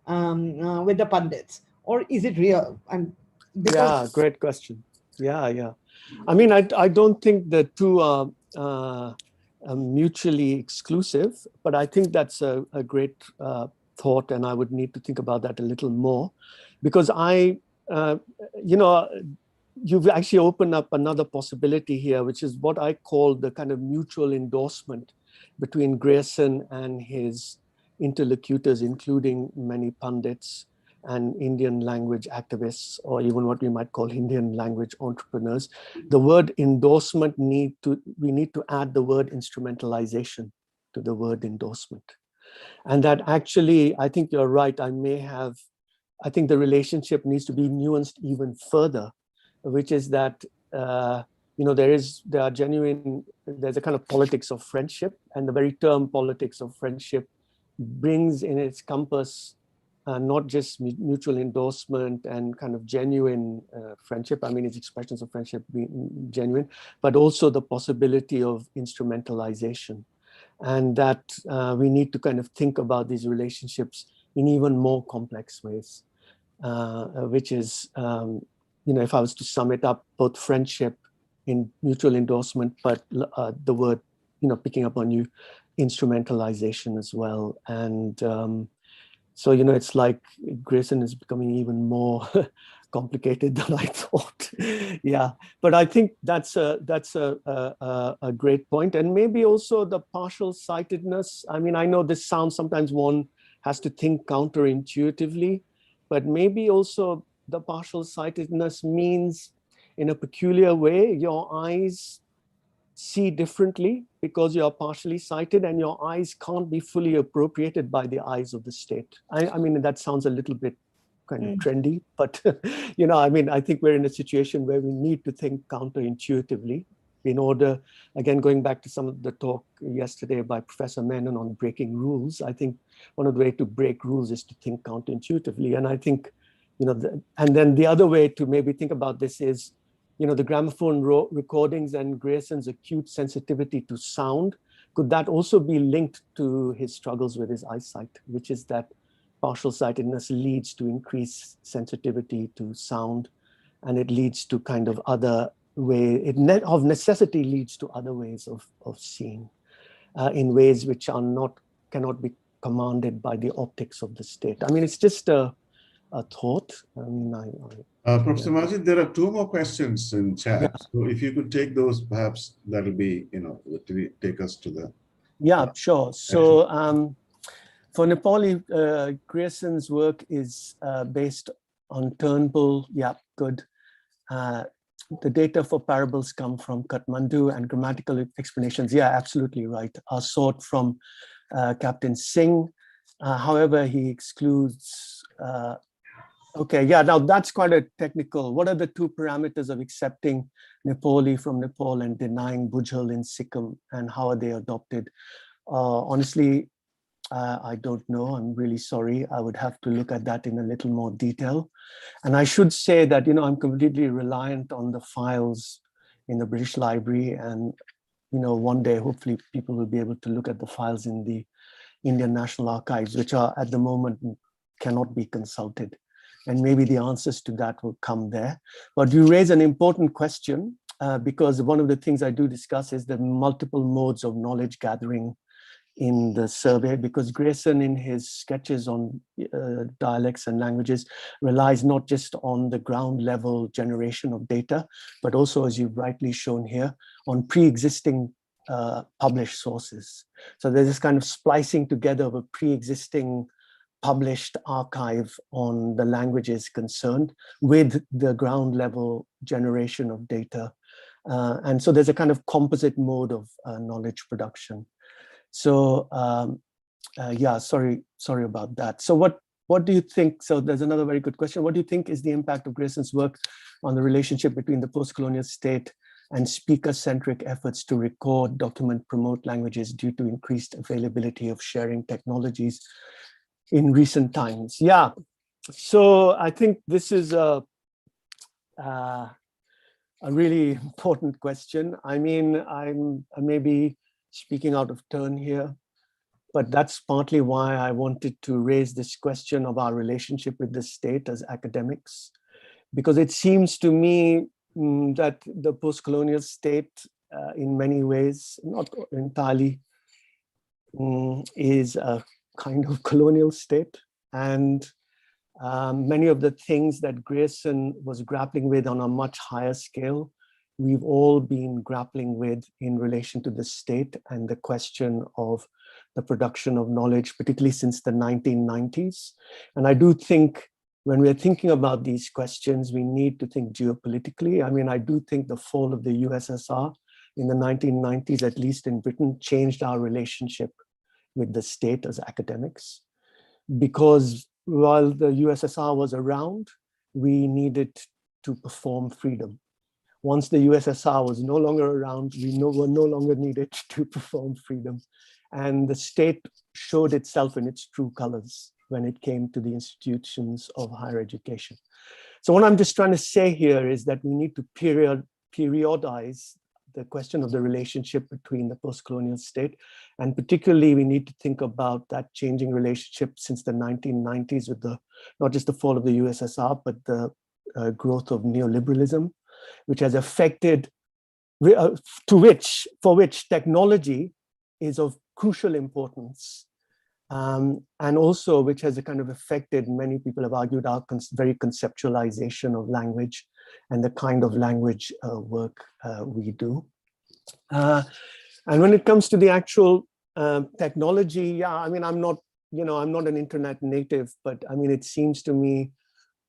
pundits, or is it real? And
yeah, great question. Yeah. I mean, I don't think the two are mutually exclusive, but I think that's a great thought, and I would need to think about that a little more, because you've actually opened up another possibility here, which is what I call the kind of mutual endorsement between Grierson and his interlocutors, including many pundits and Indian language activists, or even what we might call Indian language entrepreneurs. The word endorsement we need to add the word instrumentalization to the word endorsement. And that actually, I think you're right, I think the relationship needs to be nuanced even further, which is that there's a kind of politics of friendship, and the very term politics of friendship brings in its compass not just mutual endorsement and kind of genuine friendship. I mean, it's expressions of friendship being genuine, but also the possibility of instrumentalization, and that we need to kind of think about these relationships in even more complex ways, which is, if I was to sum it up, both friendship in mutual endorsement, but the word, picking up on you, instrumentalization as well. And so, it's like Grierson is becoming even more complicated than I thought. Yeah, but I think that's a great point. And maybe also the partial sightedness. I mean, I know this sounds, sometimes one has to think counterintuitively, but maybe also the partial sightedness means, in a peculiar way, your eyes see differently because you're partially sighted, and your eyes can't be fully appropriated by the eyes of the state. I mean, that sounds a little bit kind of trendy, but I mean, I think we're in a situation where we need to think counterintuitively in order, again, going back to some of the talk yesterday by Professor Menon on breaking rules. I think one of the ways to break rules is to think counterintuitively. And I think, and then the other way to maybe think about this is, the gramophone recordings and Grierson's acute sensitivity to sound, could that also be linked to his struggles with his eyesight, which is that partial sightedness leads to increased sensitivity to sound, and it leads to kind of other way, of necessity leads to other ways of seeing in ways which cannot be commanded by the optics of the state. I mean, it's just a thought. I mean,
Professor Majid, there are two more questions in chat. Yeah. So if you could take those, perhaps that'll be, to take us to the...
Yeah, sure. So for Nepali, Grierson's work is based on Turnbull. Yeah, good. the data for parables come from Kathmandu, and grammatical explanations, yeah, absolutely right, are sought from Captain Singh. However, he excludes, okay, yeah, now that's quite a technical. What are the two parameters of accepting Nepali from Nepal and denying Bujhal in Sikkim, and how are they adopted? Honestly, I don't know. I'm really sorry. I would have to look at that in a little more detail. And I should say that, you know, I'm completely reliant on the files in the British Library, and, you know, one day, hopefully people will be able to look at the files in the Indian National Archives, which are at the moment cannot be consulted. And maybe the answers to that will come there. But you raise an important question, because one of the things I do discuss is the multiple modes of knowledge gathering in the survey, because Grayson in his sketches on dialects and languages relies not just on the ground level generation of data, but also, as you've rightly shown here, on pre-existing published sources. So there's this kind of splicing together of a pre-existing published archive on the languages concerned with the ground level generation of data. And so there's a kind of composite mode of knowledge production. So yeah, sorry about that. So what do you think? So there's another very good question. What do you think is the impact of Grayson's work on the relationship between the post-colonial state and speaker-centric efforts to record, document, promote languages due to increased availability of sharing technologies in recent times? Yeah, so I think this is a really important question. I mean, I may be speaking out of turn here, but that's partly why I wanted to raise this question of our relationship with the state as academics, because it seems to me that the post-colonial state, in many ways, not entirely, is a kind of colonial state. And many of the things that Grayson was grappling with on a much higher scale, we've all been grappling with in relation to the state and the question of the production of knowledge, particularly since the 1990s. And I do think when we're thinking about these questions, we need to think geopolitically. I mean, I do think the fall of the USSR in the 1990s, at least in Britain, changed our relationship with the state as academics, because while the USSR was around, we needed to perform freedom. Once the USSR was no longer around, we were no longer needed to perform freedom. And the state showed itself in its true colors when it came to the institutions of higher education. So what I'm just trying to say here is that we need to periodize the question of the relationship between the post-colonial state. And particularly, we need to think about that changing relationship since the 1990s with not just the fall of the USSR, but the growth of neoliberalism, which has affected, for which technology is of crucial importance. And also which has a kind of affected, many people have argued, our very conceptualization of language and the kind of language work we do. And when it comes to the actual technology, yeah, I mean, I'm not an internet native, but I mean, it seems to me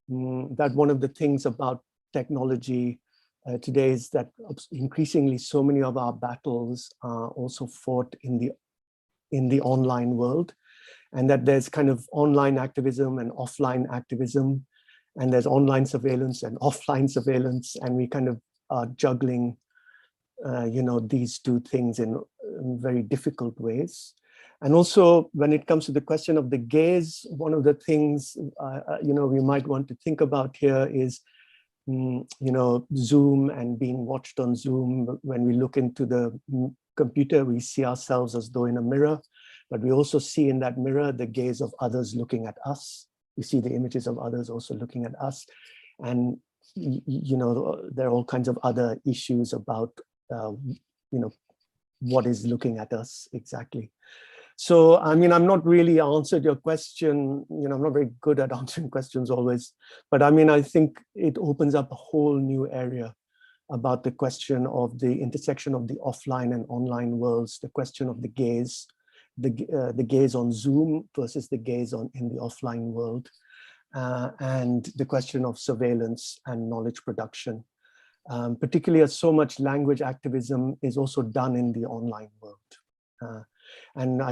that one of the things about technology today is that increasingly so many of our battles are also fought in the online world, and that there's kind of online activism and offline activism, and there's online surveillance and offline surveillance, and we kind of are juggling these two things in very difficult ways. And also when it comes to the question of the gaze, one of the things we might want to think about here is Zoom and being watched on Zoom. When we look into the computer, we see ourselves as though in a mirror, but we also see in that mirror the gaze of others looking at us. We see the images of others also looking at us. And there are all kinds of other issues about what is looking at us exactly. So, I mean, I'm not really answered your question. I'm not very good at answering questions always, but I mean, I think it opens up a whole new area about the question of the intersection of the offline and online worlds, the question of the gaze, the gaze on Zoom versus the gaze in the offline world, and the question of surveillance and knowledge production. particularly as so much language activism is also done in the online world. And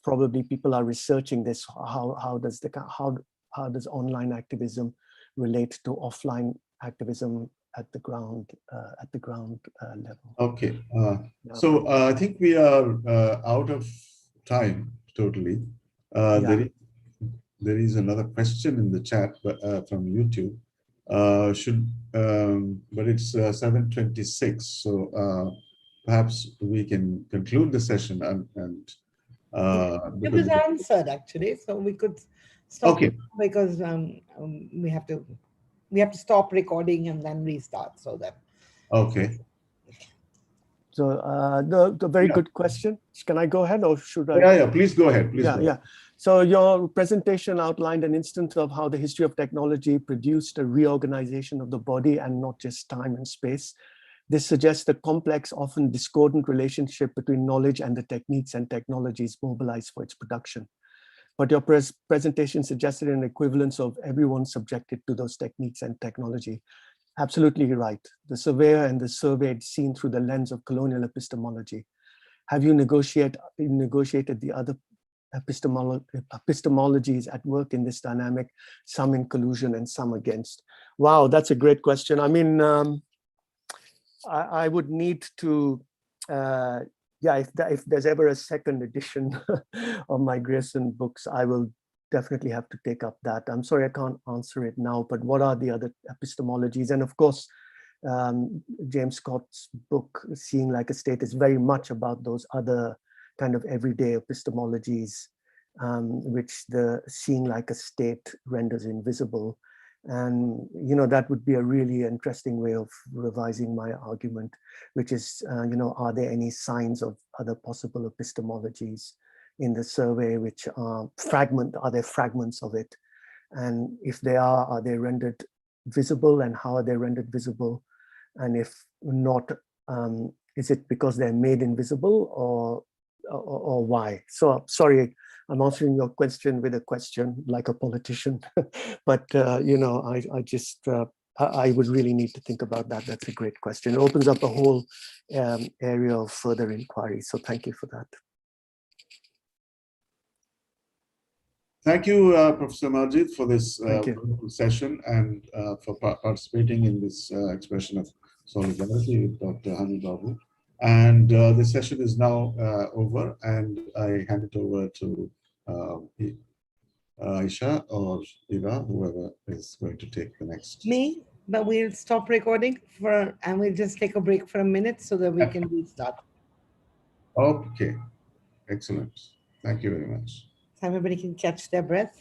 probably people are researching this. How does online activism relate to offline activism at the ground level?
Okay, so I think we are out of time totally. There is another question in the chat from YouTube. But it's 7:26, so perhaps we can conclude the session and
it was answered actually, so we could stop because we have to stop recording and then restart, so that.
Okay.
So the very good question. Can I go ahead or should I?
Yeah, please go ahead. Please go ahead.
So your presentation outlined an instance of how the history of technology produced a reorganization of the body and not just time and space. This suggests the complex, often discordant relationship between knowledge and the techniques and technologies mobilized for its production. But your presentation suggested an equivalence of everyone subjected to those techniques and technology. Absolutely right. The surveyor and the surveyed seen through the lens of colonial epistemology. Have you negotiated the other epistemologies at work in this dynamic, some in collusion and some against? Wow, that's a great question. I mean, I would need to, if there's ever a second edition of my Grierson books, I will definitely have to take up that. I'm sorry, I can't answer it now, but what are the other epistemologies? And of course, James Scott's book, Seeing Like a State, is very much about those other kind of everyday epistemologies, which the seeing like a state renders invisible. And, that would be a really interesting way of revising my argument, which is, are there any signs of other possible epistemologies in the survey, which are there fragments of it? And if they are they rendered visible, and how are they rendered visible? And if not, is it because they're made invisible, or why? So sorry, I'm answering your question with a question like a politician, but I would really need to think about that. That's a great question. It opens up a whole area of further inquiry. So thank you for that.
Thank you, Professor Marjid, for this wonderful session and for participating in this expression of solidarity with Dr. Hany Babu. And the session is now over, and I hand it over to Aisha or Ira, whoever is going to take the next.
Me, but we'll stop recording and we'll just take a break for a minute so that we can restart.
Okay, excellent. Thank you very much.
So everybody can catch their breath.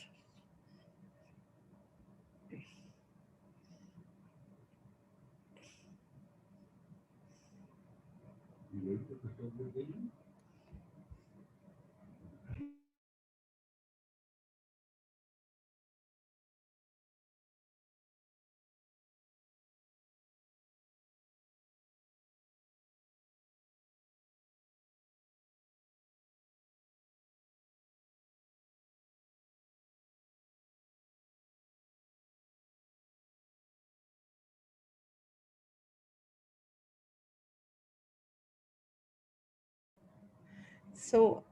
So,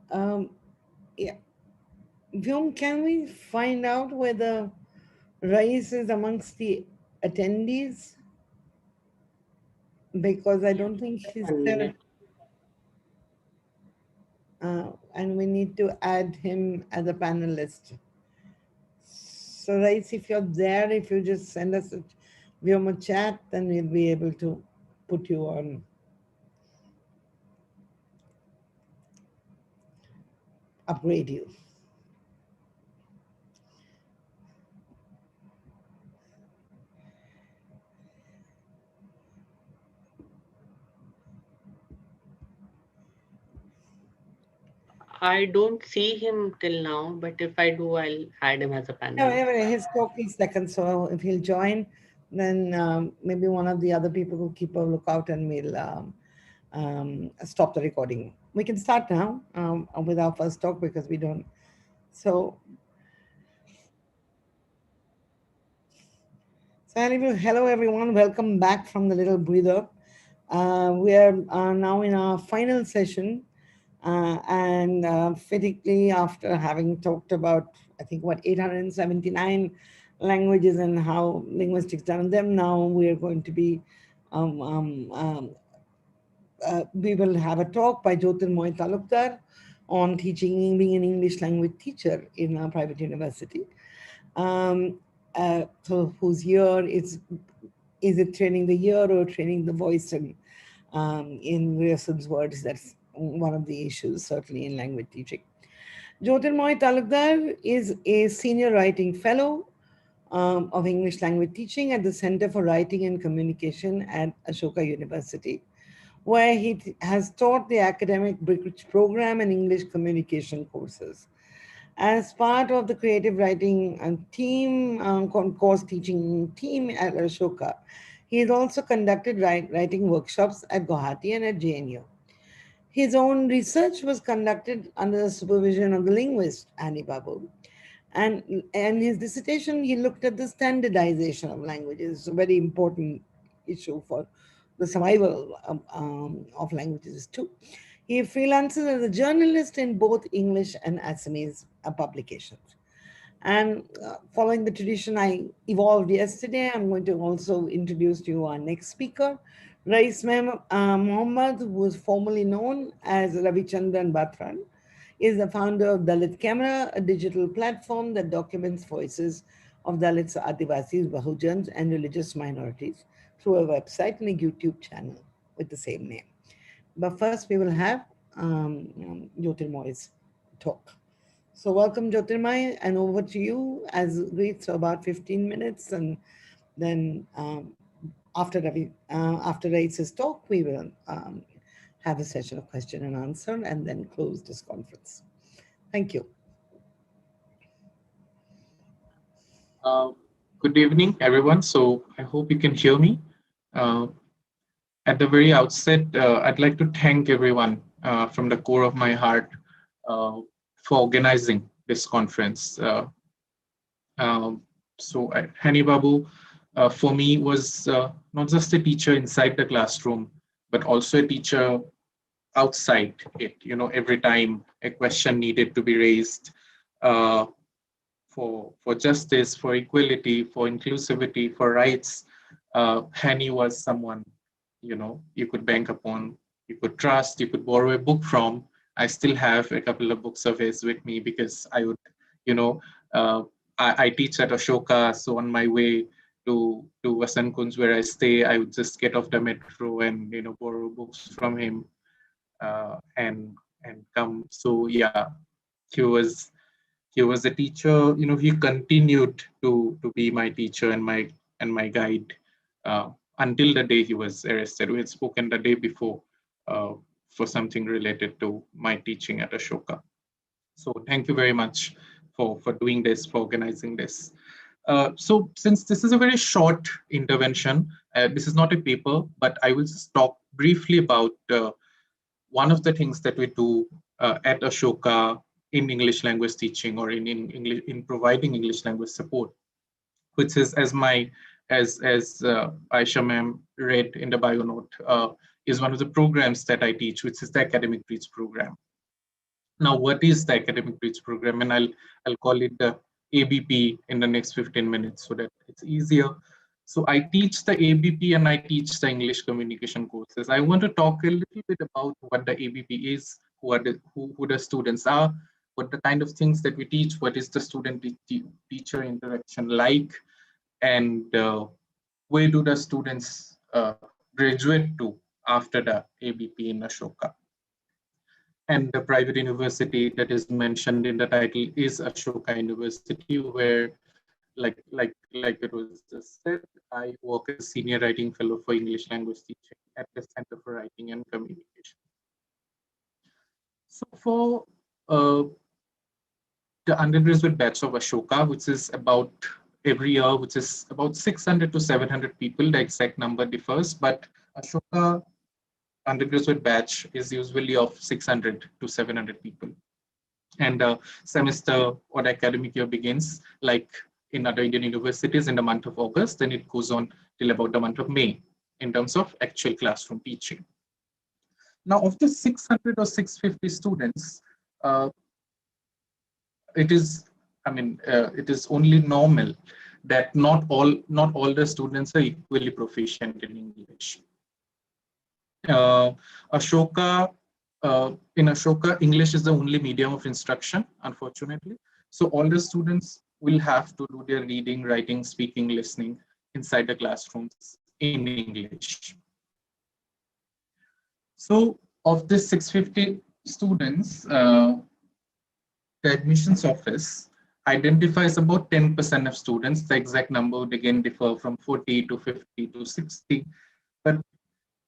yeah, Vyom, can we find out whether Rais is amongst the attendees? Because I don't think he's there. And we need to add him as a panelist. So, Rais, if you're there, if you just send us a chat, then we'll be able to put you on. Upgrade you.
I don't see him till now, but if I do, I'll add him as a panelist.
No, anyway, his talk is second, so if he'll join, then maybe one of the other people will keep a lookout and we'll stop the recording. We can start now with our first talk because we don't. So So hello everyone, welcome back from the little breather. We are now in our final session, and fittingly, after having talked about, I think, 879 languages and how linguistics done them, now we are going to be, we will have a talk by Jyotirmoy Talukdar on being an English language teacher in a private university. So whose year is it training the ear or training the voice? And in Grierson's words, that's one of the issues, certainly in language teaching. Jyotirmoy Talukdar is a senior writing fellow of English language teaching at the Center for Writing and Communication at Ashoka University, where he has taught the academic bridge program and English communication courses. As part of the creative writing team, course teaching team at Ashoka, he has also conducted writing workshops at Guwahati and at JNU. His own research was conducted under the supervision of the linguist Hany Babu. And his dissertation, he looked at the standardization of languages, a very important issue for the survival of languages too. He freelances as a journalist in both English and Assamese publications. And following the tradition I evolved yesterday, I'm going to also introduce to you our next speaker, Rais Mohammed, who is formerly known as Ravichandran Batran, is the founder of Dalit Camera, a digital platform that documents voices of Dalits, Adivasis, Bahujans, and religious minorities through a website and a YouTube channel with the same name. But first, we will have Jyotirmoy's talk. So welcome, Jyotirmoy, and over to you as agreed. So about 15 minutes, and then after Rais's talk, we will have a session of question and answer, and then close this conference. Thank you.
Good evening, everyone. So I hope you can hear me. At the very outset, I'd like to thank everyone from the core of my heart for organizing this conference. Hany Babu, for me, was not just a teacher inside the classroom, but also a teacher outside it. You know, every time a question needed to be raised for justice, for equality, for inclusivity, for rights, Hany was someone, you know, you could bank upon, you could trust, you could borrow a book from. I still have a couple of books of his with me because I would, you know, I teach at Ashoka, so on my way to Vasant Kunj where I stay, I would just get off the metro and, you know, borrow books from him and come. So yeah, he was a teacher. You know, he continued to be my teacher and my guide until the day he was arrested. We had spoken the day before for something related to my teaching at Ashoka. So thank you very much for doing this, for organizing this. So since this is a very short intervention, this is not a paper, but I will just talk briefly about one of the things that we do at Ashoka in English language teaching or in providing English language support, which is as Aisha ma'am read in the bio note, is one of the programs that I teach, which is the Academic Bridge program. Now, what is the Academic Bridge program? And I'll call it the ABP in the next 15 minutes so that it's easier. So I teach the ABP and I teach the English communication courses. I want to talk a little bit about what the ABP is, who the students are, what the kind of things that we teach, what is the student-teacher interaction like, and where do the students graduate to after the ABP in Ashoka. And the private university that is mentioned in the title is Ashoka University, where, like it was just said, I work as a senior writing fellow for English language teaching at the Center for Writing and Communication. So for the undergraduate batch of Ashoka, which is about every year, which is about 600 to 700 people, the exact number differs, but Ashoka undergraduate batch is usually of 600 to 700 people. And the semester or the academic year begins like in other Indian universities in the month of August, then it goes on till about the month of May in terms of actual classroom teaching. Now, of the 600 or 650 students, it is, it is only normal that not all the students are equally proficient in English. Ashoka, in Ashoka, English is the only medium of instruction, unfortunately. So all the students will have to do their reading, writing, speaking, listening inside the classrooms in English. So of this 650 students, the admissions office identifies about 10% of students. The exact number would again differ from 40 to 50 to 60, but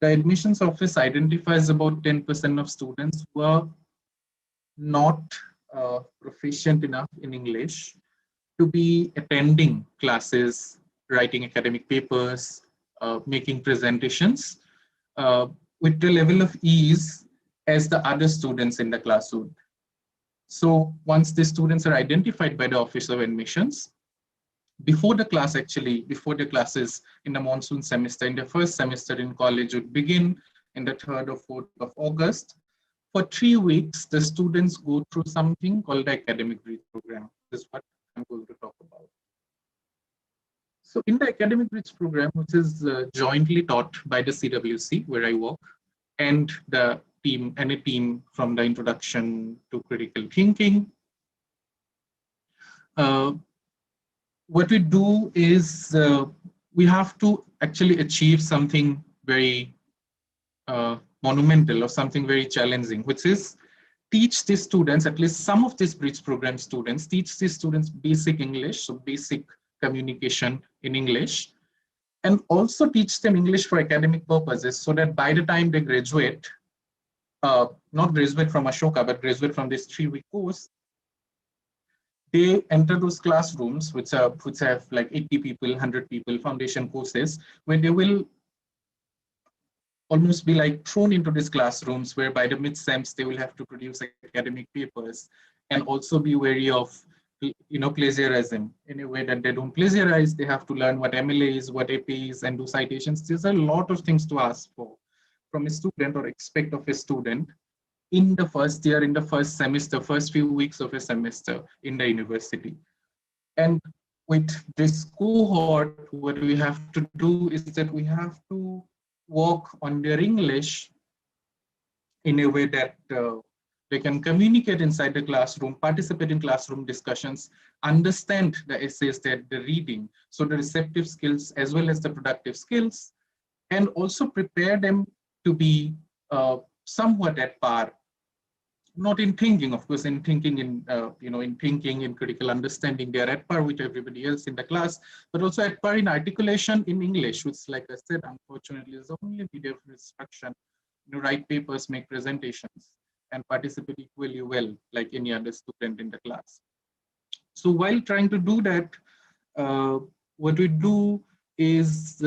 the admissions office identifies about 10% of students who are not proficient enough in English to be attending classes, writing academic papers, making presentations with the level of ease as the other students in the class would. So once the students are identified by the Office of Admissions, before the classes in the monsoon semester, in the first semester in college would begin in the 3rd or 4th of August, for 3 weeks, the students go through something called the Academic Bridge Program. This is what I'm going to talk about. So in the Academic Bridge Program, which is jointly taught by the CWC, where I work, and the team, and a team from the Introduction to Critical Thinking, what we do is we have to actually achieve something very monumental or something very challenging, which is teach these students, at least some of these bridge program students, teach these students basic English, so basic communication in English, and also teach them English for academic purposes, so that by the time they graduate, not graduate from Ashoka, but graduate from this 3-week course, they enter those classrooms, which have like 80 people, 100 people, foundation courses, where they will almost be like thrown into these classrooms, where by the mid-sems they will have to produce academic papers and also be wary of plagiarism, in a way that they don't plagiarize. They have to learn what MLA is, what AP is, and do citations. There's a lot of things to ask for from a student or expect of a student in the first year, in the first semester, first few weeks of a semester in the university. And with this cohort, what we have to do is that we have to work on their English in a way that they can communicate inside the classroom, participate in classroom discussions, understand the essays that they're reading, so the receptive skills as well as the productive skills, and also prepare them to be somewhat at par, not in thinking, of course, in thinking, in thinking, in critical understanding, they're at par with everybody else in the class, but also at par in articulation in English, which, like I said, unfortunately is the only medium of instruction. Write papers, make presentations, and participate equally well like any other student in the class. So while trying to do that, what we do is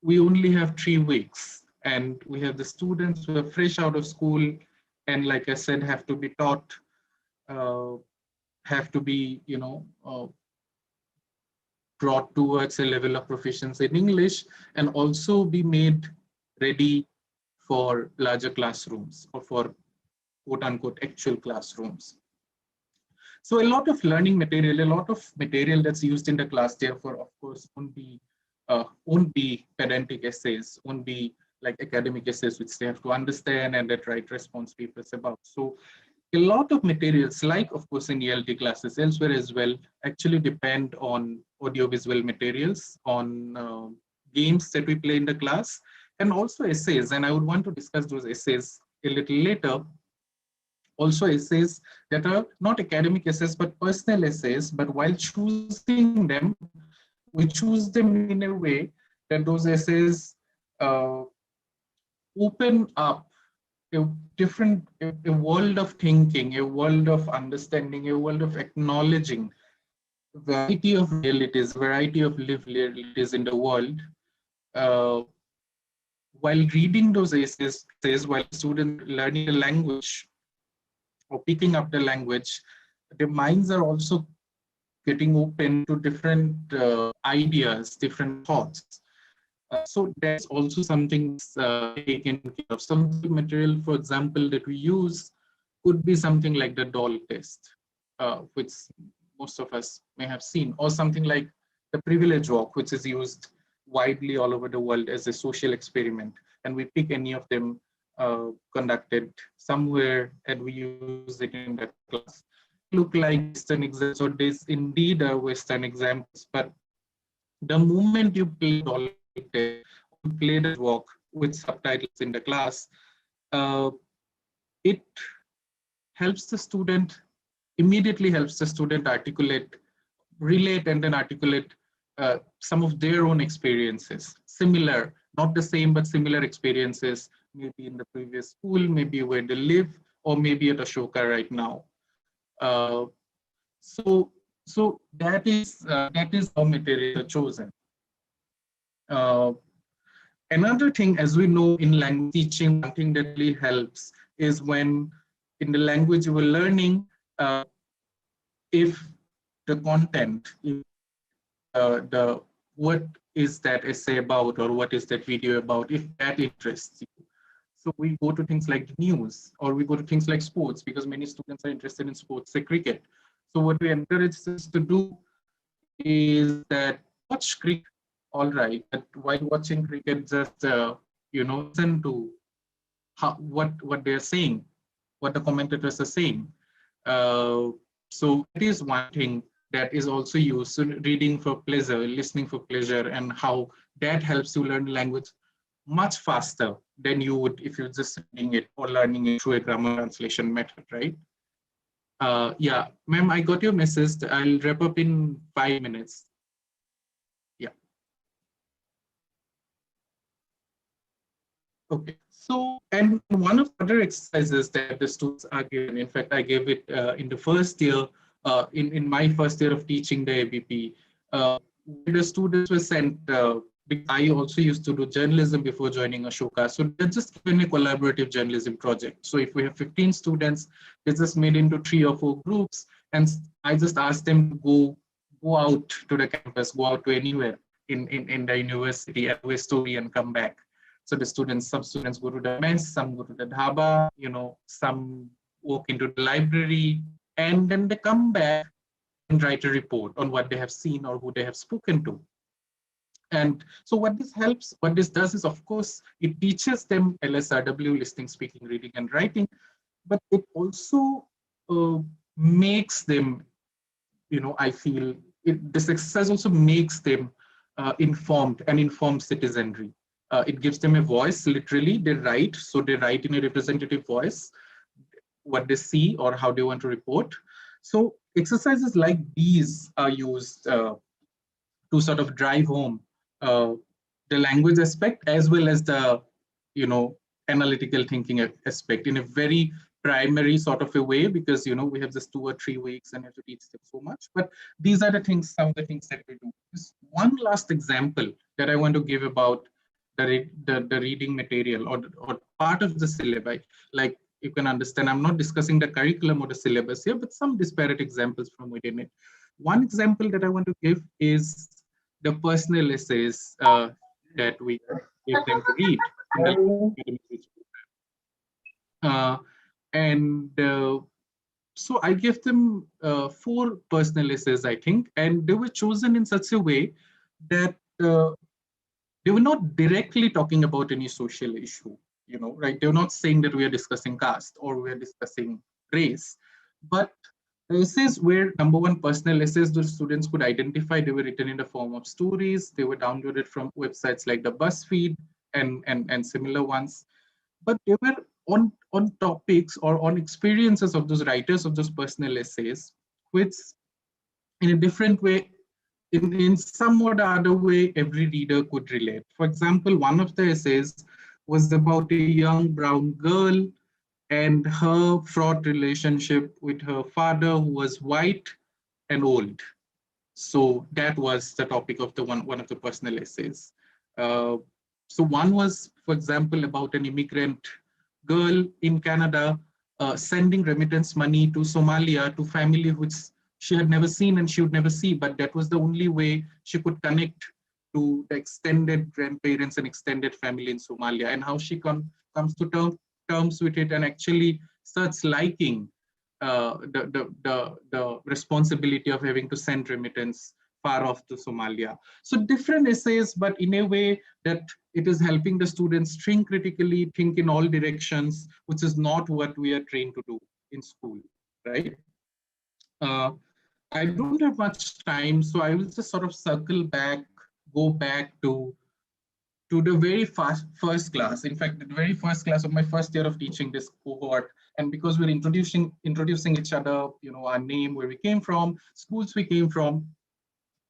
we only have 3 weeks, and we have the students who are fresh out of school, and like I said, have to be taught, have to be, brought towards a level of proficiency in English, and also be made ready for larger classrooms or for quote unquote actual classrooms. So a lot of learning material, a lot of material that's used in the class, therefore, of course, won't be pedantic essays, won't be like academic essays which they have to understand and that write response papers about. So a lot of materials, like of course in ELT classes elsewhere as well, actually depend on audiovisual materials, on games that we play in the class, and also essays. And I would want to discuss those essays a little later. Also essays that are not academic essays, but personal essays. But while choosing them, we choose them in a way that those essays open up a world of thinking, a world of understanding, a world of acknowledging variety of realities, variety of lived realities in the world. While reading those essays, while students learning the language or picking up the language, their minds are also getting open to different ideas, different thoughts. So that's also something taken care of. Some of the material, for example, that we use could be something like the doll test, which most of us may have seen, or something like the privilege walk, which is used widely all over the world as a social experiment. And we pick any of them conducted somewhere and we use it in that class. Look like Western examples, or this indeed are Western examples, but the moment you play doll test, or play the walk with subtitles in the class, it helps the student, immediately helps the student articulate, relate, and then articulate some of their own experiences, similar, not the same, but similar experiences, maybe in the previous school, maybe where they live, or maybe at Ashoka right now. So that is how material are chosen. Another thing, as we know in language teaching, one thing that really helps is when in the language you were learning, if the content, the what is that essay about or what is that video about, if that interests you. So we go to things like the news, or we go to things like sports, because many students are interested in sports, say cricket. So what we encourage students to do is that watch cricket, all right, but while watching cricket, just listen to what they're saying, what the commentators are saying. So it is one thing that is also used, so reading for pleasure, listening for pleasure, and how that helps you learn language much faster than you would if you're just reading it or learning it through a grammar translation method, right? Yeah, ma'am, I got your message. I'll wrap up in 5 minutes. Yeah. Okay. So, and one of the other exercises that the students are given, in fact, I gave it in the first year, in my first year of teaching the ABP, the students were sent, I also used to do journalism before joining Ashoka. So they're just given a collaborative journalism project. So if we have 15 students, they're just made into 3 or 4 groups. And I just asked them to go out to the campus, go out to anywhere in the university, and do a story and come back. So the students, some students go to the mess, some go to the dhaba, some walk into the library, and then they come back and write a report on what they have seen or who they have spoken to. And so what this does is, of course, it teaches them LSRW, listening, speaking, reading, and writing, but it also makes them, I feel, this exercise also makes them informed citizenry. It gives them a voice, literally, they write, so they write in a representative voice, what they see or how they want to report. So exercises like these are used to sort of drive home the language aspect as well as the analytical thinking aspect in a very primary sort of a way, because we have just 2 or 3 weeks and have to teach them so much. But these are some of the things that we do. Just one last example that I want to give about the reading material or part of the syllabi. Like, you can understand, I'm not discussing the curriculum or the syllabus here, but some disparate examples from within it. One example that I want to give is the personal essays that we give them to read in the language program. So I gave them 4 personal essays, I think, and they were chosen in such a way that they were not directly talking about any social issue, right? They were not saying that we are discussing caste or we are discussing race, but the essays were, number one, personal essays the students could identify. They were written in the form of stories. They were downloaded from websites like the BuzzFeed and similar ones. But they were on topics or on experiences of those writers of those personal essays, which in a different way, in some or the other way, every reader could relate. For example, one of the essays was about a young brown girl and her fraught relationship with her father, who was white and old. So that was the topic of the one of the personal essays. So one was, for example, about an immigrant girl in Canada sending remittance money to Somalia to family she had never seen and she would never see, but that was the only way she could connect to the extended grandparents and extended family in Somalia, and how she comes to terms with it and actually starts liking the responsibility of having to send remittance far off to Somalia. So different essays, but in a way that it is helping the students think critically, think in all directions, which is not what we are trained to do in school, right? I don't have much time, so I will just sort of circle back, go back to the very first class. In fact, the very first class of my first year of teaching this cohort. And because we're introducing each other, you know, our name, where we came from, schools we came from.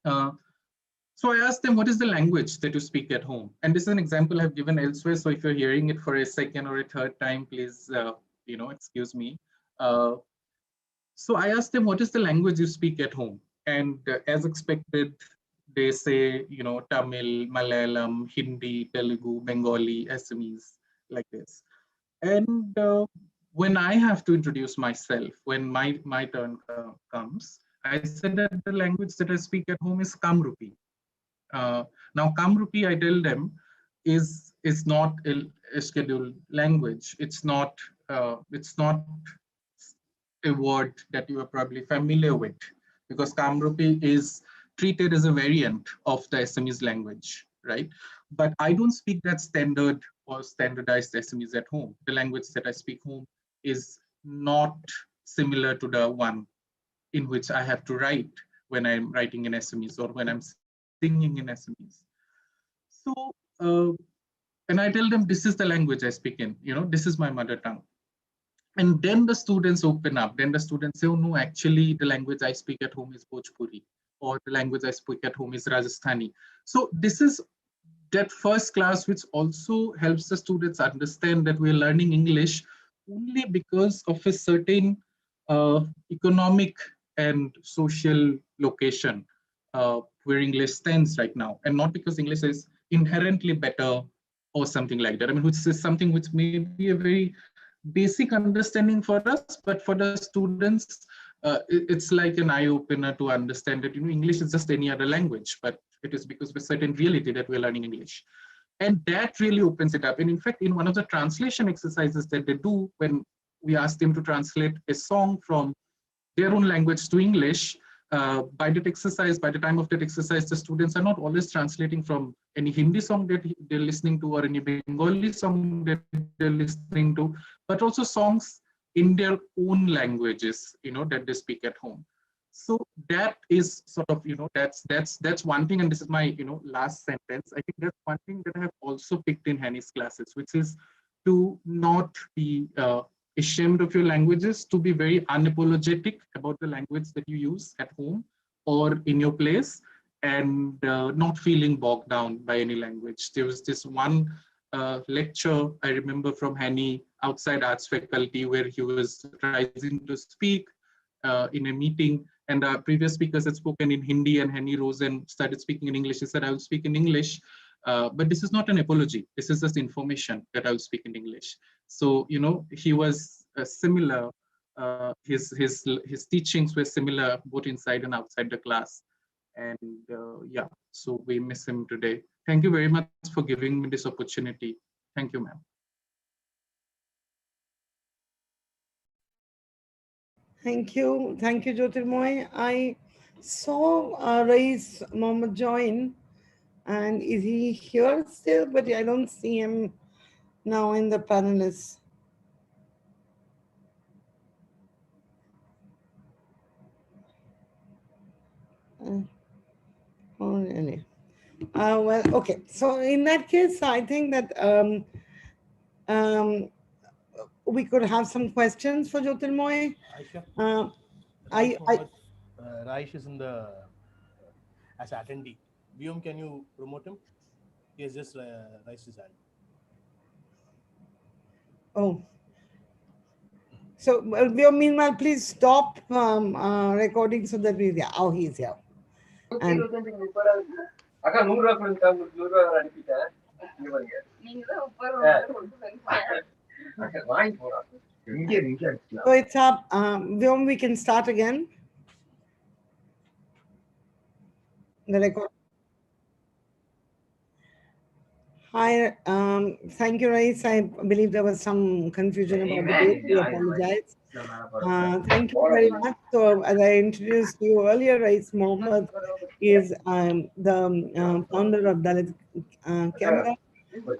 So I asked them, what is the language that you speak at home? And this is an example I've given elsewhere. So if you're hearing it for a second or a third time, please, you know, excuse me. So I asked them, what is the language you speak at home? And as expected, they say, you know, Tamil, Malayalam, Hindi, Telugu, Bengali, Assamese, like this. And when I have to introduce myself, when my turn comes, I said that the language that I speak at home is Kamrupi. Now, Kamrupi, I tell them, is not a scheduled language. It's not a word that you are probably familiar with, because Kamrupi is treated as a variant of the Assamese language, right? But I don't speak that standard or standardized Assamese at home. The language that I speak home is not similar to the one in which I have to write when I'm writing in Assamese or when I'm singing in Assamese. So, and I tell them, this is the language I speak in, you know, this is my mother tongue. And then the students open up. Then the students say, oh no, actually the language I speak at home is Bhojpuri, or the language I speak at home is Rajasthani. So this is that first class, which also helps the students understand that we're learning English only because of a certain economic and social location where English stands right now, and not because English is inherently better or something like that. I mean, which is something which may be a very basic understanding for us, but for the students, it's like an eye-opener to understand that, you know, English is just any other language, but it is because of a certain reality that we're learning English. And that really opens it up. And in fact, in one of the translation exercises that they do, when we ask them to translate a song from their own language to English, by the time of that exercise, the students are not always translating from any Hindi song that they're listening to or any Bengali song that they're listening to, but also songs in their own languages, you know, that they speak at home. So that is sort of, you know, that's one thing. And this is my, you know, last sentence. I think that's one thing that I have also picked in Hany's classes, which is to not be ashamed of your languages, to be very unapologetic about the language that you use at home or in your place, and not feeling bogged down by any language. There was this one lecture I remember from Hany outside arts faculty, where he was rising to speak in a meeting, and previous speakers had spoken in Hindi, and Hany rose and started speaking in English. He said, I will speak in English, but this is not an apology. This is just information that I will speak in English. So, you know, he was similar. His teachings were similar both inside and outside the class. And yeah, so we miss him today. Thank you very much for giving me this opportunity. Thank you, ma'am.
Thank you, Jyotirmoy. I saw Rais Mohammed join, and is he here still? But I don't see him now in the panelists. Oh, really? Well, okay. So in that case, I think that we could have some questions for Jyotirmoy.
Aisha, Raish is in the as attendee. Vyom, can you promote him? He has just raised his hand.
Oh. So, meanwhile, please stop recording so that we, yeah, oh, he's here. And so it's up. Vyom, we can start again. The record. Hi, thank you, Rais. I believe there was some confusion about the date. We apologize. Thank you very much. So, as I introduced you earlier, Rais Mohammed is the founder of Dalit Camera,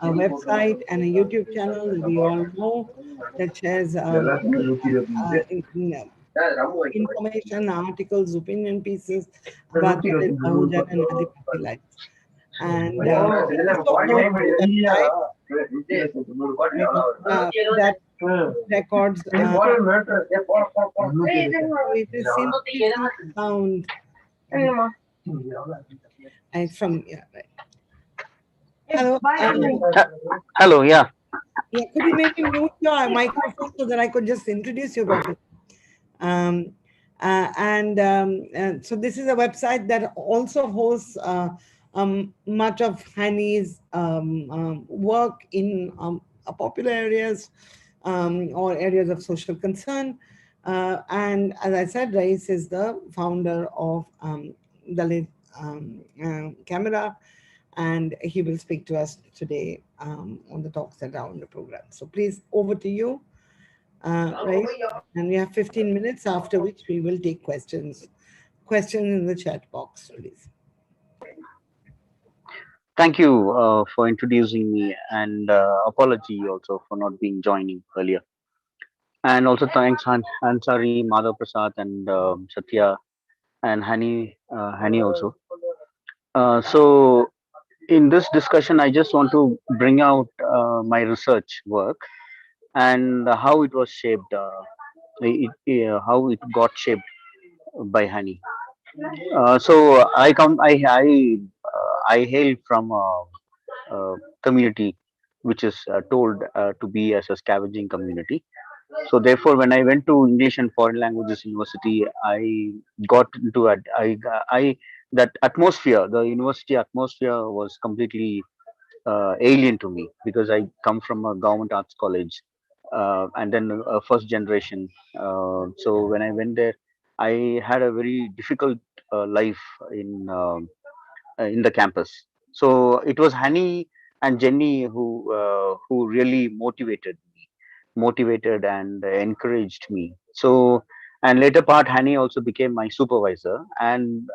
a website and a YouTube channel that we all know that shares information, articles, opinion pieces about Dalit, Bahujan, and Adipati lives. And also hosts a website that records. It seems to sound. It's from yeah, right. Hello.
Hello, yeah.
Yeah, could you maybe mute your microphone so that I could just introduce you properly? Um, and so this is a website that also hosts much of Hany's work in popular areas or areas of social concern. And as I said, Rais is the founder of Dalit Camera, and he will speak to us today on the talks that are on the program. So please, over to you. Right? And we have 15 minutes, after which we will take questions. Questions in the chat box, please.
Thank you for introducing me, and apology also for not being joining earlier. And also thanks Ansari, Madhav Prasad, and Satya, and Hany also. So in this discussion, I just want to bring out my research work and how it was shaped, how it got shaped by Hany. So I hail from a community which is told to be as a scavenging community. So therefore, when I went to English and Foreign Languages University, I got into I that atmosphere, the university atmosphere was completely alien to me because I come from a government arts college and then a first generation. So when I went there, I had a very difficult life in the campus. So it was Hany and Jenny who really motivated and encouraged me. So and later part, Hany also became my supervisor, and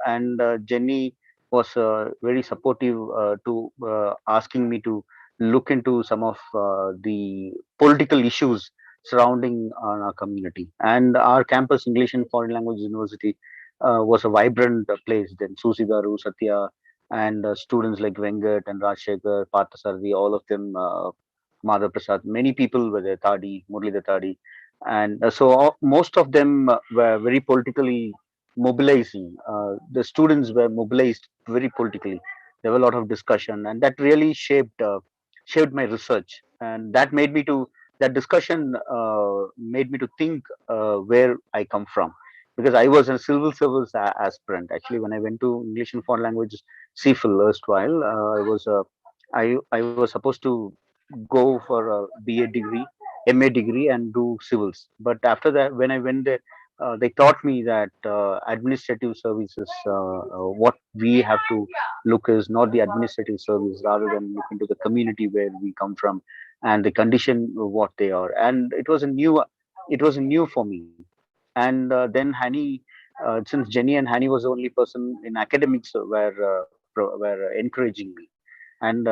Jenny was very supportive to asking me to look into some of the political issues surrounding our community. And our campus, English and Foreign Language University, was a vibrant place. Then Susi Garu, Satya, and students like Vengat and Rajshekhar, Parthasarathi, all of them, Madhav Prasad, many people were there, Tadi, Murli Tadi, and most of them were very politically mobilizing. The students were mobilized very politically. There were a lot of discussion, and that really shaped my research, and that discussion made me to think where I come from, because I was a civil service aspirant. Actually, when I went to English and Foreign Languages CFIL erstwhile, I was supposed to go for a BA degree, MA degree, and do civils. But after that, when I went there, they taught me that administrative services, what we have to look is not the administrative service, rather than look into the community where we come from and the condition what they are. And it was a new for me. And then Hany, since Jenny and Hany was the only person in academics were encouraging me. And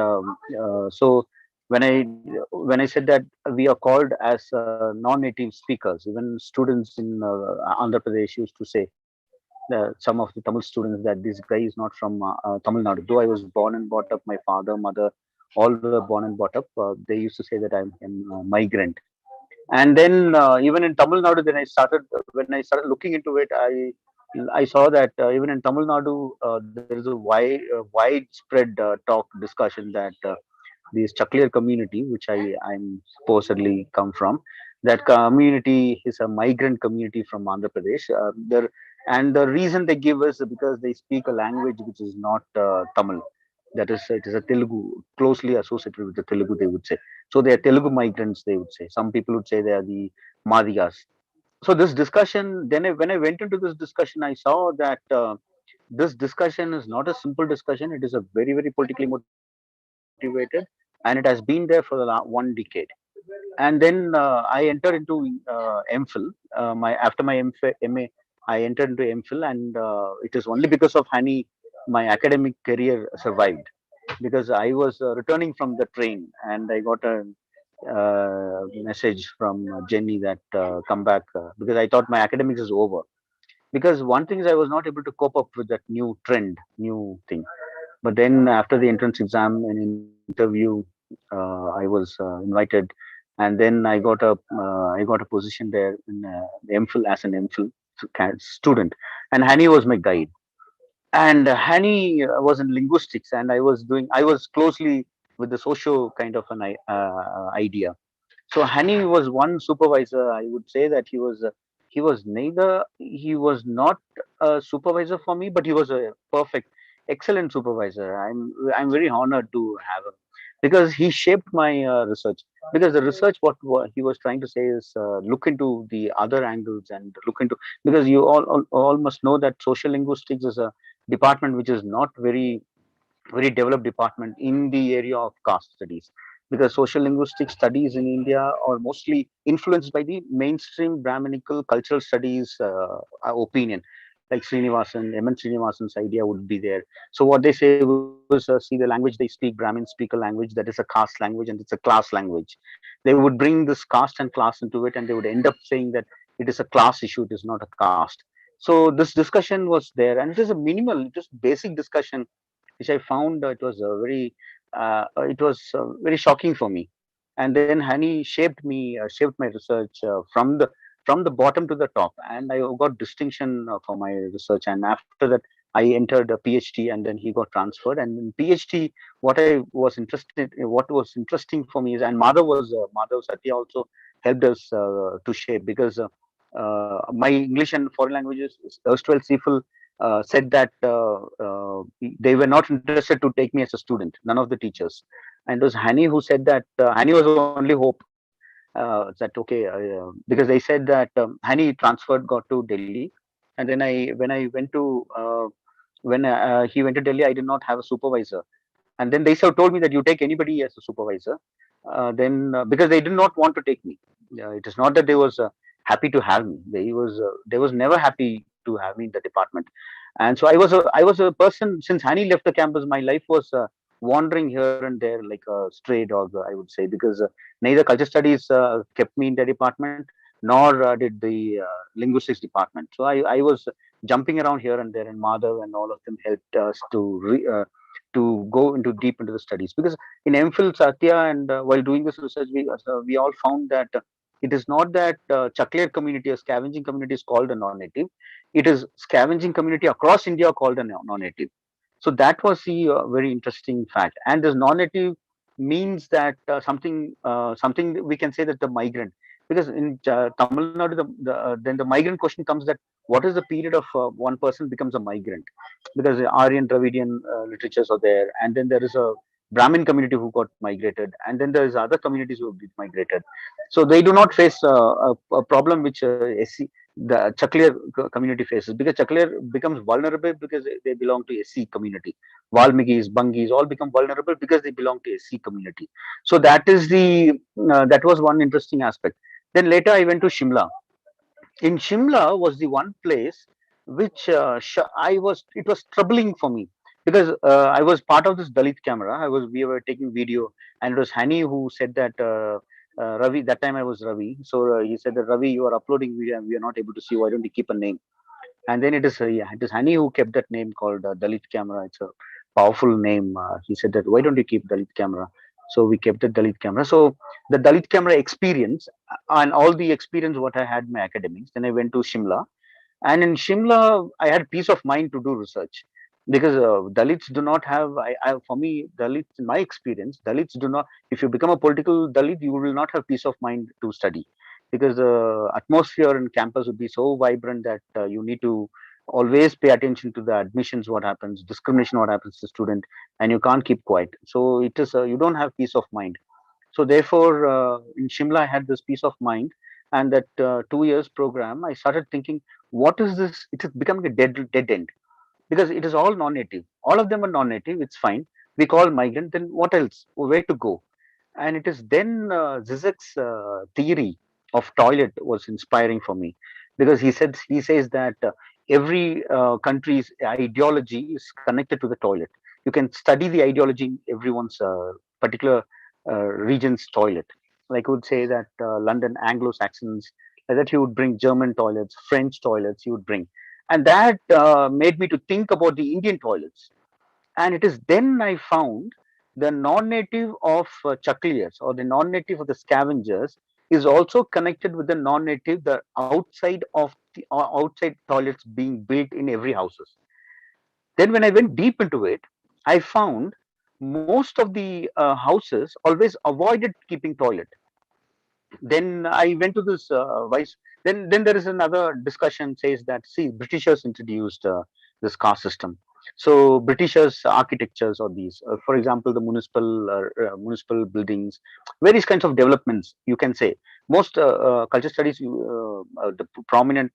so when I said that we are called as non-native speakers, even students in Andhra Pradesh used to say, some of the Tamil students, that this guy is not from Tamil Nadu. Though I was born and brought up, my father, mother, all were born and brought up. They used to say that I'm a migrant. And then even in Tamil Nadu, when I started looking into it, I saw that even in Tamil Nadu, there is a widespread talk discussion that this Chaklier community, which I'm supposedly come from, that community is a migrant community from Andhra Pradesh. And the reason they give is because they speak a language which is not Tamil. That is, it is a Telugu, closely associated with the Telugu, they would say. So they are Telugu migrants, they would say. Some people would say they are the Madhyas. So this discussion, when I went into this discussion, I saw that this discussion is not a simple discussion. It is a very, very politically motivated, and it has been there for the 1 decade. And then I entered into MPhil. After my MA, I entered into MPhil, and it is only because of Hany my academic career survived, because I was returning from the train and I got a message from Jenny that come back, because I thought my academics is over. Because one thing is I was not able to cope up with that new trend, new thing. But then after the entrance exam and interview, I was invited, and then I got a position there in the MPhil as an MPhil student, and Hany was my guide. And Hany was in linguistics, and I was closely with the socio kind of an idea. So Hany was one supervisor. I would say that he was neither, he was not a supervisor for me, but he was a perfect, excellent supervisor. I'm very honored to have him, because he shaped my research. Because the research, what he was trying to say is look into the other angles and look into, because you all must know that social linguistics is a department which is not very developed department in the area of caste studies, because social linguistic studies in India are mostly influenced by the mainstream Brahminical cultural studies opinion, like Srinivasan's idea would be there. So what they say was, see, the language they speak, Brahmin speak a language that is a caste language and it's a class language. They would bring this caste and class into it, and they would end up saying that it is a class issue, it is not a caste. So this discussion was there, and it is a minimal, it is basic discussion, which I found it was very shocking for me. And then Hany shaped my research from the bottom to the top, and I got distinction for my research. And after that, I entered a PhD, and then he got transferred. And in PhD, what was interesting for me is, and Madhav Satya also helped us to shape, because my English and foreign languages erstwhile CFL said that they were not interested to take me as a student, none of the teachers. And it was Hany who said that, Hany was the only hope, that okay, because they said that Hany transferred, got to Delhi, and then when I went to when he went to Delhi, I did not have a supervisor, and then they told me that you take anybody as a supervisor. Then because they did not want to take me, it is not that they was happy to have me. They was never happy to have me in the department. And so I was a person, since Hani left the campus, my life was wandering here and there like a stray dog, I would say, because neither culture studies kept me in the department, nor did the linguistics department. So I was jumping around here and there, and Madhav and all of them helped us to go into deep into the studies. Because in MPhil, Satya, and while doing this research, we all found that it is not that Chakler community or scavenging community is called a non-native. It is scavenging community across India called a non-native. So that was the very interesting fact. And this non-native means that something that we can say that the migrant, because in Tamil Nadu, then the migrant question comes that what is the period of one person becomes a migrant, because the Aryan Dravidian literatures are there, and then there is a Brahmin community who got migrated, and then there is other communities who have been migrated. So they do not face a problem which the Chaklier community faces, because Chaklier becomes vulnerable because they belong to SC community. Valmikis, Bangis all become vulnerable because they belong to SC community. So that was one interesting aspect. Then later I went to Shimla. In Shimla was the one place which it was troubling for me, because I was part of this Dalit camera. We were taking video, and it was Hany who said that Ravi. That time I was Ravi, so he said that, Ravi, you are uploading video and we are not able to see. Why don't you keep a name? And then it is Hany who kept that name called Dalit camera. It's a powerful name. He said that, why don't you keep Dalit camera? So we kept the Dalit camera. So the Dalit camera experience, and all the experience what I had in my academics. Then I went to Shimla, and in Shimla I had peace of mind to do research, because Dalits do not have. For me, Dalits, in my experience, Dalits do not. If you become a political Dalit, you will not have peace of mind to study, because the atmosphere in campus would be so vibrant that you need to always pay attention to the admissions, what happens, discrimination, what happens to student, and you can't keep quiet. So it is you don't have peace of mind. So therefore, in Shimla, I had this peace of mind, and that 2 years program, I started thinking, what is this? It is becoming a dead end. because it is all non-native. All of them are non-native. It's fine. We call migrant. Then what else? Where to go? And it is then Zizek's theory of toilet was inspiring for me, because he says that every country's ideology is connected to the toilet. You can study the ideology in everyone's particular region's toilet. Like I would say that London Anglo-Saxons, that you would bring German toilets, French toilets, you would bring, and that made me to think about the Indian toilets. And it is then I found the non-native of chakliers, or the non-native of the scavengers, is also connected with the non-native, the outside of the outside toilets being built in every houses. Then when I went deep into it, I found most of the houses always avoided keeping toilet. Then I went to this vice. Then there is another discussion says that, see, Britishers introduced this caste system. So Britishers architectures or these, for example, the municipal buildings, various kinds of developments. You can say most culture studies, the prominent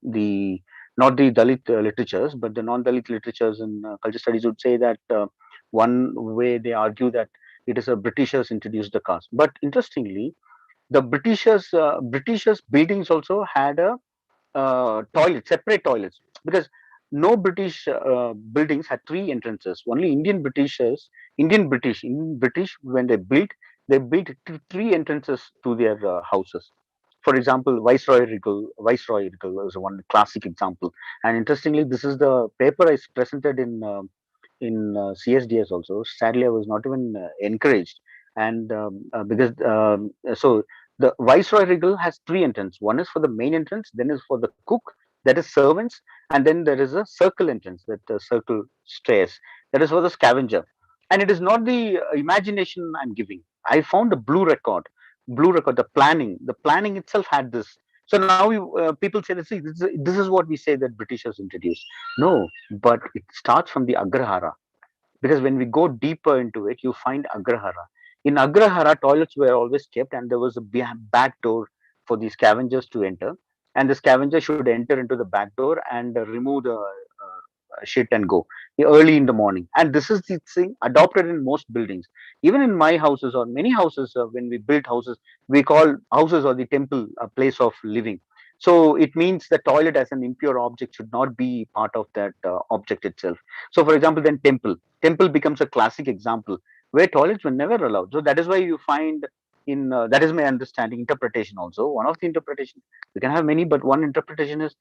the not the Dalit literatures, but the non-Dalit literatures in culture studies would say that one way they argue that it is a Britishers introduced the caste. But interestingly, the Britishers buildings also had a toilet, separate toilets, because no British buildings had three entrances. Only Indian British, when they built three entrances to their houses. For example, Viceroy Regal is one classic example. And interestingly, this is the paper I presented in CSDS also. Sadly, I was not even encouraged, and because so the Viceroy Regal has three entrances. One is for the main entrance, then is for the cook, that is servants, and then there is a circle entrance, that circle stairs, that is for the scavenger. And it is not the imagination I'm giving. I found a blue record, the planning itself had this. So now people say that, see, this is what we say that Britishers introduced. No, but it starts from the Agrahara, because when we go deeper into it, you find Agrahara. In Agrahara, toilets were always kept, and there was a back door for the scavengers to enter, and the scavenger should enter into the back door and remove the shit and go early in the morning. And this is the thing adopted in most buildings. Even in my houses or many houses, when we build houses, we call houses or the temple a place of living. So it means the toilet as an impure object should not be part of that object itself. So, for example, then temple becomes a classic example where toilets were never allowed. So that is why you find in that is my understanding, interpretation also. One of the interpretation, we can have many, but one interpretation is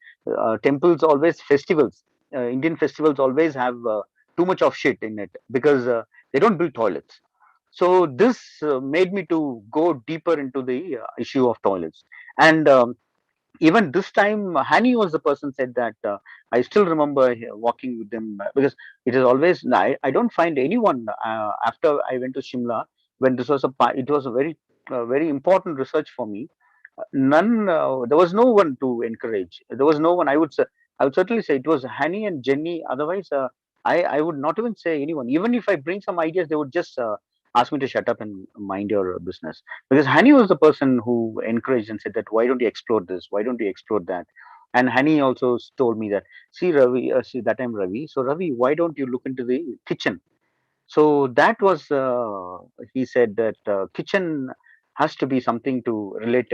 temples always festivals. Indian festivals always have too much of shit in it, because they don't build toilets. So this made me to go deeper into the issue of toilets. And even this time, Hani was the person said that I still remember walking with them, because it is always I don't find anyone after I went to Shimla, when this was it was a very important research for me. None, there was no one to encourage. There was no one. I would certainly say it was Hani and Jenny. Otherwise, I would not even say anyone. Even if I bring some ideas, they would just ask me to shut up and mind your business. Because Hani was the person who encouraged and said that, why don't you explore this? Why don't you explore that? And Hani also told me that, see Ravi, see that time Ravi. So Ravi, why don't you look into the kitchen? So that was he said that kitchen has to be something to relate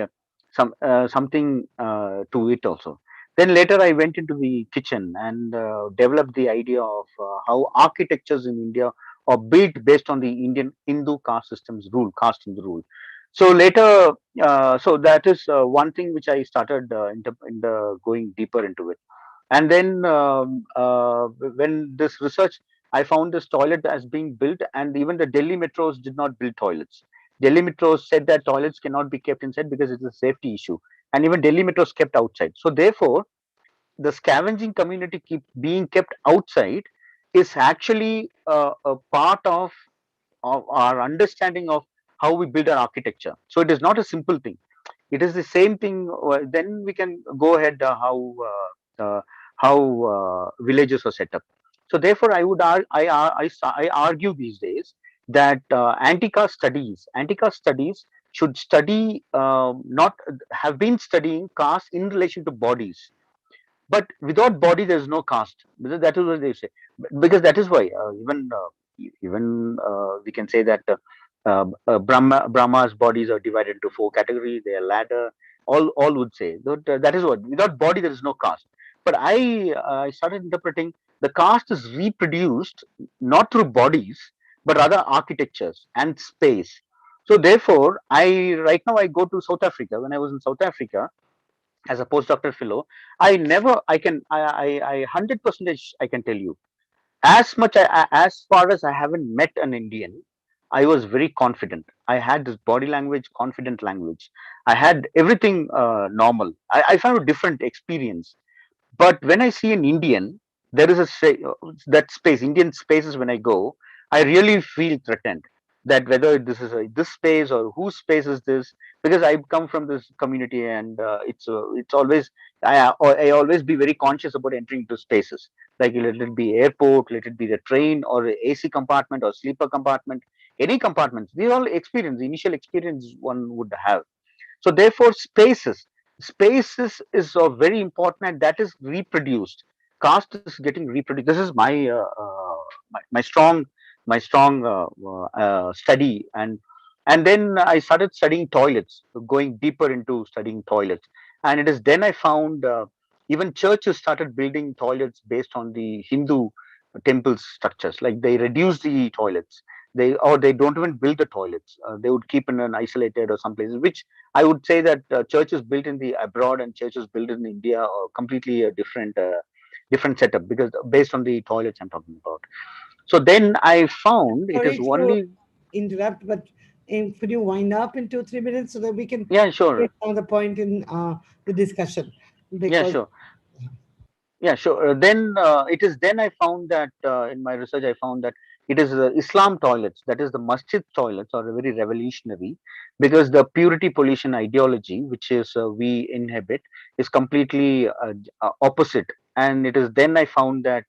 something to it also. Then later I went into the kitchen and developed the idea of how architectures in India are built based on the Indian Hindu caste system's rule, caste in the rule. So later, so that is one thing which I started in the going deeper into it. And then when this research, I found this toilet as being built, and even the Delhi metros did not build toilets. Delhi metros said that toilets cannot be kept inside because it's a safety issue, and even Delhi metros kept outside. So therefore, the scavenging community keep being kept outside is actually a part of our understanding of how we build our architecture. So it is not a simple thing. It is the same thing. Then we can go ahead how villages are set up. So therefore, I would I argue these days that anti-caste studies should study not have been studying caste in relation to bodies. but without body there is no caste. That is what they say. Because that is why we can say that Brahma's bodies are divided into four categories. They are ladder. All would say that, that is what, without body there is no caste. But I started interpreting the caste is reproduced not through bodies but rather architectures and space. So therefore, I right now I go to South Africa. When I was in South Africa as a postdoctoral fellow, I never, I can, I 100% I can tell you, as much as far as I haven't met an Indian, I was very confident. I had this body language, confident language. I had everything normal. I found a different experience. But when I see an Indian, there is that space, Indian spaces when I go, I really feel threatened that whether this is this space or whose space is this, because I come from this community and it's always, I always be very conscious about entering into spaces. Like let it be airport, let it be the train or a AC compartment or sleeper compartment, any compartments. These all experience, the initial experience one would have. So therefore, spaces is very important, and that is reproduced. Caste is getting reproduced. This is my strong study, and then I started studying toilets, going deeper into studying toilets, and it is then I found even churches started building toilets based on the Hindu temple structures. Like they reduce the toilets, they don't even build the toilets. They would keep in an isolated or some places, which I would say that churches built in the abroad and churches built in India are completely a different setup, because based on the toilets I'm talking about. So then I found it is
Sorry to
only.
interrupt, but could you wind up in 2-3 minutes so that we can
Yeah, sure.
take another point in the discussion?
Yeah,
Because
sure. Yeah, sure. Then it is then I found that in my research I found that it is Islam toilets, that is the masjid toilets, are very revolutionary, because the purity pollution ideology which is we inhabit is completely opposite. And it is then I found that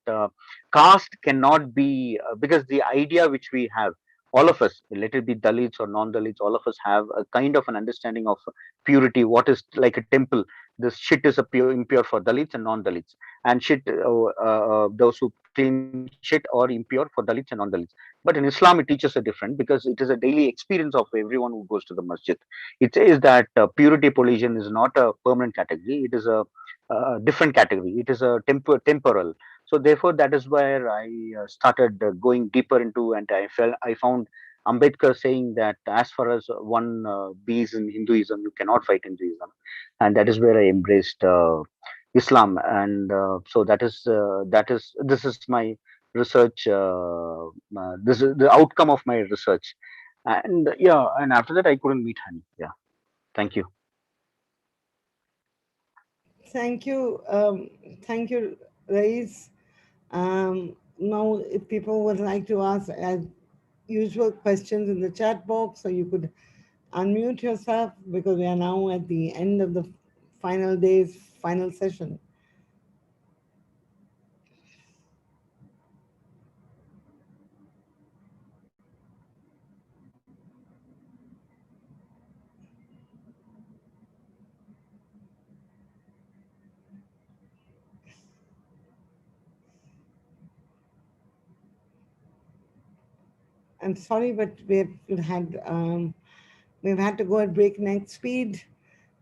caste cannot be because the idea which we have, all of us, let it be Dalits or non-Dalits, all of us have a kind of an understanding of purity. What is like a temple? This shit is a impure for Dalits and non-Dalits, and shit those who clean shit or impure for Dalits and non-Dalits. But in Islam it teaches a different, because it is a daily experience of everyone who goes to the masjid. It says that purity pollution is not a permanent category, it is a different category, it is a temporal. So therefore that is where I started going deeper into, and I found Ambedkar saying that as far as one bees in Hinduism, you cannot fight Hinduism. And that is where I embraced Islam. And so this is my research. This is the outcome of my research. And yeah, and after that I couldn't meet Hani. Yeah, thank you.
thank you, Rais. Now, if people would like to ask as usual questions in the chat box, so you could unmute yourself, because we are now at the end of the final session. I'm sorry, but we've had to go at breakneck speed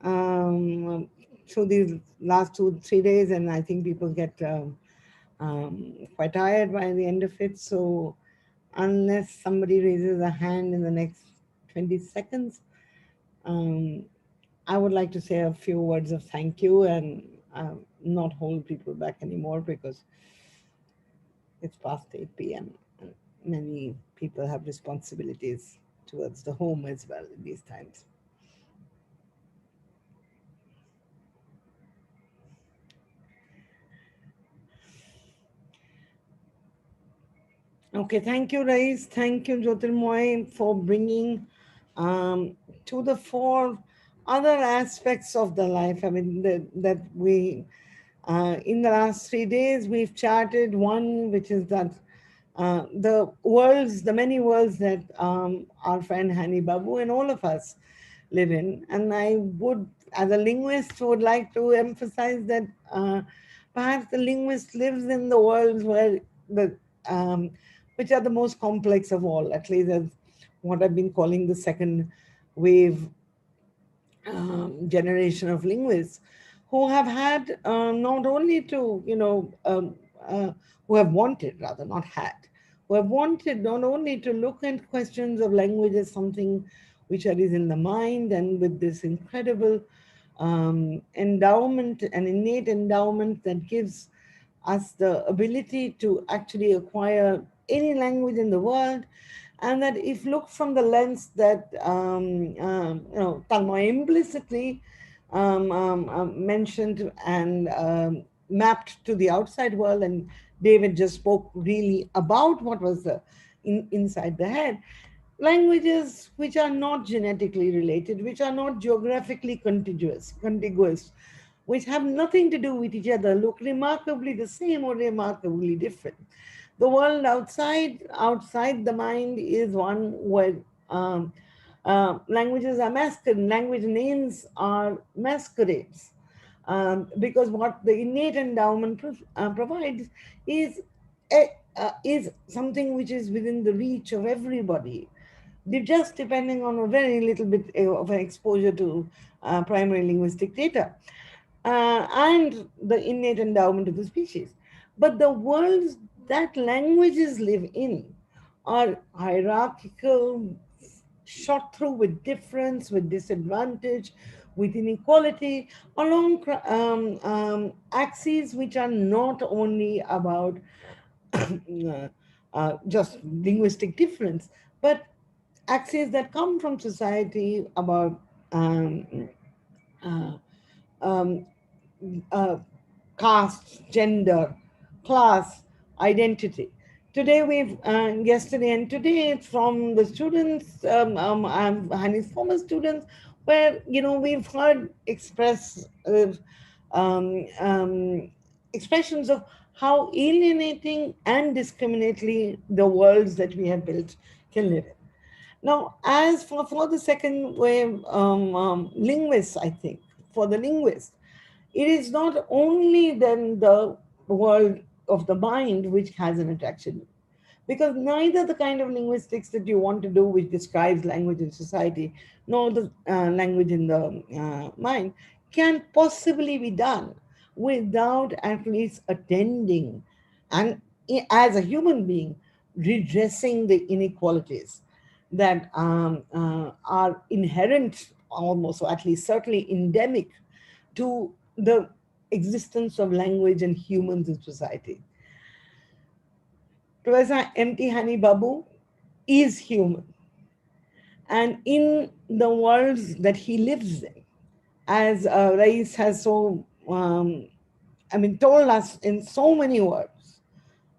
through these last 2-3 days, and I think people get quite tired by the end of it. So unless somebody raises a hand in the next 20 seconds, I would like to say a few words of thank you and not hold people back anymore, because it's past 8 p.m. and many people have responsibilities towards the home as well in these times. Okay, thank you, Rais. Thank you, Jyotirmoy, for bringing to the fore other aspects of the life. I mean, that we, in the last 3 days, we've charted one, which is that the many worlds that our friend Hany Babu and all of us live in. And I would, as a linguist, would like to emphasize that perhaps the linguist lives in the worlds where the which are the most complex of all, at least as what I've been calling the second wave generation of linguists, who have had not only to, who have wanted, rather, not had, who have wanted not only to look at questions of language as something which is in the mind, and with this incredible endowment, an innate endowment that gives us the ability to actually acquire any language in the world, and that if looked from the lens that Tanmoy implicitly mentioned and mapped to the outside world, and David just spoke really about what was the inside the head. Languages which are not genetically related, which are not geographically contiguous, which have nothing to do with each other, look remarkably the same or remarkably different. The world outside the mind is one where languages are language names are masquerades. Because what the innate endowment provides is is something which is within the reach of everybody. They're just depending on a very little bit of an exposure to primary linguistic data and the innate endowment of the species. But the worlds that languages live in are hierarchical, shot through with difference, with disadvantage, with inequality, along axes which are not only about just linguistic difference, but axes that come from society about uh, um, caste, gender, class, identity. Today yesterday and today it's from the students, Hany's former students, where, we've heard um, um, expressions of how alienating and discriminatory the worlds that we have built can live in. Now, as for the second wave linguists, I think, for the linguist, it is not only then the world of the mind which has an attraction, because neither the kind of linguistics that you want to do, which describes language in society, nor the language in the mind, can possibly be done without at least attending and, as a human being, redressing the inequalities that are inherent, almost, or at least certainly endemic, to the existence of language and humans in society. Professor M.T. Hany Babu is human. And in the worlds that he lives in, as Rais has told us in so many words,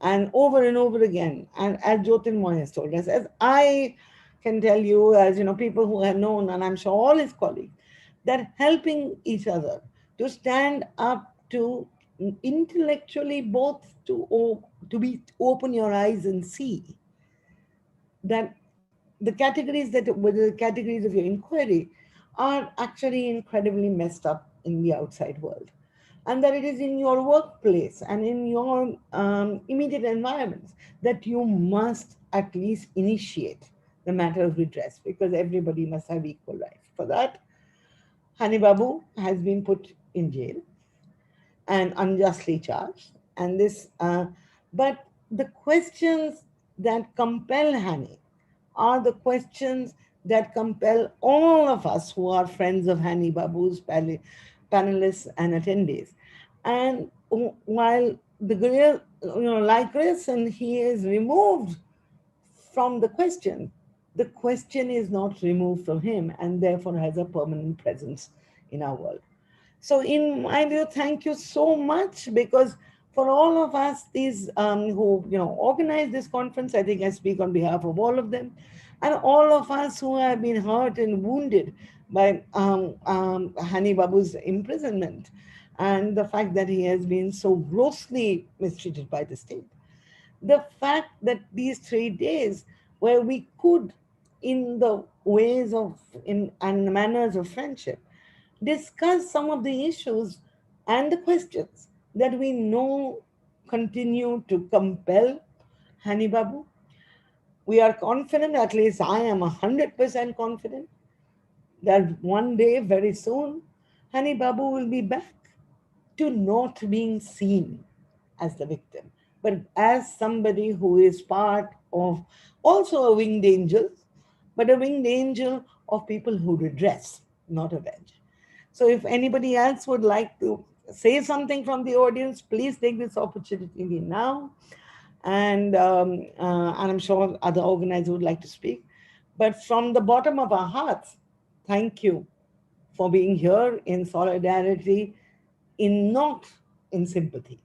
and over again, and as Jyotirmoy has told us, as I can tell you, as people who have known, and I'm sure all his colleagues, that helping each other to stand up to intellectually, both to be open your eyes and see that the categories that were the categories of your inquiry are actually incredibly messed up in the outside world, and that it is in your workplace and in your immediate environments that you must at least initiate the matter of redress, because everybody must have equal rights. For that, Hany Babu has been put in jail and unjustly charged. And but the questions that compel Hany are the questions that compel all of us who are friends of Hany Babu's panelists and attendees. And while like Grayson, he is removed from the question is not removed from him, and therefore has a permanent presence in our world. So in my view, thank you so much, because for all of us, these who organize this conference, I think I speak on behalf of all of them, and all of us who have been hurt and wounded by Hany Babu's imprisonment, and the fact that he has been so grossly mistreated by the state. The fact that these 3 days, where we could, in the ways of and manners of friendship, discuss some of the issues and the questions that we know continue to compel Hany Babu. We are confident, at least I am 100% confident, that one day, very soon, Hany Babu will be back to not being seen as the victim, but as somebody who is part of also a winged angel, but a winged angel of people who redress, not avenge. So if anybody else would like to say something from the audience, please take this opportunity now. And I'm sure other organizers would like to speak. But from the bottom of our hearts, thank you for being here in solidarity, in not in sympathy,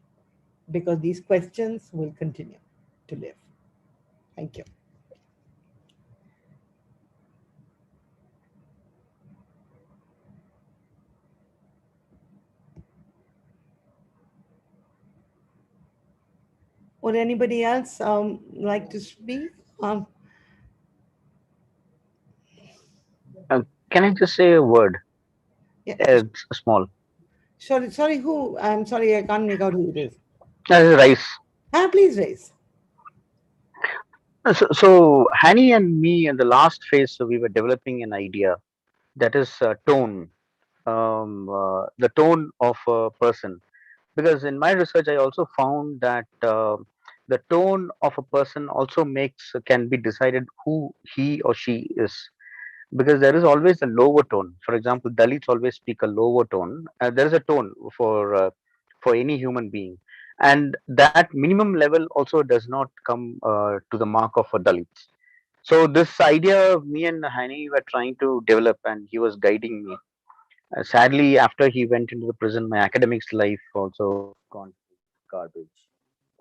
because these questions will continue to live. Thank you. Would anybody else like to speak?
Can I just say a word?
Yeah.
It's small.
Sorry, who? I'm sorry, I can't make out who it is.
That is Rice.
Please raise.
So Hani and me in the last phase, so we were developing an idea that is tone, the tone of a person. Because in my research, I also found that the tone of a person also makes can be decided who he or she is. Because there is always a lower tone. For example, Dalits always speak a lower tone. There is a tone for any human being, and that minimum level also does not come to the mark of a Dalits. So this idea, me and Hani were trying to develop, and he was guiding me. Sadly, after he went into the prison, my academics life also gone to garbage.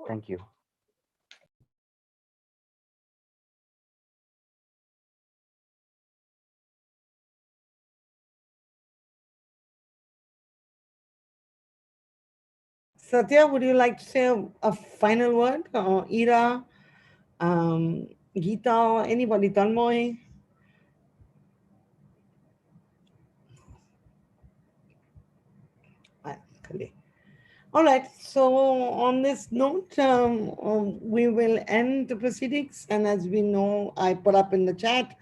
Thank you.
Satya, would you like to say a final word? Ira, Geeta, or anybody? Tanmoy? Kale. All right. So on this note, we will end the proceedings. And as we know, I put up in the chat,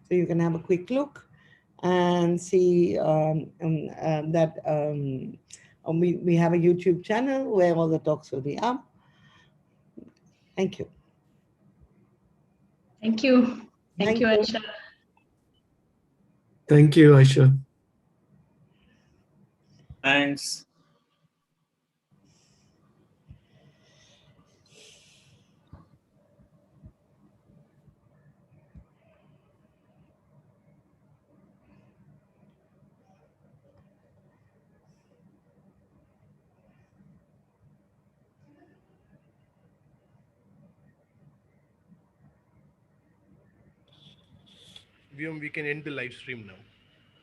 so you can have a quick look and see that we have a YouTube channel where all the talks will be up. Thank you.
Thank you. Thank you, Aisha.
Thank you, Aisha.
Thanks.
We can end the live stream now.